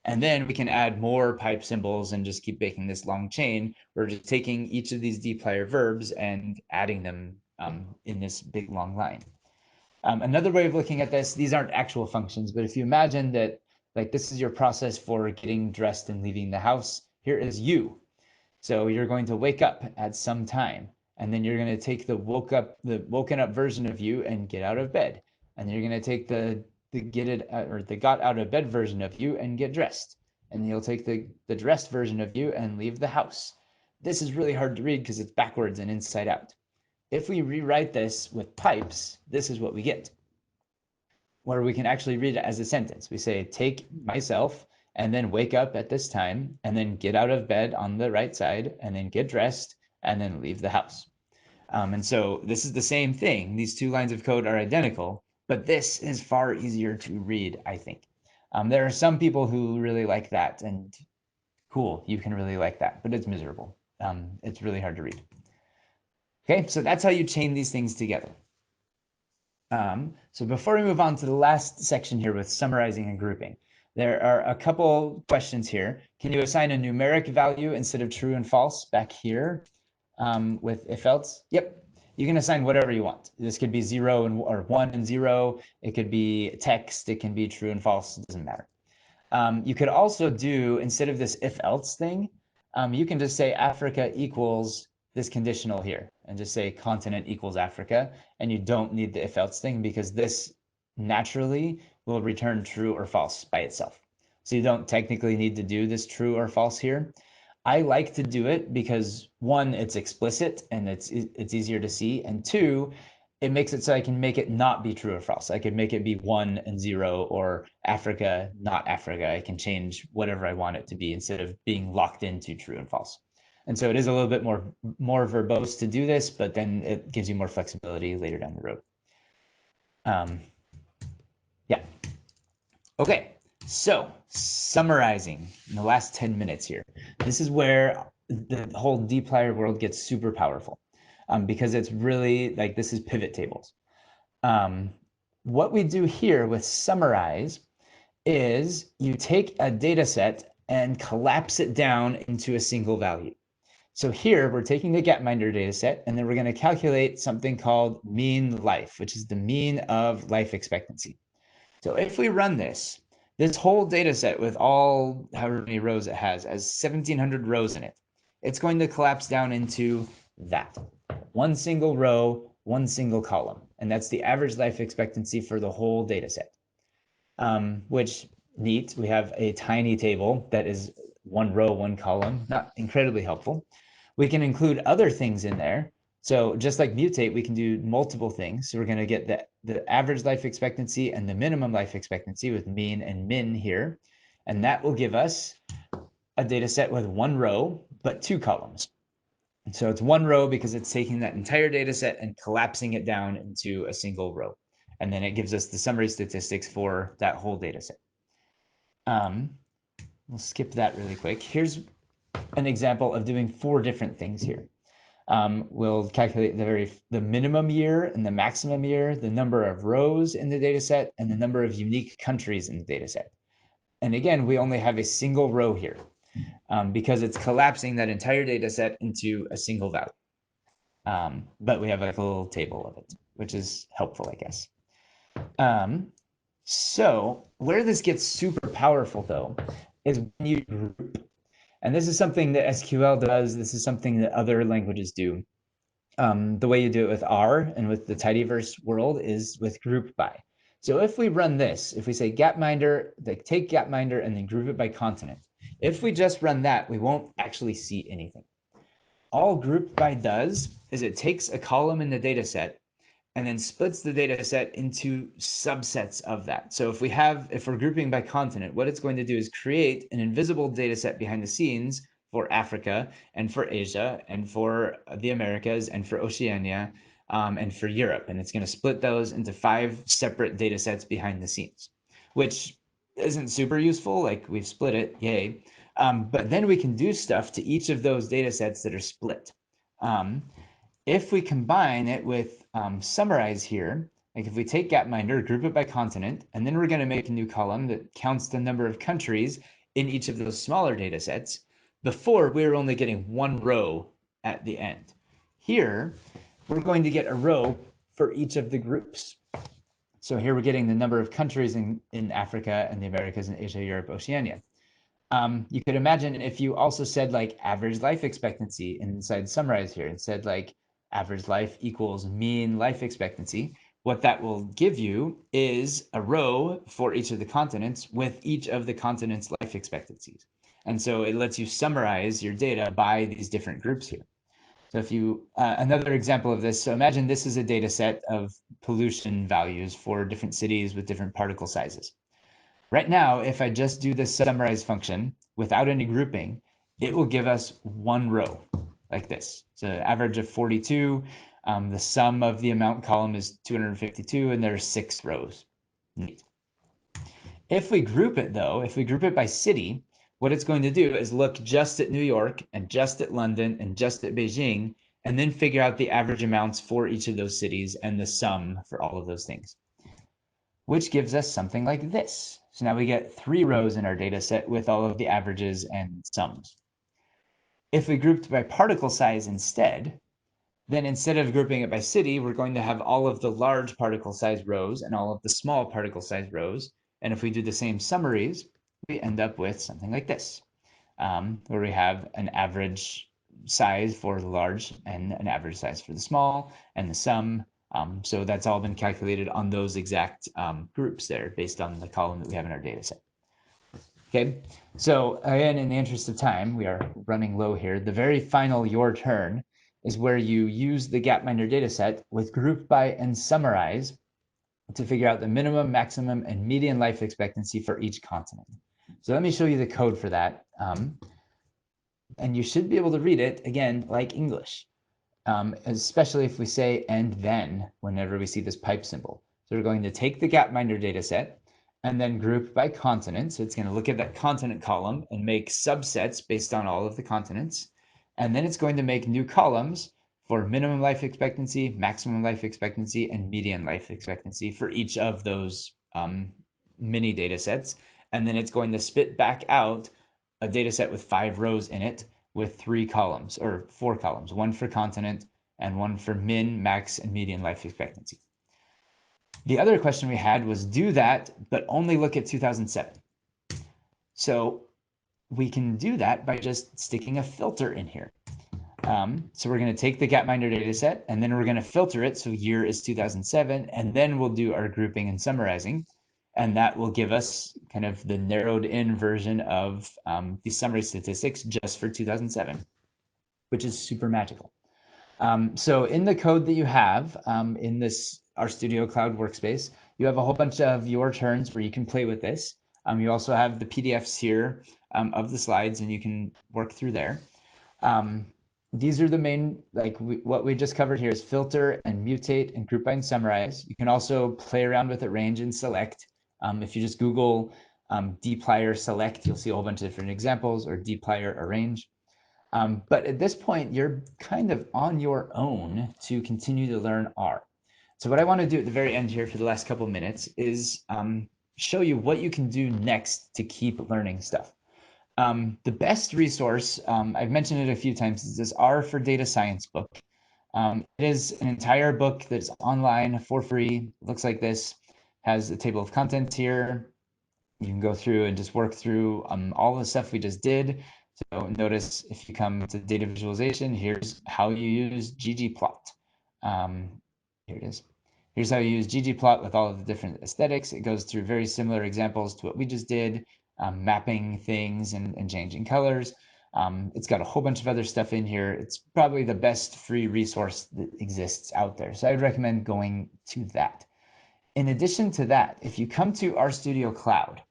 And then we can add more pipe symbols and just keep making this long chain. We're just taking each of these dplyr verbs and adding them in this big long line. Another way of looking at this, these aren't actual functions, but if you imagine that like this is your process for getting dressed and leaving the house, here is you. So you're going to wake up at some time, and then you're going to take the woken up version of you and get out of bed. And then you're going to take the got out of bed version of you and get dressed. And you'll take the dressed version of you and leave the house. This is really hard to read because it's backwards and inside out. If we rewrite this with pipes, this is what we get, where we can actually read it as a sentence. We say, take myself, and then wake up at this time, and then get out of bed on the right side, and then get dressed, and then leave the house. And so this is the same thing. These 2 lines of code are identical, but this is far easier to read, I think. There are some people who really like that, and cool, you can really like that, but it's miserable. It's really hard to read. Okay, so that's how you chain these things together. So before we move on to the last section here with summarizing and grouping, there are a couple questions here. Can you assign a numeric value instead of true and false back here with if else? Yep, you can assign whatever you want. This could be 0 or 1 and 0. It could be text. It can be true and false. It doesn't matter. You could also do, instead of this if else thing, you can just say Africa equals this conditional here and just say continent equals Africa, and you don't need the if else thing because this naturally will return true or false by itself. So you don't technically need to do this true or false here. I like to do it because 1, it's explicit and it's easier to see, and 2, it makes it so I can make it not be true or false. I could make it be 1 and 0 or Africa, not Africa. I can change whatever I want it to be instead of being locked into true and false. And so it is a little bit more verbose to do this, but then it gives you more flexibility later down the road. Yeah. Okay, so summarizing in the last 10 minutes here, this is where the whole dplyr world gets super powerful because it's really like this is pivot tables. What we do here with summarize is you take a data set and collapse it down into a single value. So here we're taking the gapminder data set, and then we're going to calculate something called mean life, which is the mean of life expectancy. So if we run this whole data set with all however many rows it has 1,700 rows in it, it's going to collapse down into that. 1 single row, 1 single column. And that's the average life expectancy for the whole data set. which neat. We have a tiny table that is one row, one column, not incredibly helpful. We can include other things in there. So just like mutate, we can do multiple things. So we're going to get the average life expectancy and the minimum life expectancy with mean and min here. And that will give us a data set with one row, but two columns. So it's one row because it's taking that entire data set and collapsing it down into a single row. And then it gives us the summary statistics for that whole data set. We'll skip that really quick. Here's an example of doing 4 different things here. We'll calculate the minimum year and the maximum year, the number of rows in the data set, and the number of unique countries in the data set. And again, we only have a single row here because it's collapsing that entire data set into a single value. But we have like a little table of it, which is helpful, I guess. So where this gets super powerful, though, is when you group. And this is something that SQL does. This is something that other languages do. The way you do it with R and with the tidyverse world is with group by. So if we run this, if we say gapminder, like take gapminder and then group it by continent, if we just run that, we won't actually see anything. All group by does is it takes a column in the data set and then splits the data set into subsets of that. So if we're grouping by continent, what it's going to do is create an invisible data set behind the scenes for Africa and for Asia and for the Americas and for Oceania and for Europe. And it's going to split those into 5 separate data sets behind the scenes, which isn't super useful. Like we've split it, yay. But then we can do stuff to each of those data sets that are split. If we combine it with summarize here, like if we take gapminder, group it by continent, and then we're going to make a new column that counts the number of countries in each of those smaller data sets. Before, we were only getting one row at the end. Here, we're going to get a row for each of the groups. So here we're getting the number of countries in Africa and the Americas and Asia, Europe, Oceania. You could imagine if you also said like average life expectancy inside summarize here and said like average life equals mean life expectancy, what that will give you is a row for each of the continents with each of the continents' life expectancies. And so it lets you summarize your data by these different groups here. So if you, another example of this, so imagine this is a data set of pollution values for different cities with different particle sizes. Right now, if I just do this summarize function without any grouping, it will give us one row like this. So average of 42. The sum of the amount column is 252, and there's 6 rows. Neat. If we group it, though, if we group it by city, what it's going to do is look just at New York and just at London and just at Beijing, and then figure out the average amounts for each of those cities and the sum for all of those things, which gives us something like this. So now we get 3 rows in our data set with all of the averages and sums. If we grouped by particle size instead, then instead of grouping it by city, we're going to have all of the large particle size rows and all of the small particle size rows. And if we do the same summaries, we end up with something like this, where we have an average size for the large and an average size for the small and the sum. So that's all been calculated on those exact groups there based on the column that we have in our data set. Okay, so again, in the interest of time, we are running low here. The very final your turn is where you use the gapminder data set with group by and summarize to figure out the minimum, maximum, and median life expectancy for each continent. So let me show you the code for that. And you should be able to read it, again, like English, especially if we say and then whenever we see this pipe symbol. So we're going to take the gapminder data set and then group by continent. So it's going to look at that continent column and make subsets based on all of the continents. And then it's going to make new columns for minimum life expectancy, maximum life expectancy, and median life expectancy for each of those mini data sets. And then it's going to spit back out a data set with 5 rows in it with 3 columns or 4 columns, one for continent and one for min, max, and median life expectancy. The other question we had was do that, but only look at 2007. So we can do that by just sticking a filter in here. So we're going to take the gapminder data set and then we're going to filter it. So year is 2007, and then we'll do our grouping and summarizing. And that will give us kind of the narrowed in version of the summary statistics just for 2007, which is super magical. So in the code that you have in this RStudio Cloud workspace, you have a whole bunch of your turns where you can play with this. You also have the PDFs here of the slides, and you can work through there. These are the main, like what we just covered here is filter and mutate and group by and summarize. You can also play around with arrange and select. If you just Google dplyr select, you'll see a whole bunch of different examples, or dplyr arrange. But at this point, you're kind of on your own to continue to learn R. So what I want to do at the very end here for the last couple of minutes is show you what you can do next to keep learning stuff. The best resource, I've mentioned it a few times, is this R for Data Science book. It is an entire book that's online for free. It looks like this, has a table of contents here. You can go through and just work through all the stuff we just did. So notice if you come to data visualization, here's how you use ggplot. Here it is. Here's how you use ggplot with all of the different aesthetics. It goes through very similar examples to what we just did, mapping things and changing colors. It's got a whole bunch of other stuff in here. It's probably the best free resource that exists out there. So I'd recommend going to that. In addition to that, if you come to RStudio Cloud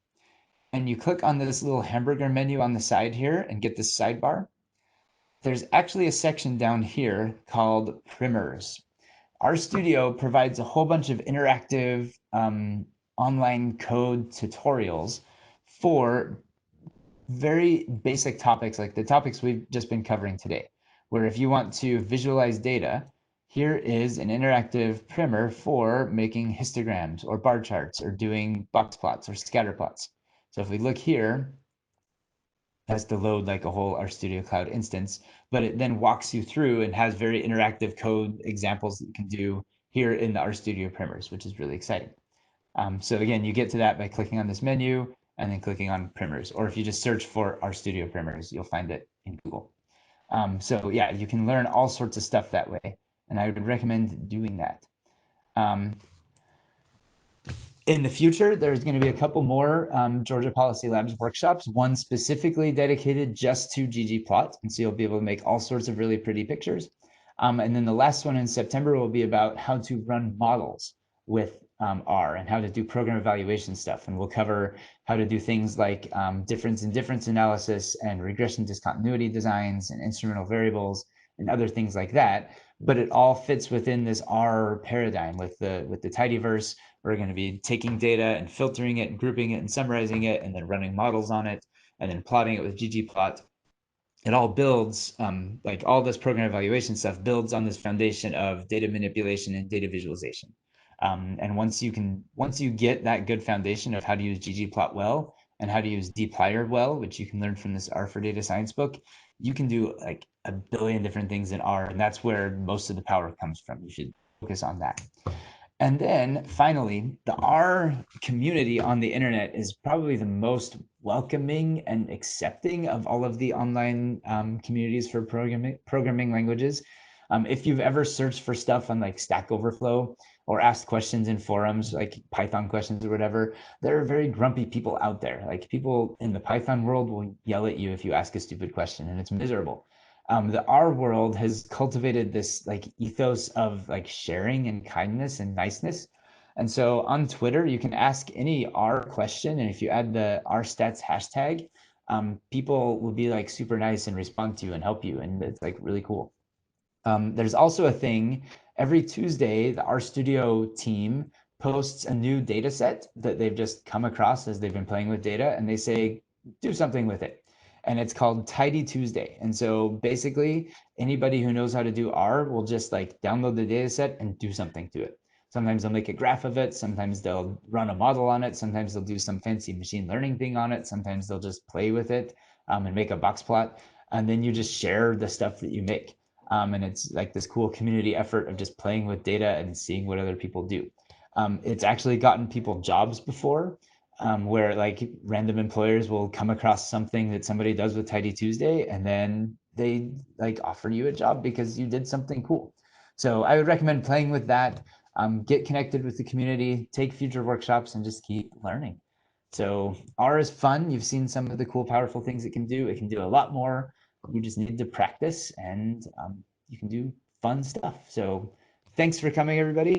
and you click on this little hamburger menu on the side here and get this sidebar, there's actually a section down here called primers. RStudio provides a whole bunch of interactive online code tutorials for very basic topics like the topics we've just been covering today, where if you want to visualize data, here is an interactive primer for making histograms or bar charts or doing box plots or scatter plots. So if we look here, it has to load like a whole RStudio Cloud instance, but it then walks you through and has very interactive code examples that you can do here in the RStudio primers, which is really exciting. So again, you get to that by clicking on this menu and then clicking on primers, or if you just search for RStudio primers, you'll find it in Google. So yeah, you can learn all sorts of stuff that way, and I would recommend doing that. In the future, there's going to be a couple more Georgia Policy Labs workshops, one specifically dedicated just to ggplot, and so you'll be able to make all sorts of really pretty pictures. And then the last one in September will be about how to run models with R and how to do program evaluation stuff. And we'll cover how to do things like difference in difference analysis and regression discontinuity designs and instrumental variables and other things like that. But it all fits within this R paradigm with the tidyverse. We're going to be taking data and filtering it and grouping it and summarizing it and then running models on it and then plotting it with ggplot. It all builds, like all this program evaluation stuff builds on this foundation of data manipulation and data visualization. And once you get that good foundation of how to use ggplot well and how to use dplyr well, which you can learn from this R for Data Science book, you can do like a billion different things in R, and that's where most of the power comes from. You should focus on that. And then finally, the R community on the internet is probably the most welcoming and accepting of all of the online communities for programming languages. If you've ever searched for stuff on like Stack Overflow or asked questions in forums, like Python questions or whatever, there are very grumpy people out there. Like people in the Python world will yell at you if you ask a stupid question, and it's miserable. The R world has cultivated this like ethos of like sharing and kindness and niceness. And so on Twitter, you can ask any R question, and if you add the R stats hashtag, people will be like super nice and respond to you and help you, and it's like really cool. There's also a thing every Tuesday, the RStudio team posts a new data set that they've just come across as they've been playing with data, and they say, do something with it. And it's called Tidy Tuesday. And so basically, anybody who knows how to do R will just like download the data set and do something to it. Sometimes they'll make a graph of it. Sometimes they'll run a model on it. Sometimes they'll do some fancy machine learning thing on it. Sometimes they'll just play with it and make a box plot. And then you just share the stuff that you make. And it's like this cool community effort of just playing with data and seeing what other people do. It's actually gotten people jobs before, where like random employers will come across something that somebody does with Tidy Tuesday, and then they like offer you a job because you did something cool. So I would recommend playing with that. get connected with the community, take future workshops, and just keep learning. So R is fun. You've seen some of the cool, powerful things it can do. It can do a lot more. You just need to practice, and you can do fun stuff. So thanks for coming, everybody.